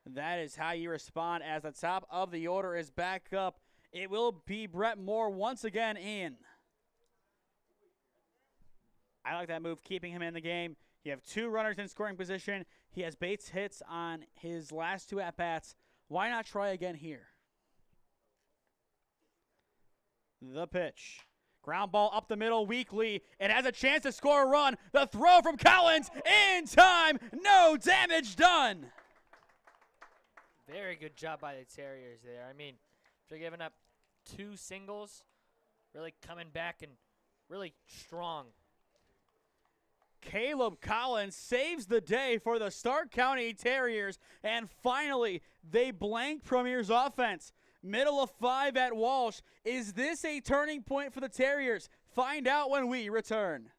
That is how you respond as the top of the order is back up. It will be Brett Moore once again in. I like that move, keeping him in the game. You have 2 runners in scoring position. He has base hits on his last 2 at-bats. Why not try again here? The pitch. Ground ball up the middle weakly. It has a chance to score a run. The throw from Collins in time. No damage done. Very good job by the Terriers there. I mean, they're giving up 2 singles, really coming back and really strong. Caleb Collins saves the day for the Stark County Terriers, and finally, they blank Premier's offense. Middle of 5 at Walsh. Is this a turning point for the Terriers? Find out when we return.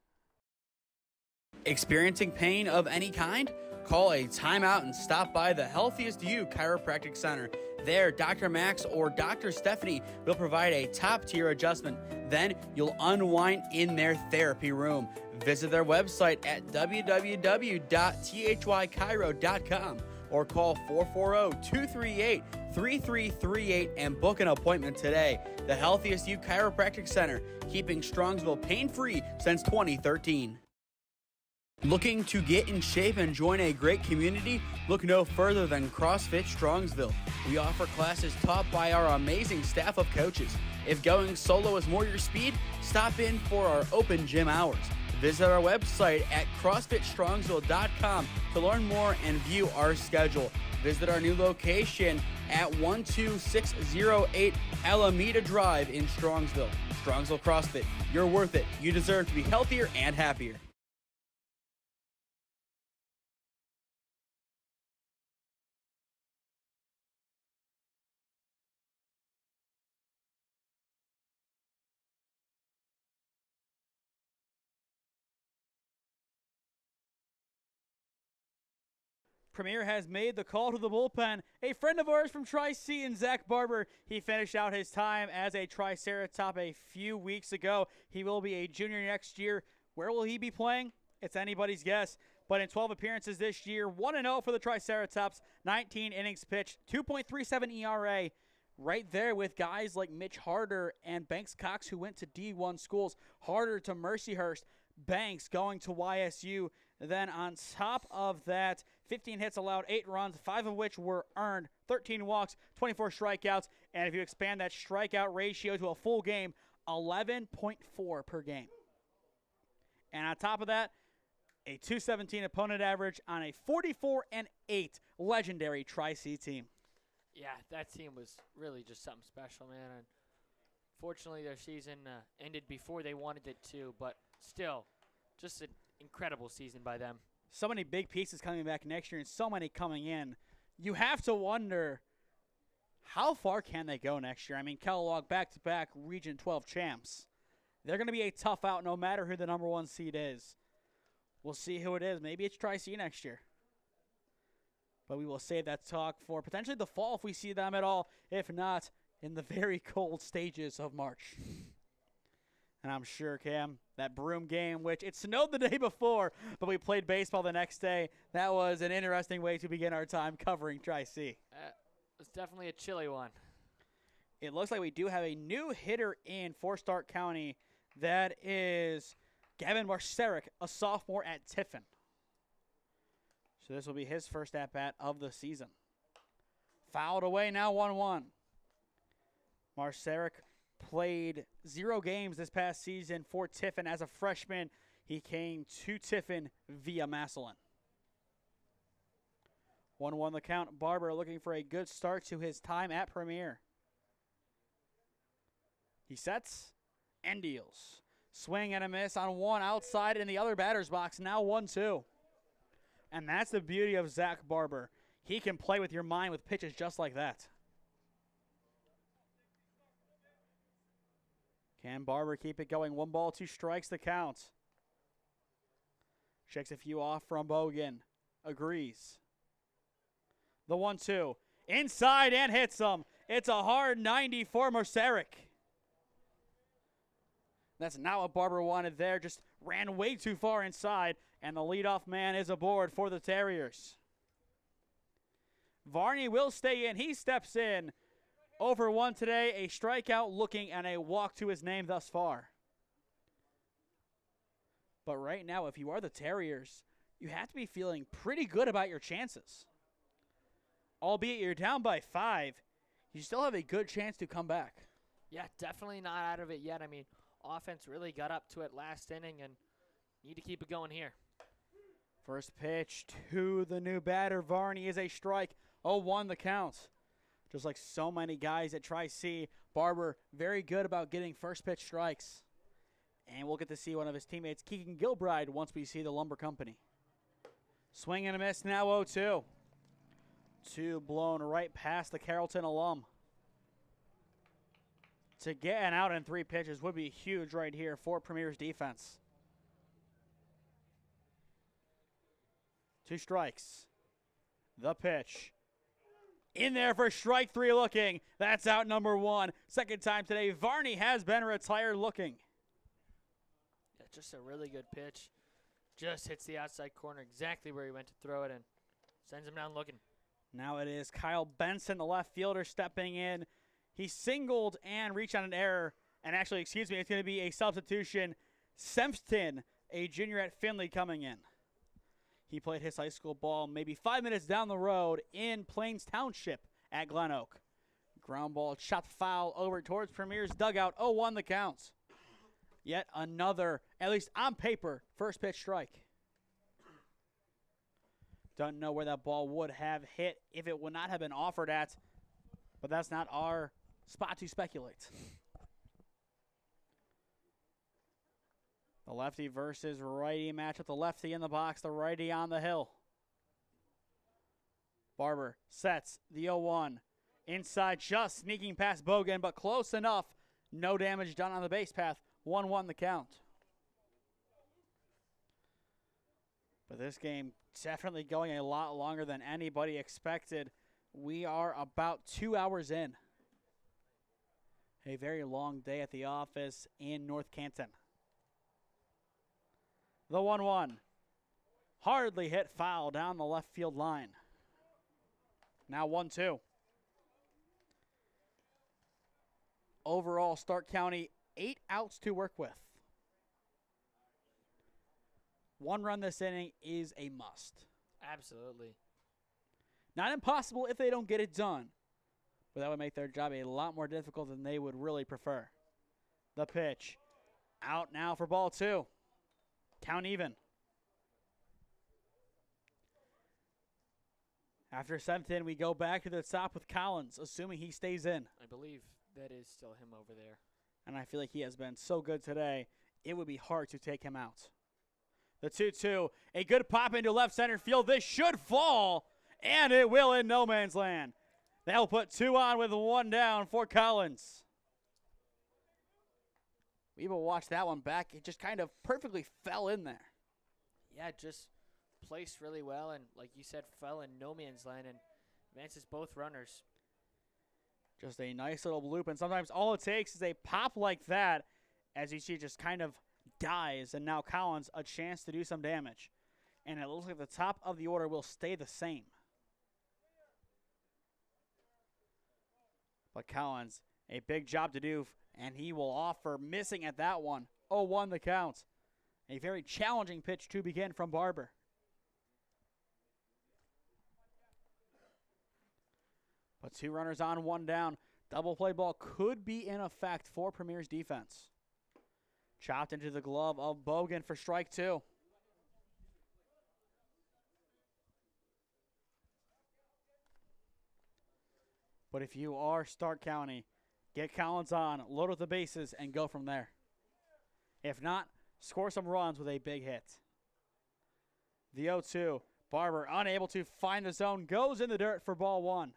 Experiencing pain of any kind? Call a timeout and stop by the Healthiest You Chiropractic Center. There, Dr. Max or Dr. Stephanie will provide a top-tier adjustment. Then you'll unwind in their therapy room. Visit their website at www.thychiro.com or call 440-238-3338 and book an appointment today. The Healthiest You Chiropractic Center, keeping Strongsville pain-free since 2013. Looking to get in shape and join a great community? Look no further than CrossFit Strongsville. We offer classes taught by our amazing staff of coaches. If going solo is more your speed, stop in for our open gym hours. Visit our website at CrossFitStrongsville.com to learn more and view our schedule. Visit our new location at 12608 Alameda Drive in Strongsville. Strongsville CrossFit, you're worth it. You deserve to be healthier and happier. Premier has made the call to the bullpen. A friend of ours from Tri-C and Zach Barber, he finished out his time as a Triceratop a few weeks ago. He will be a junior next year. Where will he be playing? It's anybody's guess. But in 12 appearances this year, 1-0 for the Triceratops, 19 innings pitched, 2.37 ERA. Right there with guys like Mitch Harder and Banks Cox, who went to D1 schools. Harder to Mercyhurst, Banks going to YSU. Then on top of that, 15 hits allowed, 8 runs, 5 of which were earned, 13 walks, 24 strikeouts, and if you expand that strikeout ratio to a full game, 11.4 per game. And on top of that, a 217 opponent average on a 44-8 legendary Tri-C team. Yeah, that team was really just something special, man. And fortunately, their season ended before they wanted it to, but still, just an incredible season by them. So many big pieces coming back next year and so many coming in. You have to wonder, how far can they go next year? I mean, Kellogg back-to-back Region 12 champs. They're going to be a tough out no matter who the number 1 seed is. We'll see who it is. Maybe it's Tri-C next year. But we will save that talk for potentially the fall if we see them at all. If not, in the very cold stages of March. And I'm sure, Cam, that Broom game, which it snowed the day before, but we played baseball the next day, that was an interesting way to begin our time covering Tri-C. It was definitely a chilly one. It looks like we do have a new hitter in for Stark County. That is Gavin Marceric, a sophomore at Tiffin. So this will be his first at-bat of the season. Fouled away, now 1-1. Marceric played 0 games this past season for Tiffin as a freshman. He came to Tiffin via Massillon. 1-1 the count. Barber looking for a good start to his time at Premier. He sets and deals. Swing and a miss on one outside in the other batter's box. Now 1-2. And that's the beauty of Zach Barber. He can play with your mind with pitches just like that. Can Barber keep it going? 1 ball, 2 strikes the count. Checks a few off from Bogan. Agrees. The 1-2. Inside and hits him. It's a hard 90 for Marceric. That's not what Barber wanted there. Just ran way too far inside, and the leadoff man is aboard for the Terriers. Varney will stay in. He steps in. Over 1 today, a strikeout looking and a walk to his name thus far. But right now, if you are the Terriers, you have to be feeling pretty good about your chances. Albeit you're down by 5, you still have a good chance to come back. Yeah, definitely not out of it yet. I mean, offense really got up to it last inning and need to keep it going here. First pitch to the new batter, Varney, is a strike. 0-1 the count. Just like so many guys at Tri-C, Barber very good about getting first pitch strikes. And we'll get to see one of his teammates, Keegan Gilbride, once we see the Lumber Company. Swing and a miss, now 0-2. 2 blown right past the Carrollton alum. To get an out in 3 pitches would be huge right here for Premier's defense. 2 strikes. The pitch. In there for strike 3 looking. That's out number 1. Second time today, Varney has been retired looking. Yeah, just a really good pitch. Just hits the outside corner exactly where he went to throw it and sends him down looking. Now it is Kyle Benson, the left fielder, stepping in. He singled and reached on an error. And actually, it's going to be a substitution. Sempston, a junior at Findlay, coming in. He played his high school ball maybe 5 minutes down the road in Plains Township at Glen Oak. Ground ball shot foul over towards Premier's dugout. 0-1 the counts. Yet another, at least on paper, first pitch strike. Don't know where that ball would have hit if it would not have been offered at, but that's not our spot to speculate. The lefty versus righty match with the lefty in the box, the righty on the hill. Barber sets the 0-1. Inside, just sneaking past Bogan, but close enough. No damage done on the base path. 1-1 the count. But this game definitely going a lot longer than anybody expected. We are about 2 hours in. A very long day at the office in North Canton. The 1-1. Hardly hit foul down the left field line. Now 1-2. Overall, Stark County 8 outs to work with. 1 run this inning is a must. Absolutely. Not impossible if they don't get it done, but that would make their job a lot more difficult than they would really prefer. The pitch. Out now for ball 2. Count even. After 7th, we go back to the top with Collins, assuming he stays in. I believe that is still him over there. And I feel like he has been so good today, it would be hard to take him out. The 2-2, a good pop into left center field. This should fall, and it will in no man's land. That will put 2 on with 1 down for Collins. We will watch that one back. It just kind of perfectly fell in there. Yeah, just placed really well, and like you said, fell in no man's land and advances both runners. Just a nice little loop, and sometimes all it takes is a pop like that, as you see, just kind of dies, and now Collins a chance to do some damage. And it looks like the top of the order will stay the same. But Collins, a big job to do, and he will offer, missing at that one. 0-1 the count. A very challenging pitch to begin from Barber. But 2 runners on, 1 down. Double play ball could be in effect for Premier's defense. Chopped into the glove of Bogan for strike 2. But if you are Stark County, get Collins on, load up the bases, and go from there. If not, score some runs with a big hit. The 0-2, Barber unable to find the zone, goes in the dirt for ball 1.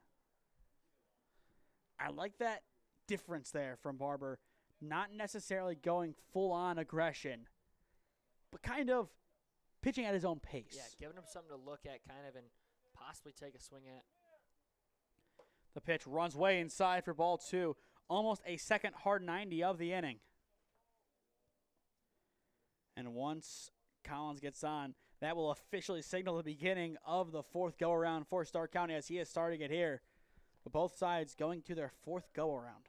I like that difference there from Barber. Not necessarily going full-on aggression, but kind of pitching at his own pace. Yeah, giving him something to look at kind of and possibly take a swing at. The pitch runs way inside for ball 2. Almost a second hard 90 of the inning. And once Collins gets on, that will officially signal the beginning of the fourth go-around for Stark County as he is starting it here. But both sides going to their fourth go-around.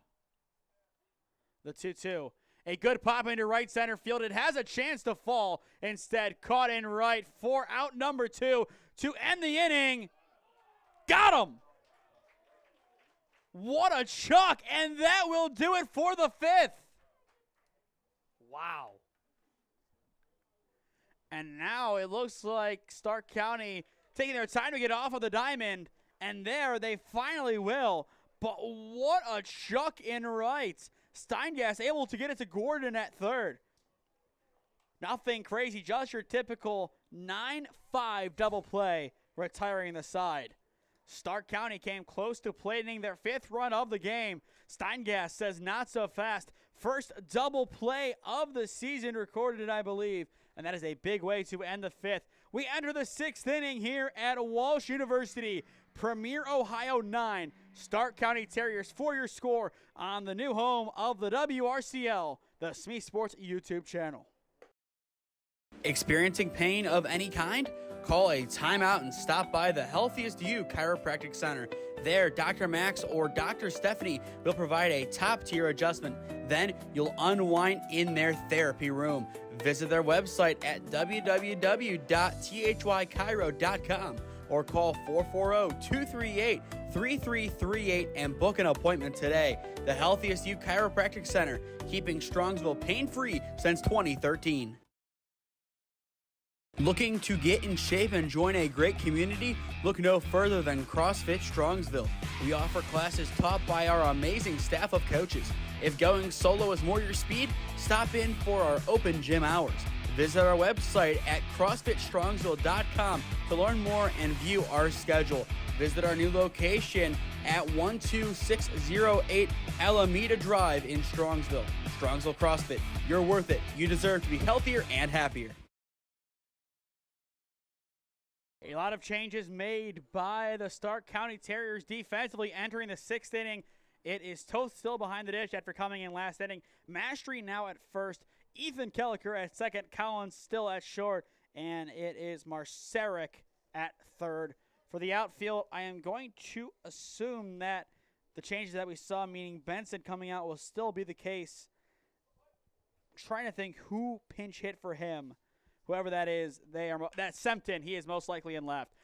The 2-2. A good pop into right center field. It has a chance to fall. Instead, caught in right for out number 2 to end the inning. Got him! What a chuck, and that will do it for the 5th. Wow. And now it looks like Stark County taking their time to get off of the diamond, and there they finally will. But what a chuck in right. Steingas able to get it to Gordon at third. Nothing crazy, just your typical 9-5 double play, retiring the side. Stark County came close to plating their 5th run of the game. Steingas says not so fast. First double play of the season recorded, I believe, and that is a big way to end the 5th. We enter the 6th inning here at Walsh University. Premier Ohio 9, Stark County Terriers for your score on the new home of the WRCL, the SmeeSports YouTube channel. Experiencing pain of any kind? Call a timeout and stop by the Healthiest You Chiropractic Center. There, Dr. Max or Dr. Stephanie will provide a top-tier adjustment. Then you'll unwind in their therapy room. Visit their website at www.thychiro.com or call 440-238-3338 and book an appointment today. The Healthiest You Chiropractic Center, keeping Strongsville pain-free since 2013. Looking to get in shape and join a great community? Look no further than CrossFit Strongsville. We offer classes taught by our amazing staff of coaches. If going solo is more your speed, stop in for our open gym hours. Visit our website at CrossFitStrongsville.com to learn more and view our schedule. Visit our new location at 12608 Alameda Drive in Strongsville. Strongsville CrossFit, you're worth it. You deserve to be healthier and happier. A lot of changes made by the Stark County Terriers defensively entering the 6th inning. It is Toth still behind the dish after coming in last inning. Mastery now at first. Ethan Kelliker at second. Collins still at short. And it is Marceric at third. For the outfield, I am going to assume that the changes that we saw, meaning Benson coming out, will still be the case. Trying to think who pinch hit for him. Whoever that is, that's Sempton. He is most likely in left.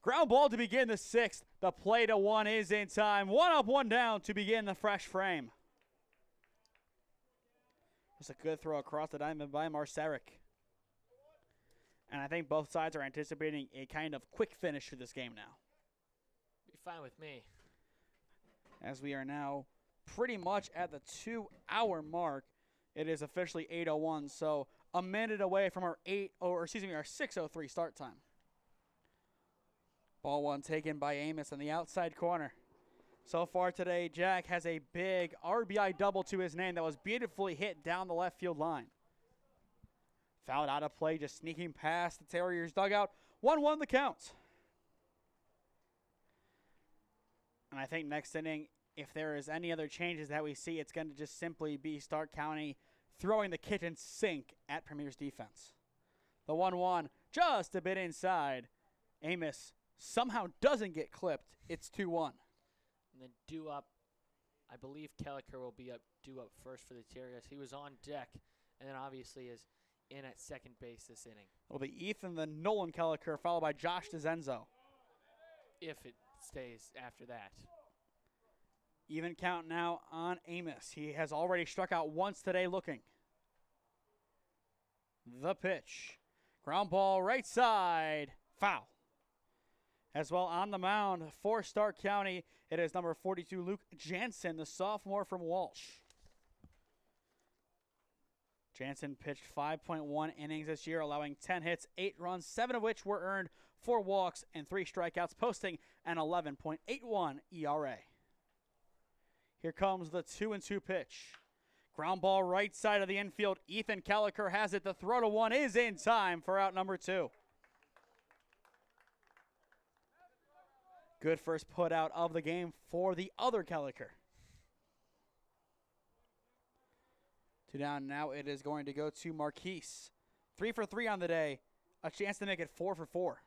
Ground ball to begin the 6th. The play to 1 is in time. 1 up, 1 down to begin the fresh frame. Just a good throw across the diamond by Marceric. And I think both sides are anticipating a kind of quick finish to this game now. Be fine with me. As we are now pretty much at the 2-hour mark. It is officially 8:01, so a minute away from our 6:03 start time. Ball 1 taken by Amos in the outside corner. So far today, Jack has a big RBI double to his name that was beautifully hit down the left field line. Fouled out of play, just sneaking past the Terriers dugout. 1-1 the count. And I think next inning, if there is any other changes that we see, it's going to just simply be Stark County throwing the kitchen sink at Premier's defense. The 1-1, just a bit inside. Amos somehow doesn't get clipped. It's 2-1. And then due up, I believe Kelliker will be due up first for the Terriers. He was on deck, and then obviously is in at second base this inning. It'll be Ethan, then Nolan Kelliker, followed by Josh DeZenzo. If it stays after that. Even count now on Amos. He has already struck out once today looking. The pitch. Ground ball right side. Foul. As well on the mound for Stark County, it is number 42, Luke Jansen, the sophomore from Walsh. Jansen pitched 5.1 innings this year, allowing 10 hits, 8 runs, 7 of which were earned, 4 walks, and 3 strikeouts, posting an 11.81 ERA. Here comes the 2-2 pitch. Ground ball right side of the infield. Ethan Kelliker has it. The throw to 1 is in time for out number 2. Good first put out of the game for the other Kelliker. 2 down now. It is going to go to Marquise. 3 for 3 on the day, a chance to make it 4 for 4.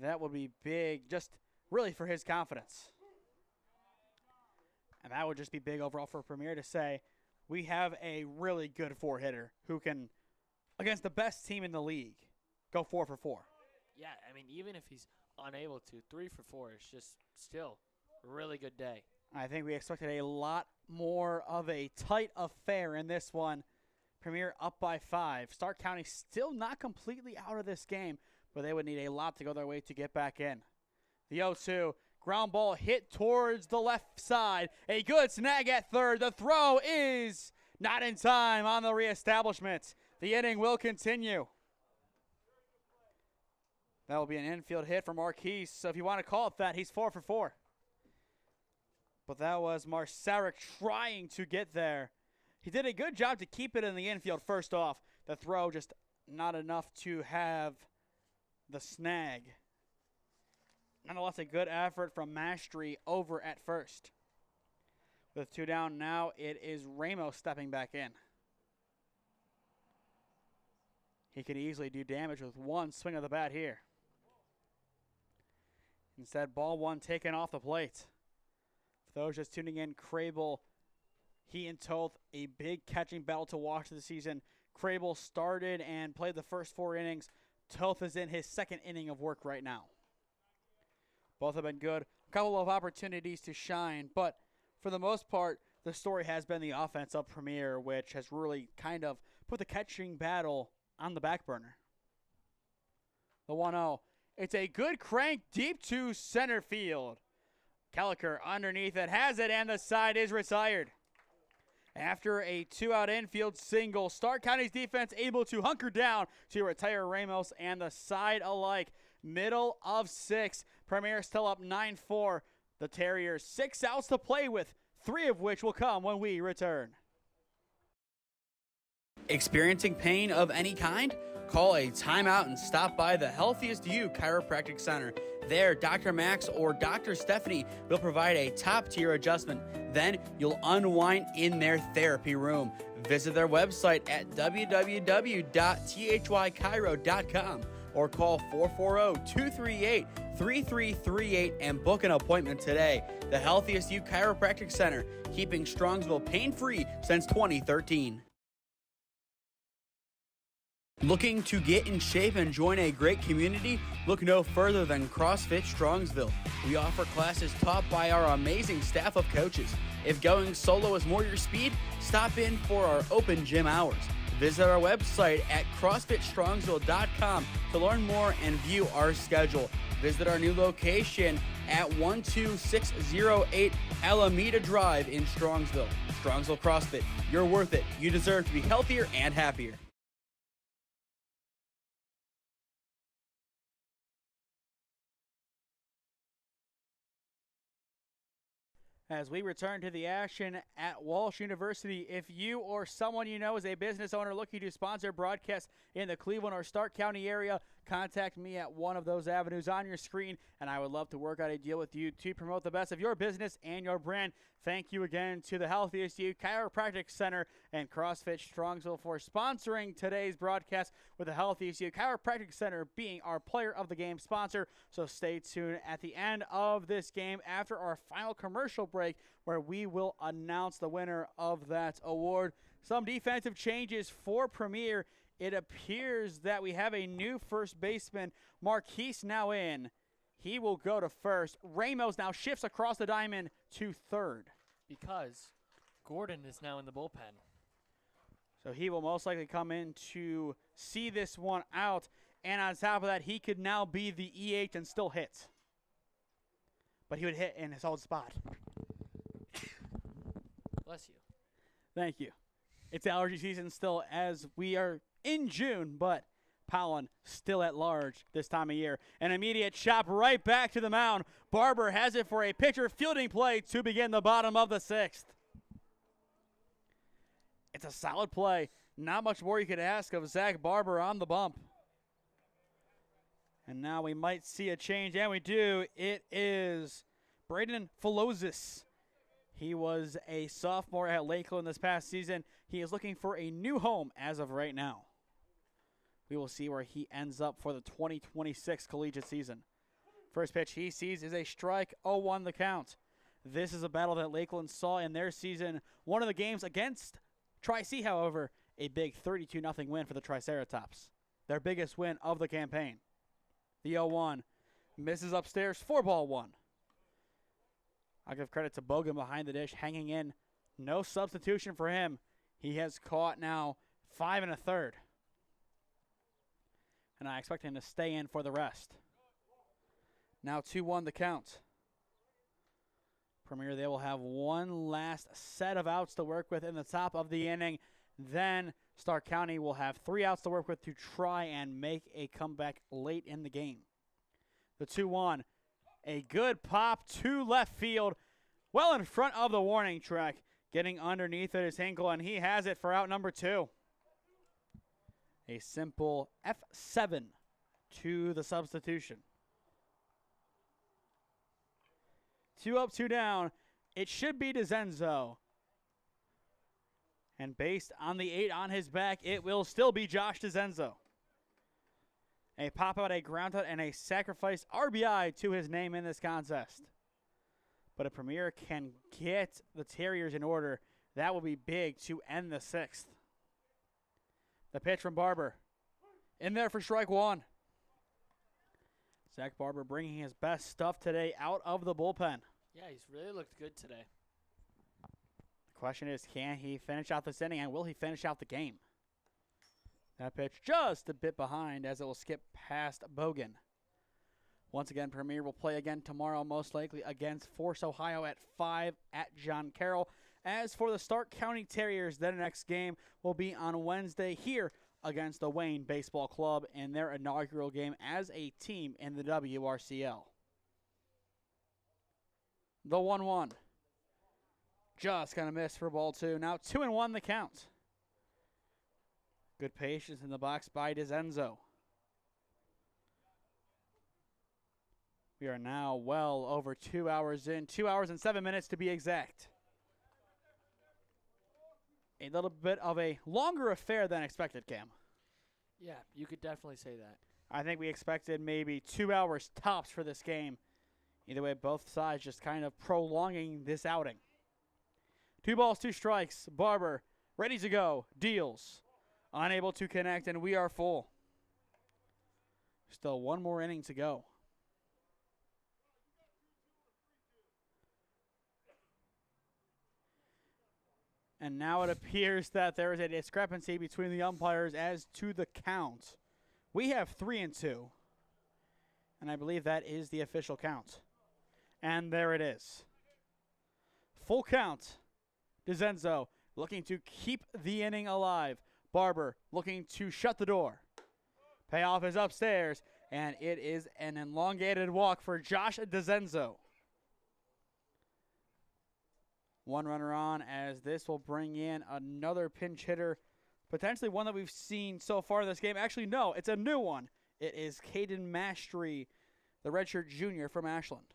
That would be big, just really for his confidence. And that would just be big overall for Premier to say, we have a really good 4-hitter who can, against the best team in the league, go 4 for 4. Yeah, I mean, even if he's unable to, 3 for 4 is just still a really good day. I think we expected a lot more of a tight affair in this one. Premier up by 5. Stark County still not completely out of this game, but they would need a lot to go their way to get back in. The 0-2. Ground ball hit towards the left side. A good snag at third. The throw is not in time on the reestablishment. The inning will continue. That will be an infield hit for Marquise. So if you want to call it that, he's 4 for 4. But that was Marsaric trying to get there. He did a good job to keep it in the infield first off. The throw just not enough to have the snag. Nonetheless, a good effort from Mastery over at first. With 2 down now, it is Ramos stepping back in. He could easily do damage with one swing of the bat here. Instead, ball 1 taken off the plate. For those just tuning in, Crable, he and Toth, a big catching battle to watch this season. Crable started and played the first 4 innings. Toth is in his 2nd inning of work right now. Both have been good. A couple of opportunities to shine, but for the most part, the story has been the offense of Premier, which has really kind of put the catching battle on the back burner. The 1-0. It's a good crank deep to center field. Kelliker underneath it has it, and the side is retired. After a 2-out infield single, Stark County's defense able to hunker down to retire Ramos and the side alike. Middle of 6. Premier still up 9-4. The Terriers 6 outs to play with, 3 of which will come when we return. Experiencing pain of any kind? Call a timeout and stop by the Healthiest You Chiropractic Center. There, Dr. Max or Dr. Stephanie will provide a top-tier adjustment. Then you'll unwind in their therapy room. Visit their website at www.thychiro.com or call 440-238-3338 and book an appointment today. The Healthiest You Chiropractic Center, keeping Strongsville pain-free since 2013. Looking to get in shape and join a great community? Look no further than CrossFit Strongsville. We offer classes taught by our amazing staff of coaches. If going solo is more your speed, stop in for our open gym hours. Visit our website at CrossFitStrongsville.com to learn more and view our schedule. Visit our new location at 12608 Alameda Drive in Strongsville. Strongsville CrossFit, you're worth it. You deserve to be healthier and happier. As we return to the action at Walsh University, if you or someone you know is a business owner looking to sponsor broadcasts in the Cleveland or Stark County area, contact me at one of those avenues on your screen, and I would love to work out a deal with you to promote the best of your business and your brand. Thank you again to the Healthiest You Chiropractic Center and CrossFit Strongsville for sponsoring today's broadcast, with the Healthiest You Chiropractic Center being our player of the game sponsor. So stay tuned at the end of this game after our final commercial break, where we will announce the winner of that award. Some defensive changes for Premier. It appears that we have a new first baseman, Marquise, now in. He will go to first. Ramos now shifts across the diamond to third, Because Gordon is now in the bullpen. so he will most likely come in to see this one out. And on top of that, he could now be the EH and still hit. But he would hit in his old spot. Bless you. Thank you. It's allergy season still, as we are in June, but pollen still at large this time of year. An immediate chop right back to the mound. Barber has it for a pitcher fielding play to begin the bottom of the 6th. It's a solid play. Not much more you could ask of Zach Barber on the bump. And now we might see a change, and we do. It is Braden Filozis. He was a sophomore at Lakeland this past season. He is looking for a new home as of right now. We will see where he ends up for the 2026 collegiate season. First pitch he sees is a strike, 0-1 the count. This is a battle that Lakeland saw in their season. One of the games against Tri-C, however, a big 32-0 win for the Triceratops. Their biggest win of the campaign. The 0-1 misses upstairs, 4-1. I'll give credit to Bogan behind the dish, hanging in. No substitution for him. He has caught now 5 1/3. And I expect him to stay in for the rest. Now 2-1 the count. Premier, they will have one last set of outs to work with in the top of the inning. Then Stark County will have 3 outs to work with to try and make a comeback late in the game. The 2-1, a good pop to left field, well in front of the warning track, getting underneath at his ankle, and he has it for out number 2. A simple F7 to the substitution. 2 up, 2 down. It should be DeZenzo. And based on the 8 on his back, it will still be Josh DeZenzo. A pop-out, a ground-out, and a sacrifice RBI to his name in this contest. But if Premier can get the Terriers in order, that will be big to end the 6th. The pitch from Barber. In there for strike 1. Zach Barber bringing his best stuff today out of the bullpen. Yeah, he's really looked good today. The question is, can he finish out this inning, and will he finish out the game? That pitch just a bit behind as it will skip past Bogan. Once again, Premier will play again tomorrow, most likely against Force, Ohio at 5 at John Carroll. As for the Stark County Terriers, their next game will be on Wednesday here against the Wayne Baseball Club in their inaugural game as a team in the WRCL. The 1-1. Just going to miss for ball 2. Now 2-1 the count. Good patience in the box by DeZenzo. We are now well over 2 hours in. 2 hours and 7 minutes to be exact. A little bit of a longer affair than expected, Cam. Yeah, you could definitely say that. I think we expected maybe 2 hours tops for this game. Either way, both sides just kind of prolonging this outing. 2 balls, 2 strikes. Barber, ready to go, deals. Unable to connect, and we are full. Still one more inning to go. And now it appears that there is a discrepancy between the umpires as to the count. We have 3-2. And I believe that is the official count. And there it is. Full count. DeZenzo looking to keep the inning alive. Barber looking to shut the door. Payoff is upstairs, and it is an elongated walk for Josh DeZenzo. 1 runner on, as this will bring in another pinch hitter, potentially one that we've seen so far in this game. Actually, no, it's a new one. It is Caden Mastry, the redshirt junior from Ashland.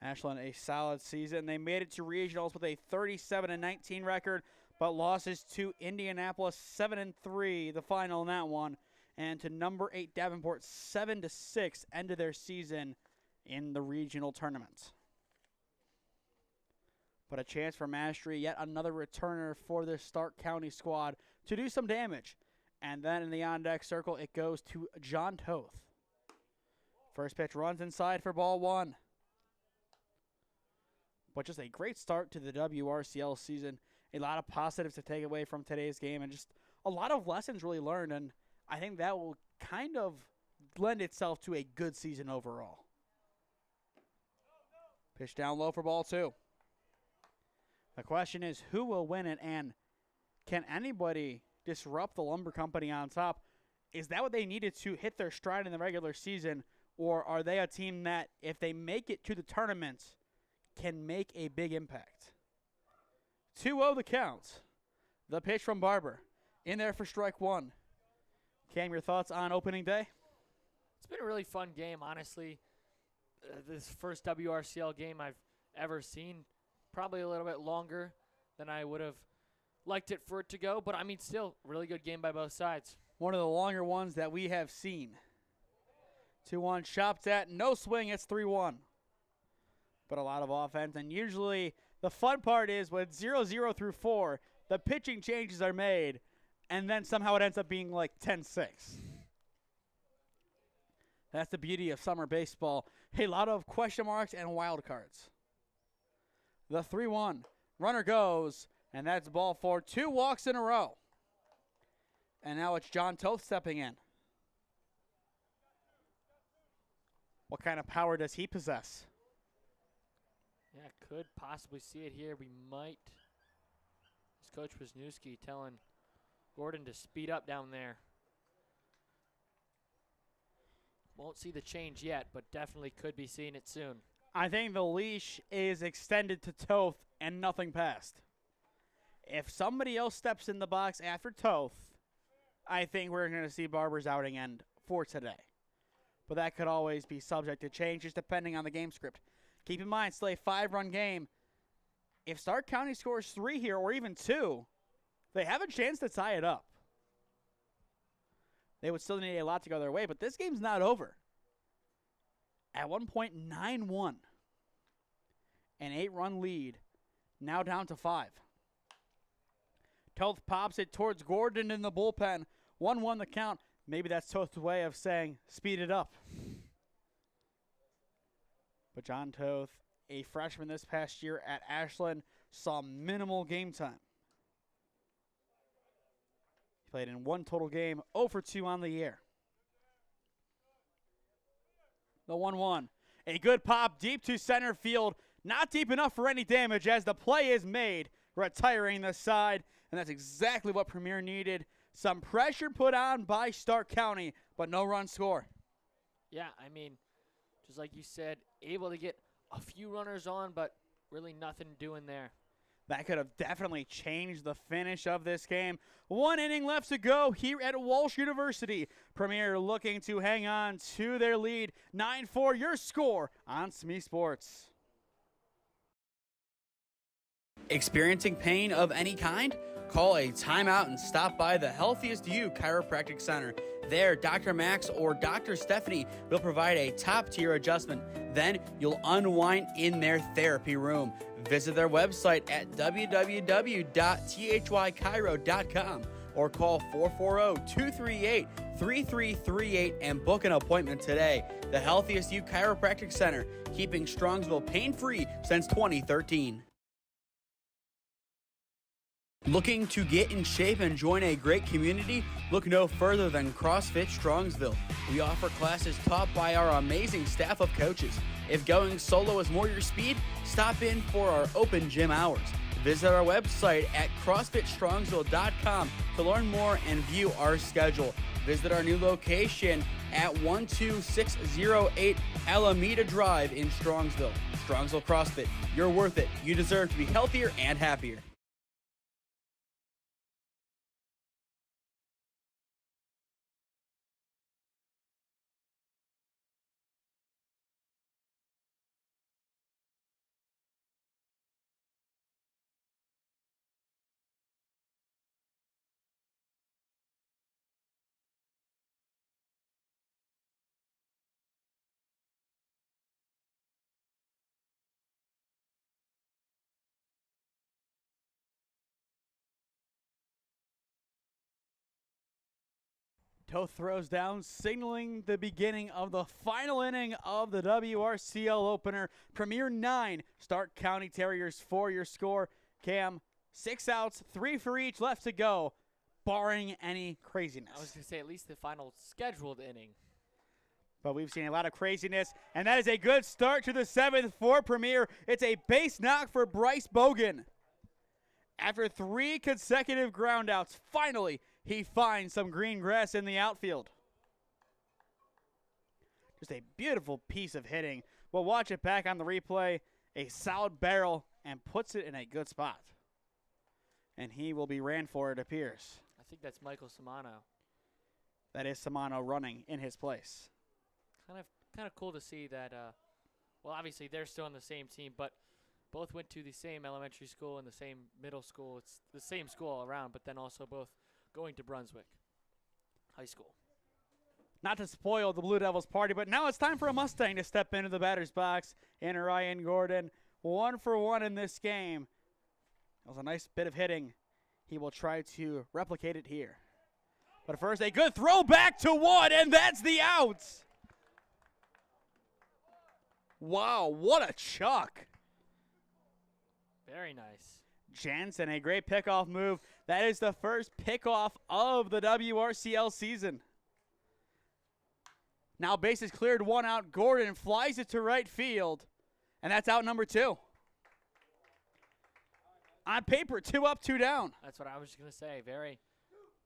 Ashland, a solid season. They made it to regionals with a 37-19 record, but losses to Indianapolis 7-3, the final in that one, and to number 8 Davenport 7-6, ended their season in the regional tournament. But a chance for Mastry, yet another returner for the Stark County squad to do some damage. And then in the on-deck circle, it goes to John Toth. First pitch runs inside for ball 1. But just a great start to the WRCL season. A lot of positives to take away from today's game, and just a lot of lessons really learned. And I think that will kind of lend itself to a good season overall. Pitch down low for ball 2. The question is, who will win it, and can anybody disrupt the Lumber Company on top? Is that what they needed to hit their stride in the regular season, or are they a team that, if they make it to the tournament, can make a big impact? 2-0 the count. The pitch from Barber. In there for strike 1. Cam, your thoughts on opening day? It's been a really fun game, honestly. This first WRCL game I've ever seen. Probably a little bit longer than I would have liked it for it to go. But, I mean, still, really good game by both sides. One of the longer ones that we have seen. 2-1 chopped at, no swing, it's 3-1. But a lot of offense, and usually the fun part is when 0-0 through 4, the pitching changes are made, and then somehow it ends up being like 10-6. That's the beauty of summer baseball. A lot of question marks and wild cards. The 3-1. Runner goes, and that's ball 4. 2 walks in a row. And now it's John Toth stepping in. What kind of power does he possess? Yeah, could possibly see it here. We might. This Coach Wisniewski telling Gordon to speed up down there. Won't see the change yet, but definitely could be seeing it soon. I think the leash is extended to Toth and nothing past. If somebody else steps in the box after Toth, I think we're going to see Barber's outing end for today. But that could always be subject to change, just depending on the game script. Keep in mind, still a 5-run game. If Stark County scores 3 here, or even 2, they have a chance to tie it up. They would still need a lot to go their way, but this game's not over. At one point, 9-1. An 8-run lead, now down to 5. Toth pops it towards Gordon in the bullpen. 1-1 the count. Maybe that's Toth's way of saying, speed it up. But John Toth, a freshman this past year at Ashland, saw minimal game time. He played in 1 total game, 0 for 2 on the year. The 1-1. A good pop deep to center field. Not deep enough for any damage as the play is made, retiring the side. And that's exactly what Premier needed. Some pressure put on by Stark County, but no run score. Yeah, I mean, just like you said, able to get a few runners on, but really nothing doing there. That could have definitely changed the finish of this game. 1 inning left to go here at Walsh University. Premier looking to hang on to their lead. 9-4 your score on SmeeSports. Experiencing pain of any kind? Call a timeout and stop by the Healthiest You Chiropractic Center. There, Dr. Max or Dr. Stephanie will provide a top-tier adjustment. Then you'll unwind in their therapy room. Visit their website at www.thychiro.com or call 440-238-3338 and book an appointment today. The Healthiest You Chiropractic Center, keeping Strongsville pain-free since 2013. Looking to get in shape and join a great community? Look no further than CrossFit Strongsville. We offer classes taught by our amazing staff of coaches. If going solo is more your speed, stop in for our open gym hours. Visit our website at CrossFitStrongsville.com to learn more and view our schedule. Visit our new location at 12608 Alameda Drive in Strongsville. Strongsville CrossFit, you're worth it. You deserve to be healthier and happier. Toth throws down, signaling the beginning of the final inning of the WRCL opener. Premier 9, Stark County Terriers 4 your score. Cam, 6 outs, 3 for each left to go, barring any craziness. I was going to say at least the final scheduled inning. But we've seen a lot of craziness, and that is a good start to the 7th for Premier. It's a base knock for Bryce Bogan. After 3 consecutive groundouts, finally he finds some green grass in the outfield. Just a beautiful piece of hitting. We'll watch it back on the replay. A solid barrel and puts it in a good spot. And he will be ran for, it appears. I think that's Michael Samano. That is Samano running in his place. Kind of cool to see that. Well, obviously they're still on the same team, but both went to the same elementary school and the same middle school. It's the same school all around, but then also both going to Brunswick. high school. Not to spoil the Blue Devils party, but now it's time for a Mustang to step into the batter's box. And Ryan Gordon, 1 for 1 in this game. That was a nice bit of hitting. He will try to replicate it here. But first, a good throw back to Wood, and that's the out. Wow, what a chuck. Very nice. Jansen, a great pickoff move. That is the first pickoff of the WRCL season. Now bases cleared, 1 out. Gordon flies it to right field, and that's out number 2. On paper, 2 up, 2 down. That's what I was going to say. Very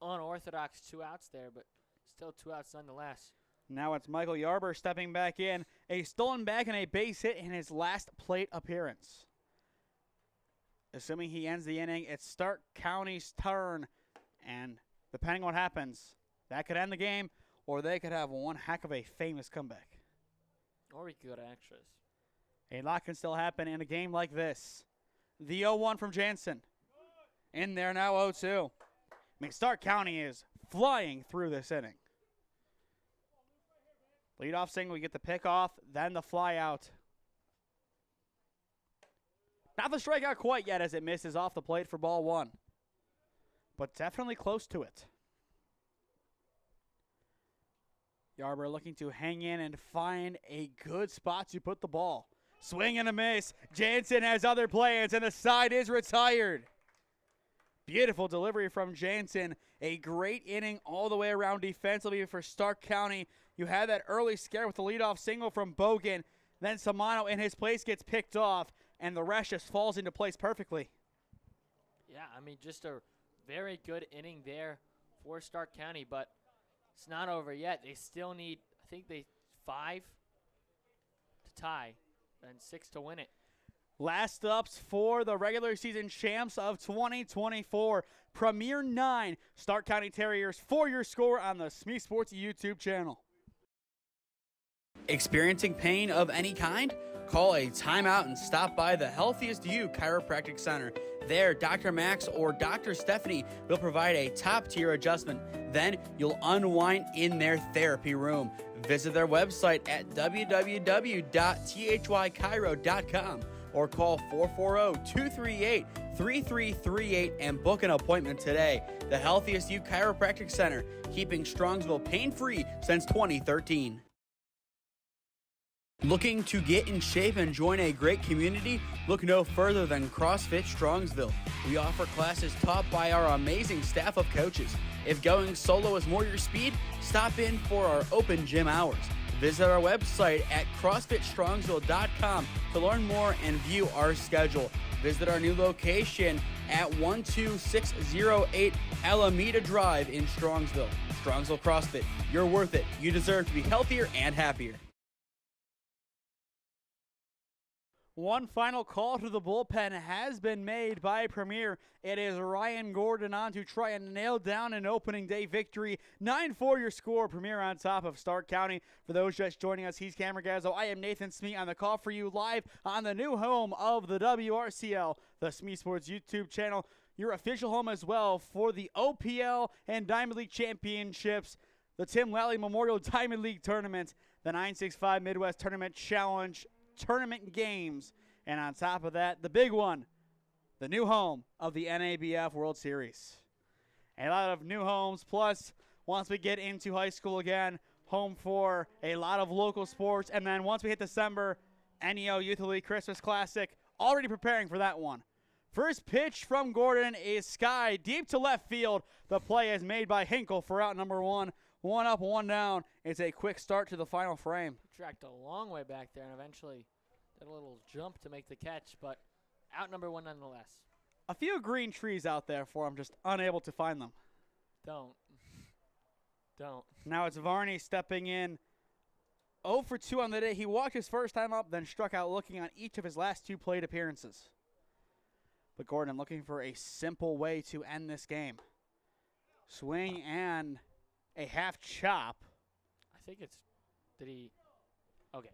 unorthodox 2 outs there, but still 2 outs nonetheless. Now it's Michael Yarber stepping back in. A stolen bag and a base hit in his last plate appearance. Assuming he ends the inning, it's Stark County's turn. And depending on what happens, that could end the game, or they could have one heck of a famous comeback. Or we could go to extras. A lot can still happen in a game like this. The 0-1 from Jansen. In there now, 0-2. I mean, Stark County is flying through this inning. Leadoff single, we get the pick off, then the fly out. Not the strikeout quite yet as it misses off the plate for ball 1. But definitely close to it. Yarber looking to hang in and find a good spot to put the ball. Swing and a miss. Jansen has other plans, and the side is retired. Beautiful delivery from Jansen. A great inning all the way around defensively for Stark County. You had that early scare with the leadoff single from Bogan. Then Samano in his place gets picked off, and the rest just falls into place perfectly. Yeah, I mean, just a very good inning there for Stark County, but it's not over yet. They still need, I think 5 to tie and 6 to win it. Last ups for the regular season champs of 2024. Premier 9, Stark County Terriers, for your score on the SmeeSports YouTube channel. Experiencing pain of any kind? Call a timeout and stop by the Healthiest You Chiropractic Center. There, Dr. Max or Dr. Stephanie will provide a top-tier adjustment. Then you'll unwind in their therapy room. Visit their website at www.thychiro.com or call 440-238-3338 and book an appointment today. The Healthiest You Chiropractic Center, keeping Strongsville pain-free since 2013. Looking to get in shape and join a great community? Look no further than CrossFit Strongsville. We offer classes taught by our amazing staff of coaches. If going solo is more your speed, stop in for our open gym hours. Visit our website at CrossFitStrongsville.com to learn more and view our schedule. Visit our new location at 12608 Alameda Drive in Strongsville. Strongsville CrossFit, you're worth it. You deserve to be healthier and happier. One final call to the bullpen has been made by Premier. It is Ryan Gordon on to try and nail down an opening day victory. 9-4 your score. Premier on top of Stark County. For those just joining us, he's Cameron Gazzo. I am Nathan Smee on the call for you live on the new home of the WRCL, the SmeeSports YouTube channel. Your official home as well for the OPL and Diamond League Championships, the Tim Lally Memorial Diamond League Tournament, the 965 Midwest Tournament Challenge Tournament games, and on top of that, the big one, the new home of the NABF World Series. A lot of new homes, plus once we get into high school again, home for a lot of local sports, and then once we hit December, NEO Youth League Christmas Classic, already preparing for that one. First pitch from Gordon is sky deep to left field. The play is made by Hinkle for out number 1. 1 up, 1 down. It's a quick start to the final frame. Tracked a long way back there and eventually did a little jump to make the catch, but out number 1 nonetheless. A few green trees out there for him, just unable to find them. Don't. Now it's Varney stepping in. 0 for 2 on the day. He walked his first time up, then struck out looking on each of his last 2 plate appearances. But Gordon looking for a simple way to end this game. Swing and a half chop. I think it's, okay.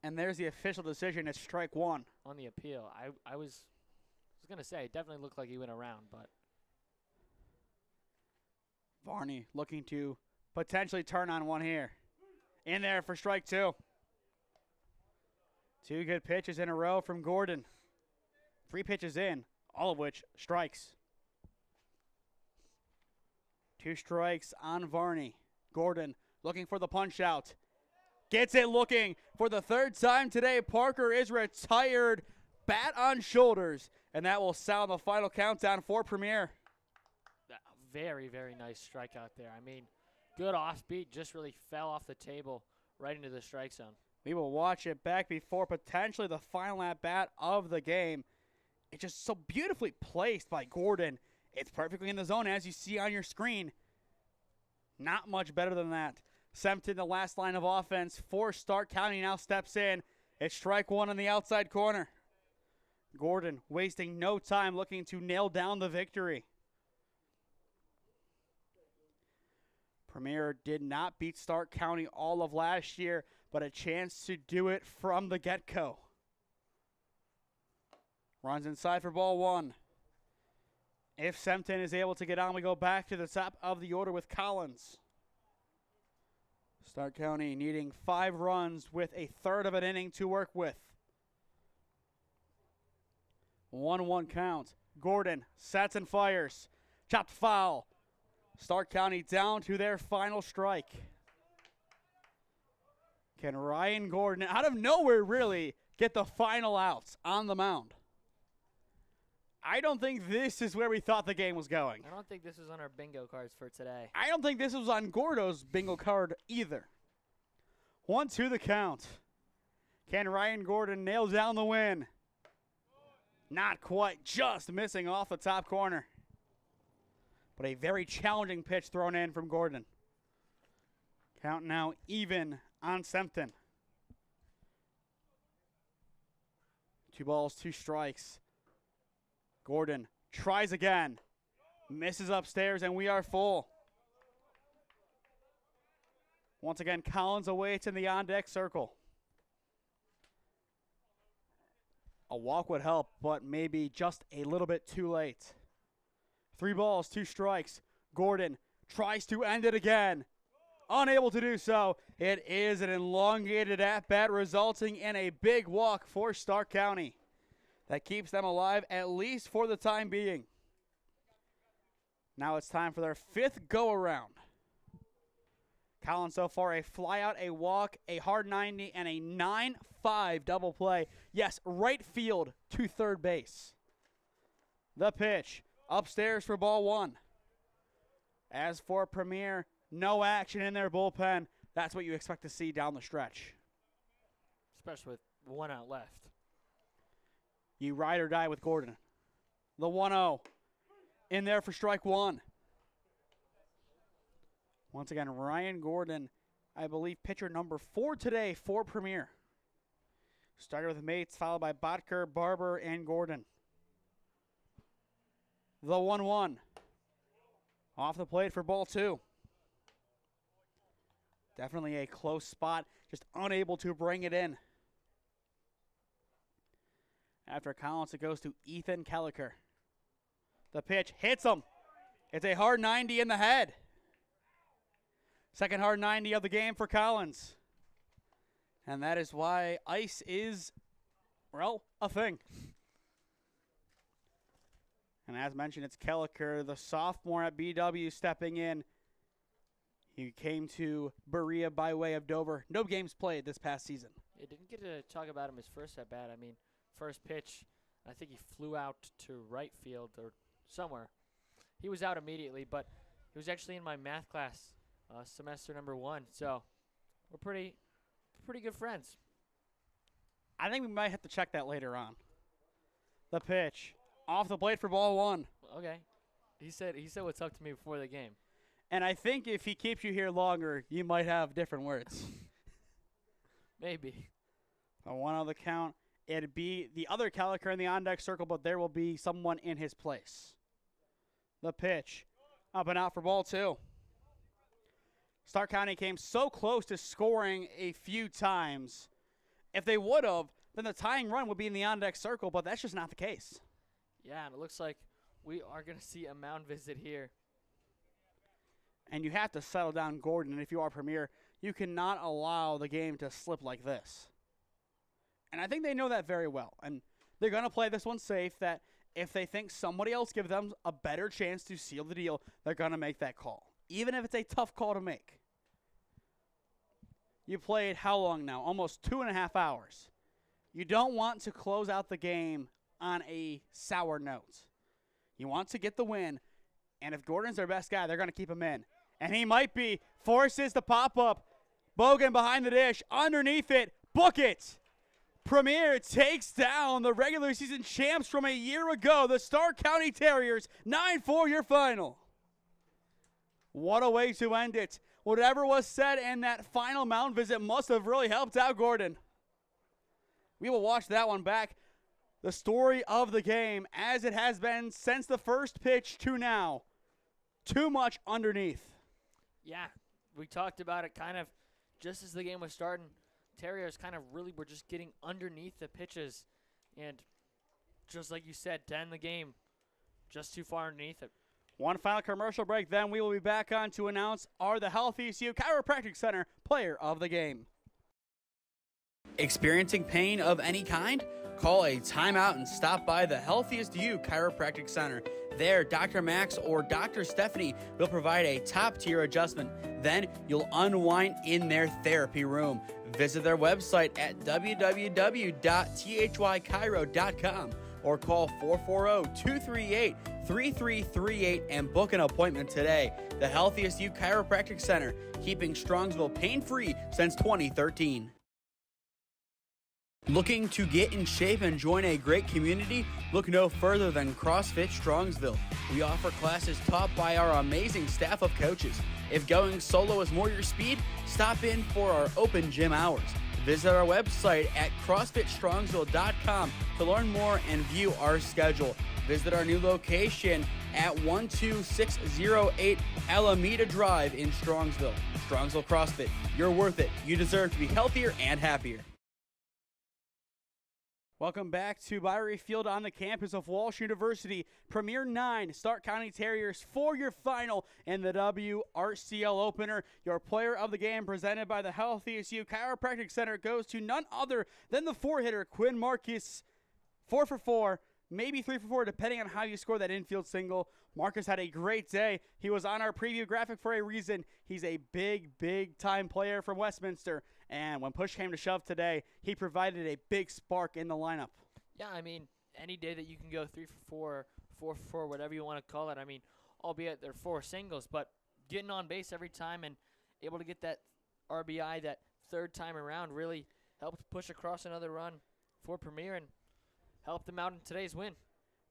And there's the official decision. It's strike 1. On the appeal. I was going to say, it definitely looked like he went around, but. Varney looking to potentially turn on one here. In there for strike 2. 2 good pitches in a row from Gordon. 3 pitches in, all of which strikes. 2 strikes on Varney. Gordon looking for the punch out. Gets it looking for the 3rd time today. Parker is retired, bat on shoulders, and that will sound the final countdown for Premier. Very, very nice strikeout there. I mean, good offbeat, just really fell off the table right into the strike zone. We will watch it back before potentially the final at-bat of the game. It's just so beautifully placed by Gordon. It's perfectly in the zone, as you see on your screen. Not much better than that. Sempton, the last line of offense for Stark County, now steps in. It's strike 1 on the outside corner. Gordon wasting no time looking to nail down the victory. Premier did not beat Stark County all of last year, but a chance to do it from the get-go. Runs inside for ball 1. If Sempton is able to get on, we go back to the top of the order with Collins. Stark County needing 5 runs with a third of an inning to work with. 1-1 count. Gordon sets and fires. Chopped foul. Stark County down to their final strike. Can Ryan Gordon, out of nowhere really, get the final outs on the mound? I don't think this is where we thought the game was going. I don't think this was on our bingo cards for today. I don't think this was on Gordo's bingo card either. 1-2 the count. Can Ryan Gordon nail down the win? Not quite, just missing off the top corner. But a very challenging pitch thrown in from Gordon. Count now even on Sempton. 2 balls, 2 strikes. Gordon tries again. Misses upstairs, and we are full. Once again, Collins awaits in the on-deck circle. A walk would help, but maybe just a little bit too late. 3 balls, 2 strikes. Gordon tries to end it again. Unable to do so. It is an elongated at-bat resulting in a big walk for Stark County. That keeps them alive, at least for the time being. Now it's time for their 5th go-around. Collins so far a flyout, a walk, a hard 90, and a 9-5 double play. Yes, right field to third base. The pitch, upstairs for ball 1. As for Premier, no action in their bullpen. That's what you expect to see down the stretch. Especially with 1 out left. You ride or die with Gordon. The 1-0 in there for strike 1. Once again, Ryan Gordon, I believe pitcher number 4 today for Premier. Started with Mates, followed by Botker, Barber, and Gordon. The 1-1. Off the plate for ball 2. Definitely a close spot, just unable to bring it in. After Collins, it goes to Ethan Kelliker. The pitch hits him. It's a hard 90 in the head. Second hard 90 of the game for Collins. And that is why ice is, well, a thing. And as mentioned, it's Kelliker, the sophomore at BW, stepping in. He came to Berea by way of Dover. No games played this past season. Yeah, didn't get to talk about him his first at bat. I mean, first pitch, I think he flew out to right field or somewhere. He was out immediately, but he was actually in my math class semester number 1. So we're pretty good friends. I think we might have to check that later on. The pitch off the plate for ball 1. Okay. He said what's up to me before the game. And I think if he keeps you here longer, you might have different words. Maybe. A 1-0 the count. It'd be the other Kelliker in the on-deck circle, but there will be someone in his place. The pitch. Up and out for ball 2. Stark County came so close to scoring a few times. If they would have, then the tying run would be in the on-deck circle, but that's just not the case. Yeah, and it looks like we are going to see a mound visit here. And you have to settle down Gordon. And if you are Premier, you cannot allow the game to slip like this. And I think they know that very well. And they're going to play this one safe, that if they think somebody else gives them a better chance to seal the deal, they're going to make that call, even if it's a tough call to make. You played how long now? Almost 2.5 hours. You don't want to close out the game on a sour note. You want to get the win, and if Gordon's their best guy, they're going to keep him in. And he might be. Forces the pop-up. Bogan behind the dish. Underneath it. Book it. Premier takes down the regular season champs from a year ago, the Stark County Terriers. 9-4 your final. What a way to end it. Whatever was said in that final mound visit must have really helped out Gordon. We will watch that one back. The story of the game, as it has been since the first pitch to now. Too much underneath. Yeah, we talked about it kind of just as the game was starting. Terriers kind of really were just getting underneath the pitches. And just like you said, to end the game, just too far underneath it. One final commercial break, then we will be back on to announce the Health ECU Chiropractic Center Player of the Game. Experiencing pain of any kind? Call a timeout and stop by the Healthiest You Chiropractic Center. There, Dr. Max or Dr. Stephanie will provide a top-tier adjustment. Then you'll unwind in their therapy room. Visit their website at www.thychiro.com or call 440-238-3338 and book an appointment today. The Healthiest You Chiropractic Center, keeping Strongsville pain-free since 2013. Looking to get in shape and join a great community? Look no further than CrossFit Strongsville. We offer classes taught by our amazing staff of coaches. If going solo is more your speed, stop in for our open gym hours. Visit our website at CrossFitStrongsville.com to learn more and view our schedule. Visit our new location at 12608 Alameda Drive in Strongsville. Strongsville CrossFit, you're worth it. You deserve to be healthier and happier. Welcome back to Byrie Field on the campus of Walsh University. Premier 9, Stark County Terriers, for your final in the WRCL opener. Your player of the game, presented by the Health ECU Chiropractic Center, goes to none other than the 4-hitter, Quinn Marcus. 4 for 4, maybe 3 for 4, depending on how you score that infield single. Marcus had a great day. He was on our preview graphic for a reason. He's a big time player from Westminster. And when push came to shove today, he provided a big spark in the lineup. Yeah, I mean, any day that you can go 3 for 4, 4 for 4, whatever you want to call it. I mean, albeit they're 4 singles, but getting on base every time and able to get that RBI that third time around really helped push across another run for Premier and helped them out in today's win.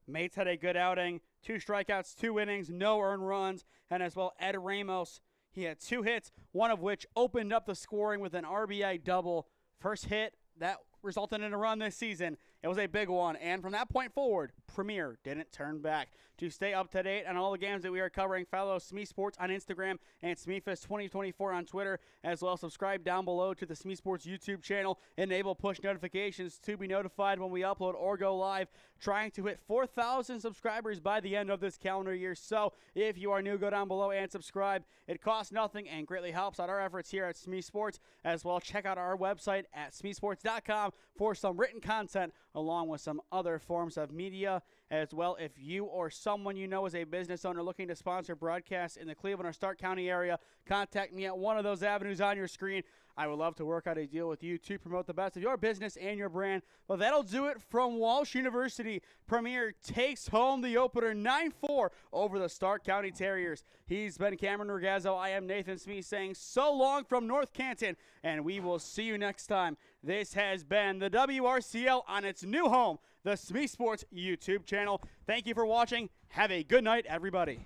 Mates had a good outing, 2 strikeouts, 2 innings, no earned runs, and as well Ed Ramos. He had 2 hits, one of which opened up the scoring with an RBI double. First hit, that resulted in a run this season. It was a big one, and from that point forward, Premier didn't turn back. To stay up to date on all the games that we are covering, follow SmeeSports on Instagram and SmeeFest 2024 on Twitter, as well subscribe down below to the SmeeSports YouTube channel. Enable push notifications to be notified when we upload or go live. Trying to hit 4,000 subscribers by the end of this calendar year. So if you are new, go down below and subscribe. It costs nothing and greatly helps out our efforts here at SmeeSports. As well, check out our website at SmeeSports.com for some written content along with some other forms of media. As well, if you or someone you know is a business owner looking to sponsor broadcasts in the Cleveland or Stark County area, contact me at one of those avenues on your screen. I would love to work out a deal with you to promote the best of your business and your brand. Well, that'll do it from Walsh University. Premier takes home the opener 9-4 over the Stark County Terriers. He's been Cameron Regazzo. I am Nathan Smee saying so long from North Canton, and we will see you next time. This has been the WRCL on its new home, the SmeeSports YouTube channel. Thank you for watching. Have a good night, everybody.